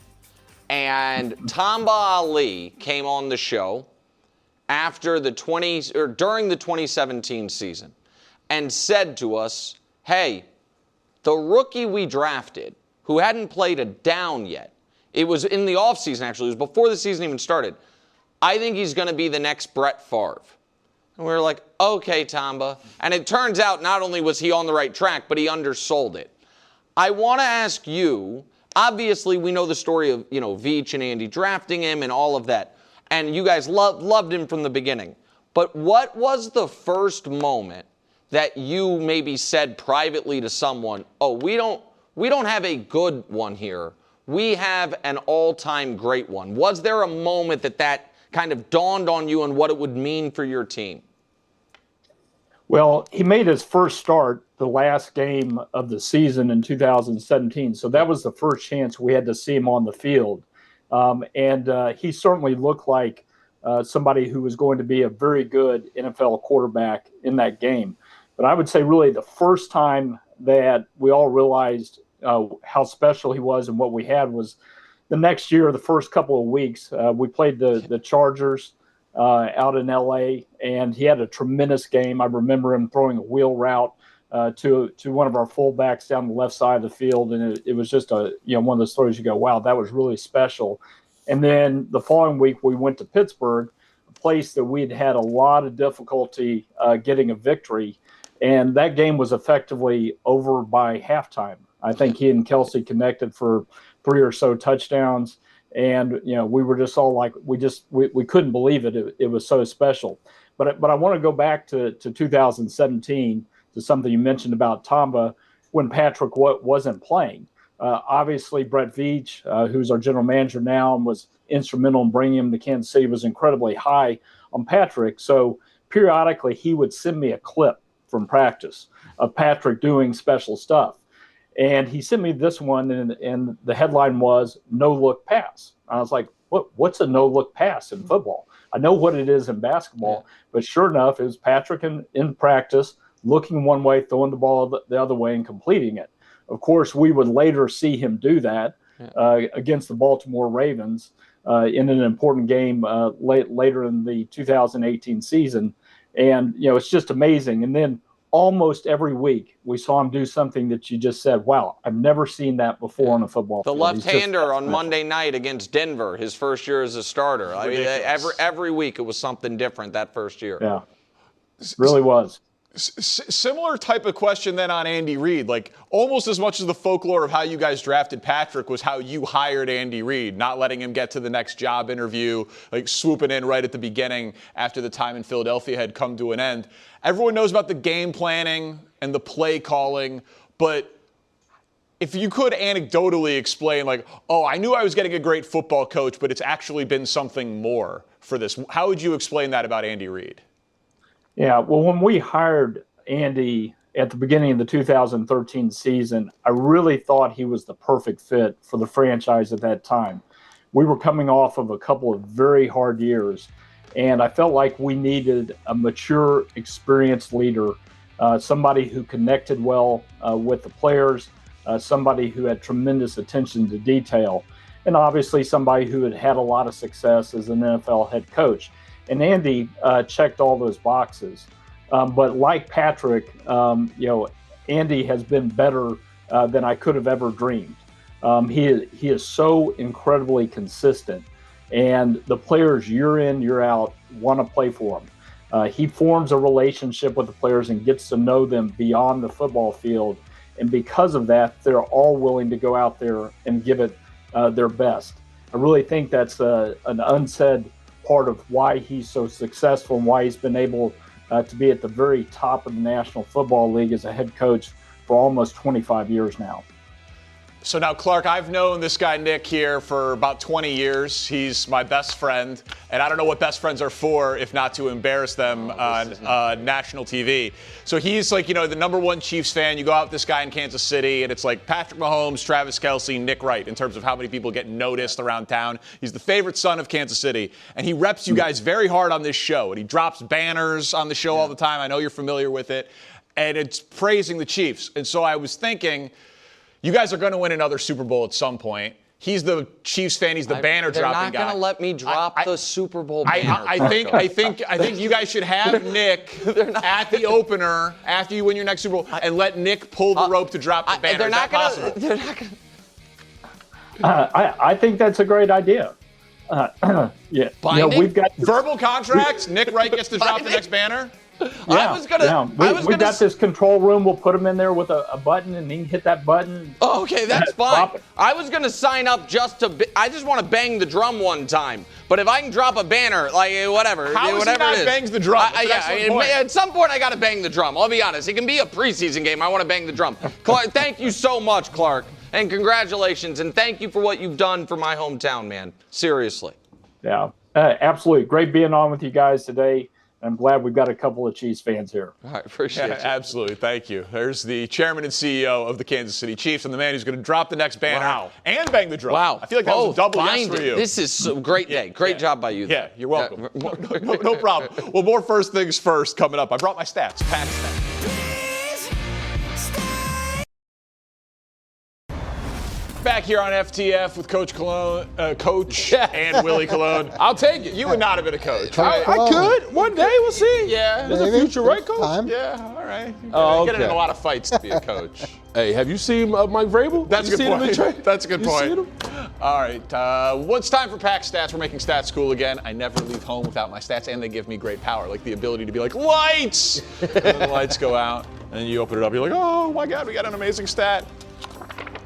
And Tamba Ali came on the show during the 2017 season and said to us, hey, the rookie we drafted, who hadn't played a down yet, it was in the offseason actually, it was before the season even started, I think he's going to be the next Brett Favre. And we were like, okay, Tamba. And it turns out not only was he on the right track, but he undersold it. I want to ask you, obviously we know the story of, Veach and Andy drafting him and all of that. And you guys loved him from the beginning. But what was the first moment that you maybe said privately to someone, oh, we don't have a good one here. We have an all-time great one. Was there a moment that kind of dawned on you and what it would mean for your team? Well, he made his first start the last game of the season in 2017. So that was the first chance we had to see him on the field. And he certainly looked like somebody who was going to be a very good NFL quarterback in that game. But I would say really the first time that we all realized how special he was and what we had was the next year, the first couple of weeks. We played the Chargers out in L.A., and he had a tremendous game. I remember him throwing a wheel route to one of our fullbacks down the left side of the field, and it was just one of the stories you go, wow, that was really special. And then the following week we went to Pittsburgh, a place that we'd had a lot of difficulty getting a victory, and that game was effectively over by halftime. I think he and Kelsey connected for 3 or so touchdowns, and we were just all like, we couldn't believe it. It was so special. But I want to go back to 2017. To something you mentioned about Tamba when Patrick wasn't playing. Obviously, Brett Veach, who's our general manager now and was instrumental in bringing him to Kansas City, was incredibly high on Patrick. So periodically, he would send me a clip from practice of Patrick doing special stuff. And he sent me this one, and the headline was "No-Look Pass." I was like, what's a no-look pass in football? I know what it is in basketball, but sure enough, it was Patrick in practice, looking one way, throwing the ball the other way, and completing it. Of course, we would later see him do that against the Baltimore Ravens in an important game later in the 2018 season. And, it's just amazing. And then almost every week we saw him do something that you just said, wow, I've never seen that before on a football field. The left-hander on Monday night against Denver, his first year as a starter. I mean, every week it was something different that first year. Yeah, it really was. Similar type of question then on Andy Reid. Like almost as much as the folklore of how you guys drafted Patrick was how you hired Andy Reid, not letting him get to the next job interview, like swooping in right at the beginning after the time in Philadelphia had come to an end. Everyone knows about the game planning and the play calling, but if you could anecdotally explain like, oh, I knew I was getting a great football coach, but it's actually been something more for this. How would you explain that about Andy Reid? Yeah, well, when we hired Andy at the beginning of the 2013 season, I really thought he was the perfect fit for the franchise at that time. We were coming off of a couple of very hard years, and I felt like we needed a mature, experienced leader, somebody who connected well with the players, somebody who had tremendous attention to detail, and obviously somebody who had had a lot of success as an NFL head coach. And Andy checked all those boxes. But like Patrick, Andy has been better than I could have ever dreamed. He is so incredibly consistent. And the players year in, year out want to play for him. He forms a relationship with the players and gets to know them beyond the football field. And because of that, they're all willing to go out there and give it their best. I really think that's an unsaid part of why he's so successful and why he's been able to be at the very top of the National Football League as a head coach for almost 25 years now. So now, Clark, I've known this guy, Nick, here for about 20 years. He's my best friend, and I don't know what best friends are for if not to embarrass them on national TV. So he's like, the number one Chiefs fan. You go out with this guy in Kansas City, and it's like Patrick Mahomes, Travis Kelce, Nick Wright in terms of how many people get noticed around town. He's the favorite son of Kansas City, and he reps you guys very hard on this show, and he drops banners on the show all the time. I know you're familiar with it, and it's praising the Chiefs. And so I was thinking, you guys are going to win another Super Bowl at some point. He's the Chiefs fan. He's the banner dropping guy. They're not going to let me drop the Super Bowl banner. I think you guys should have Nick at the opener after you win your next Super Bowl and let Nick pull the rope to drop the banner. They're not possible? They're not going to. I think that's a great idea. Yeah, we've got verbal contracts. Nick Wright gets to drop the next banner. Yeah, we got this control room. We'll put him in there with a button, and he can hit that button. Oh, okay, that's fine. I was going to sign up I just want to bang the drum one time. But if I can drop a banner, like whatever. How is whatever he not bangs the drum? At some point, I got to bang the drum. I'll be honest. It can be a preseason game. I want to bang the drum. Clark, thank you so much, Clark. And congratulations. And thank you for what you've done for my hometown, man. Seriously. Yeah, absolutely. Great being on with you guys today. I'm glad we've got a couple of Chiefs fans here. I appreciate it. Absolutely. Thank you. There's the chairman and CEO of the Kansas City Chiefs and the man who's going to drop the next banner and bang the drum. Wow. I feel like that was a double yes for you. This is a great day. Great job by you. Yeah, you're welcome. No problem. Well, more first things first coming up. I brought my stats. Pat's stats. Back here on FTF with Coach Cologne, and Willie Cologne. I'll take it. You would not have been a coach. I could. One day we'll see. Yeah. There's a future, right, Coach? Yeah, all right. Oh, Get in a lot of fights to be a coach. Hey, have you seen Mike Vrabel? That's a good point. That's a good point. Seen him? All right. It's time for Pack Stats. We're making stats cool again. I never leave home without my stats, and they give me great power, like the ability to be like, lights! And then the lights go out, and then you open it up, you're like, oh, my God, we got an amazing stat.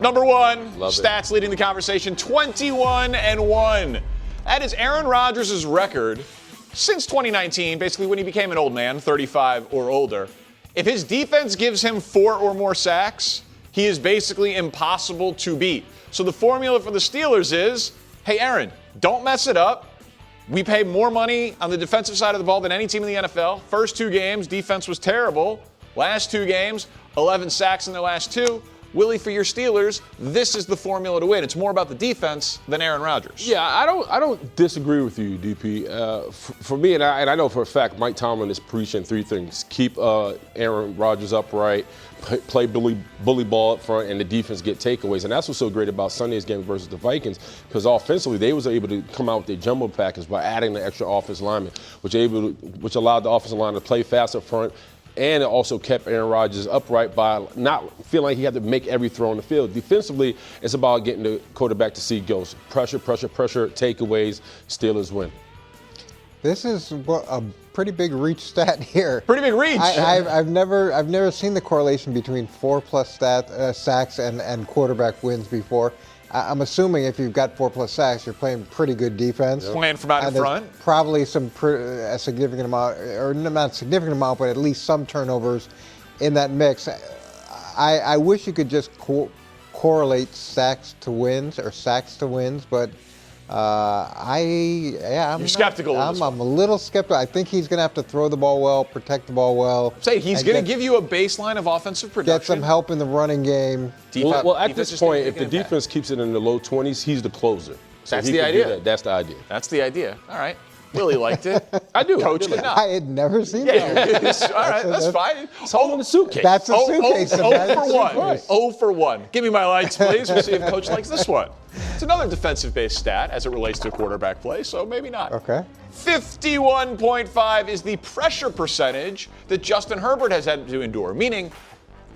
Number one, stats leading the conversation, 21-1. That is Aaron Rodgers' record since 2019, basically when he became an old man, 35 or older. If his defense gives him 4 or more sacks, he is basically impossible to beat. So the formula for the Steelers is, hey, Aaron, don't mess it up. We pay more money on the defensive side of the ball than any team in the NFL. First 2 games, defense was terrible. Last 2 games, 11 sacks in the last 2. Willie, for your Steelers, this is the formula to win. It's more about the defense than Aaron Rodgers. Yeah, I don't disagree with you, DP. For me, and I know for a fact, Mike Tomlin is preaching 3 things: keep Aaron Rodgers upright, play bully ball up front, and the defense get takeaways. And that's what's so great about Sunday's game versus the Vikings, because offensively they was able to come out with their jumbo package by adding the extra offensive lineman, which allowed the offensive line to play fast up front. And it also kept Aaron Rodgers upright by not feeling like he had to make every throw on the field. Defensively, it's about getting the quarterback to see goals. Pressure, takeaways, Steelers win. This is a pretty big reach stat here. Pretty big reach. I've never seen the correlation between 4+ sacks and quarterback wins before. I'm assuming if you've got 4+ sacks, you're playing pretty good defense. Playing from out in front. Probably a significant amount, or not a significant amount, but at least some turnovers in that mix. I wish you could just correlate sacks to wins, but You're skeptical. I'm a little skeptical. I think he's going to have to throw the ball well, protect the ball well. Say he's going to give you a baseline of offensive production. Get some help in the running game. Well, at this point, if the defense keeps it in the low 20s, he's the closer. So that's the idea. That's the idea. That's the idea. All right. Willie liked it. I do. Coach did not. I had never seen that. All right, that's fine. It's all in the suitcase. That's a suitcase. 0 for 1. 0 for 1. Give me my lights, please. We'll see if Coach likes this one. It's another defensive-based stat as it relates to a quarterback play, so maybe not. Okay. 51.5 is the pressure percentage that Justin Herbert has had to endure, meaning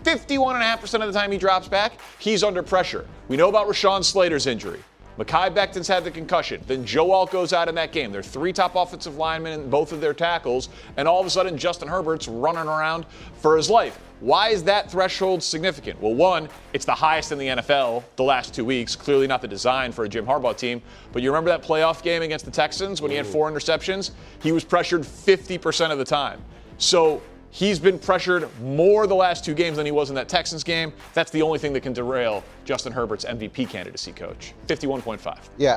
51.5% of the time he drops back, he's under pressure. We know about Rashawn Slater's injury. Mekhi Becton's had the concussion. Then Joe Alt goes out in that game. They're 3 top offensive linemen in both of their tackles, and all of a sudden Justin Herbert's running around for his life. Why is that threshold significant? Well, one, it's the highest in the NFL the last 2 weeks. Clearly not the design for a Jim Harbaugh team. But you remember that playoff game against the Texans when he had 4 interceptions? He was pressured 50% of the time. So he's been pressured more the last 2 games than he was in that Texans game. That's the only thing that can derail Justin Herbert's MVP candidacy, Coach. 51.5. Yeah,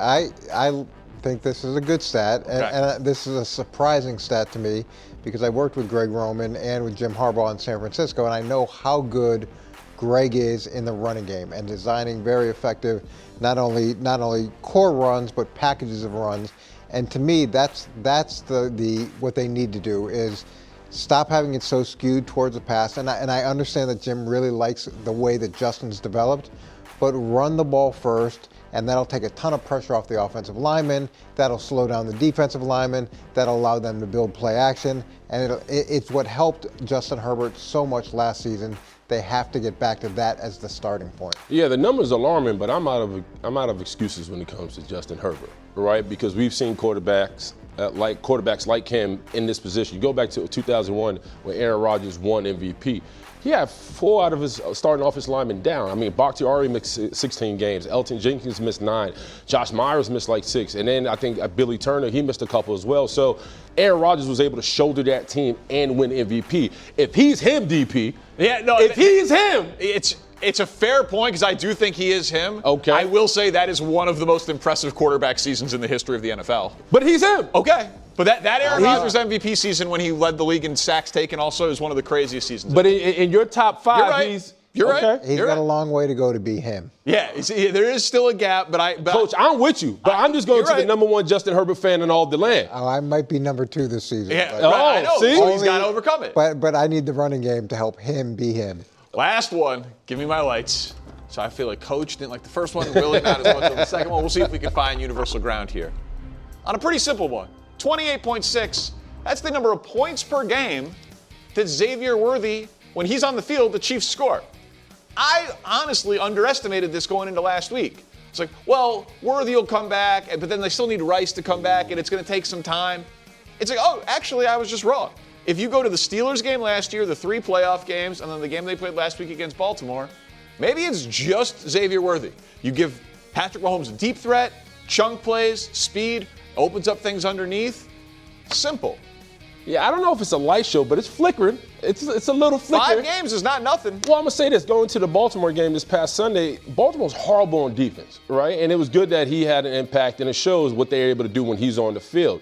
I think this is a good stat, and this is a surprising stat to me because I worked with Greg Roman and with Jim Harbaugh in San Francisco, and I know how good Greg is in the running game and designing very effective, not only core runs but packages of runs. And to me, that's the what they need to do is stop having it so skewed towards the pass. And I understand that Jim really likes the way that Justin's developed, but run the ball first, and that'll take a ton of pressure off the offensive linemen. That'll slow down the defensive linemen. That'll allow them to build play action. And it's what helped Justin Herbert so much last season. They have to get back to that as the starting point. Yeah, the number's alarming, but I'm out of excuses when it comes to Justin Herbert, right? Because we've seen quarterbacks like him in this position. You go back to 2001 when Aaron Rodgers won MVP. He had 4 out of his starting offensive linemen down. I mean, Bakhtiari missed 16 games. Elton Jenkins missed 9. Josh Myers missed like 6. And then I think Billy Turner, he missed a couple as well. So Aaron Rodgers was able to shoulder that team and win MVP. If he's him, DP. Yeah, no. If he's him. It's a fair point because I do think he is him. Okay. I will say that is one of the most impressive quarterback seasons in the history of the NFL. But he's him. Okay. But that Aaron Rodgers MVP season when he led the league in sacks taken also is one of the craziest seasons. But in your top 5, you're right. You're right. He's got a long way to go to be him. Yeah, there is still a gap, but Coach, I'm with you, but I'm just going to the number 1 Justin Herbert fan in all the land. Oh, I might be number 2 this season. Yeah, I know. See? So he's got to overcome it. But I need the running game to help him be him. Last one. Give me my lights. So I feel like Coach didn't like the first one, really not as much as the second one. We'll see if we can find universal ground here. On a pretty simple one, 28.6, that's the number of points per game that Xavier Worthy, when he's on the field, the Chiefs score. I honestly underestimated this going into last week. It's like, well, Worthy will come back, but then they still need Rice to come back, and it's going to take some time. It's like, oh, actually, I was just wrong. If you go to the Steelers game last year, the 3 playoff games, and then the game they played last week against Baltimore, maybe it's just Xavier Worthy. You give Patrick Mahomes a deep threat, chunk plays, speed, opens up things underneath. Simple. Yeah, I don't know if it's a light show, but it's flickering. It's a little flickering. 5 games is not nothing. Well, I'm going to say this. Going to the Baltimore game this past Sunday, Baltimore's horrible on defense, right? And it was good that he had an impact, and it shows what they're able to do when he's on the field.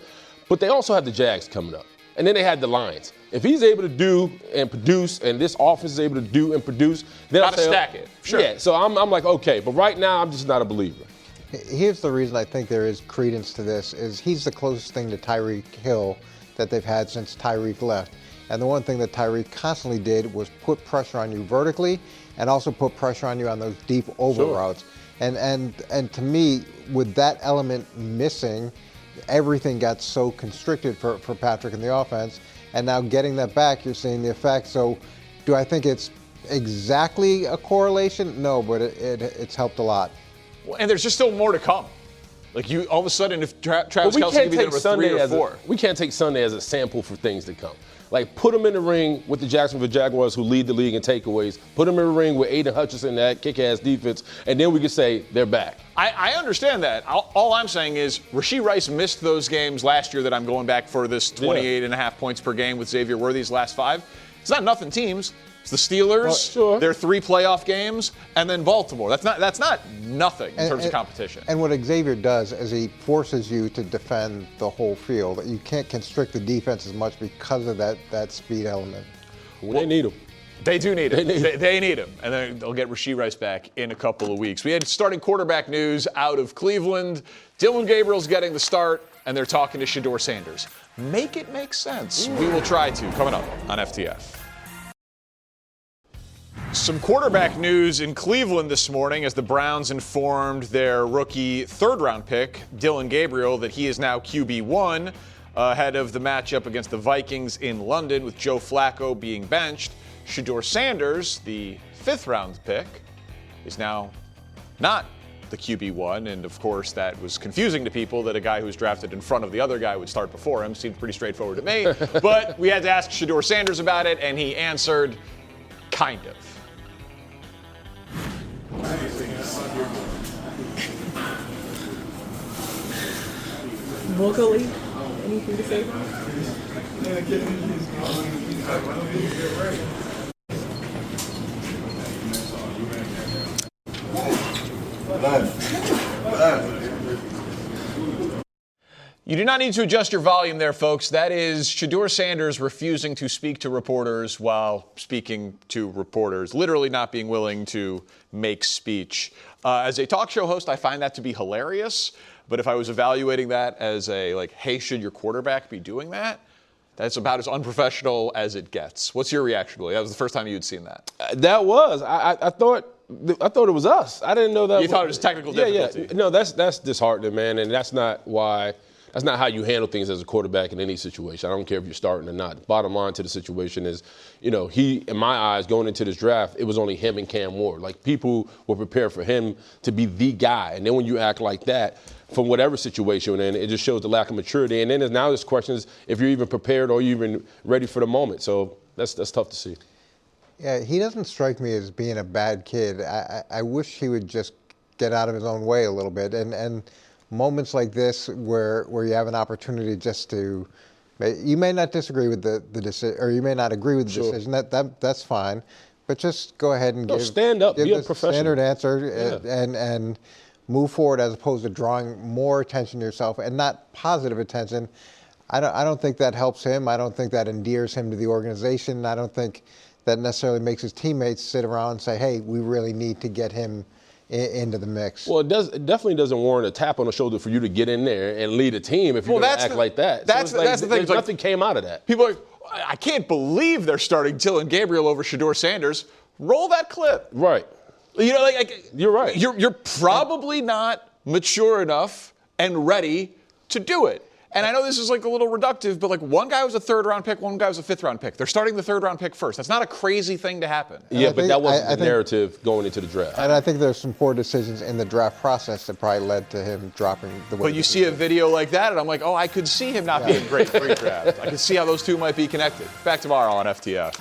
But they also have the Jags coming up. And then they had the Lions. If he's able to do and produce, and this offense is able to do and produce, then Gotta stack it. Sure. Yeah, so I'm like, okay. But right now, I'm just not a believer. Here's the reason I think there is credence to this is he's the closest thing to Tyreek Hill that they've had since Tyreek left. And the one thing that Tyreek constantly did was put pressure on you vertically and also put pressure on you on those deep over routes. And to me, with that element missing, everything got so constricted for Patrick in the offense. And now getting that back, you're seeing the effect. So do I think it's exactly a correlation? No, but it's helped a lot. And there's just still more to come. Like you, all of a sudden, if Travis But we Kelce can't could be take number Sunday 3 or as 4. we can't take Sunday as a sample for things to come. Like, put them in the ring with the Jacksonville Jaguars, who lead the league in takeaways. Put them in the ring with Aiden Hutchinson, that kick-ass defense, and then we can say they're back. I understand that. All I'm saying is Rashee Rice missed those games last year that I'm going back for this 28.5 points per game with Xavier Worthy's last 5. It's not nothing teams. It's the Steelers, their 3 playoff games, and then Baltimore. That's not nothing in terms of competition. And what Xavier does is he forces you to defend the whole field. You can't constrict the defense as much because of that speed element. Well, they need him. They do need him. They need him. And then they'll get Rashee Rice back in a couple of weeks. We had starting quarterback news out of Cleveland. Dillon Gabriel's getting the start, and they're talking to Shedeur Sanders. Make it make sense. We will try to. Coming up on FTF. Some quarterback news in Cleveland this morning as the Browns informed their rookie third-round pick, Dillon Gabriel, that he is now QB1 ahead of the matchup against the Vikings in London with Joe Flacco being benched. Shedeur Sanders, the fifth-round pick, is now not the QB1, and of course that was confusing to people that a guy who was drafted in front of the other guy would start before him. Seemed pretty straightforward to me, but we had to ask Shedeur Sanders about it, and he answered, kind of. Vocally, anything to say? You do not need to adjust your volume there, folks. That is Shedeur Sanders refusing to speak to reporters while speaking to reporters, literally not being willing to make speech. As a talk show host, I find that to be hilarious. But if I was evaluating that as a, like, hey, should your quarterback be doing that? That's about as unprofessional as it gets. What's your reaction, Billy? That was the first time you'd seen that. That was. I thought it was us. I didn't know that. You thought it was technical difficulty. Yeah. No, that's disheartening, man, and that's not why. That's not how you handle things as a quarterback in any situation. I don't care if you're starting or not. Bottom line to the situation is, he, in my eyes, going into this draft, it was only him and Cam Ward. Like, people were prepared for him to be the guy. And then when you act like that, from whatever situation you're in, it just shows the lack of maturity. And then now there's questions if you're even prepared or you're even ready for the moment. So that's tough to see. Yeah, he doesn't strike me as being a bad kid. I wish he would just get out of his own way a little bit. And moments like this where you have an opportunity just to, you may not disagree with the decision, or you may not agree with the decision. That's fine, but just go ahead and stand up, give be a the professional. Standard answer, and move forward as opposed to drawing more attention to yourself and not positive attention. I don't think that helps him. I don't think that endears him to the organization. I don't think that necessarily makes his teammates sit around and say, hey, we really need to get him into the mix. Well, it definitely doesn't warrant a tap on the shoulder for you to get in there and lead a team if you're going to act like that. That's the thing. Nothing came out of that. People are like, I can't believe they're starting Dillon Gabriel over Shedeur Sanders. Roll that clip. Right. You're right. You're probably not mature enough and ready to do it. And I know this is like a little reductive, but like one guy was a third-round pick, one guy was a fifth-round pick. They're starting the third-round pick first. That's not a crazy thing to happen. Yeah, but that wasn't the narrative going into the draft. And I think there's some poor decisions in the draft process that probably led to him dropping the way. But you see a video like that, and I'm like, oh, I could see him not being great pre-draft. I could see how those two might be connected. Back tomorrow on FTF.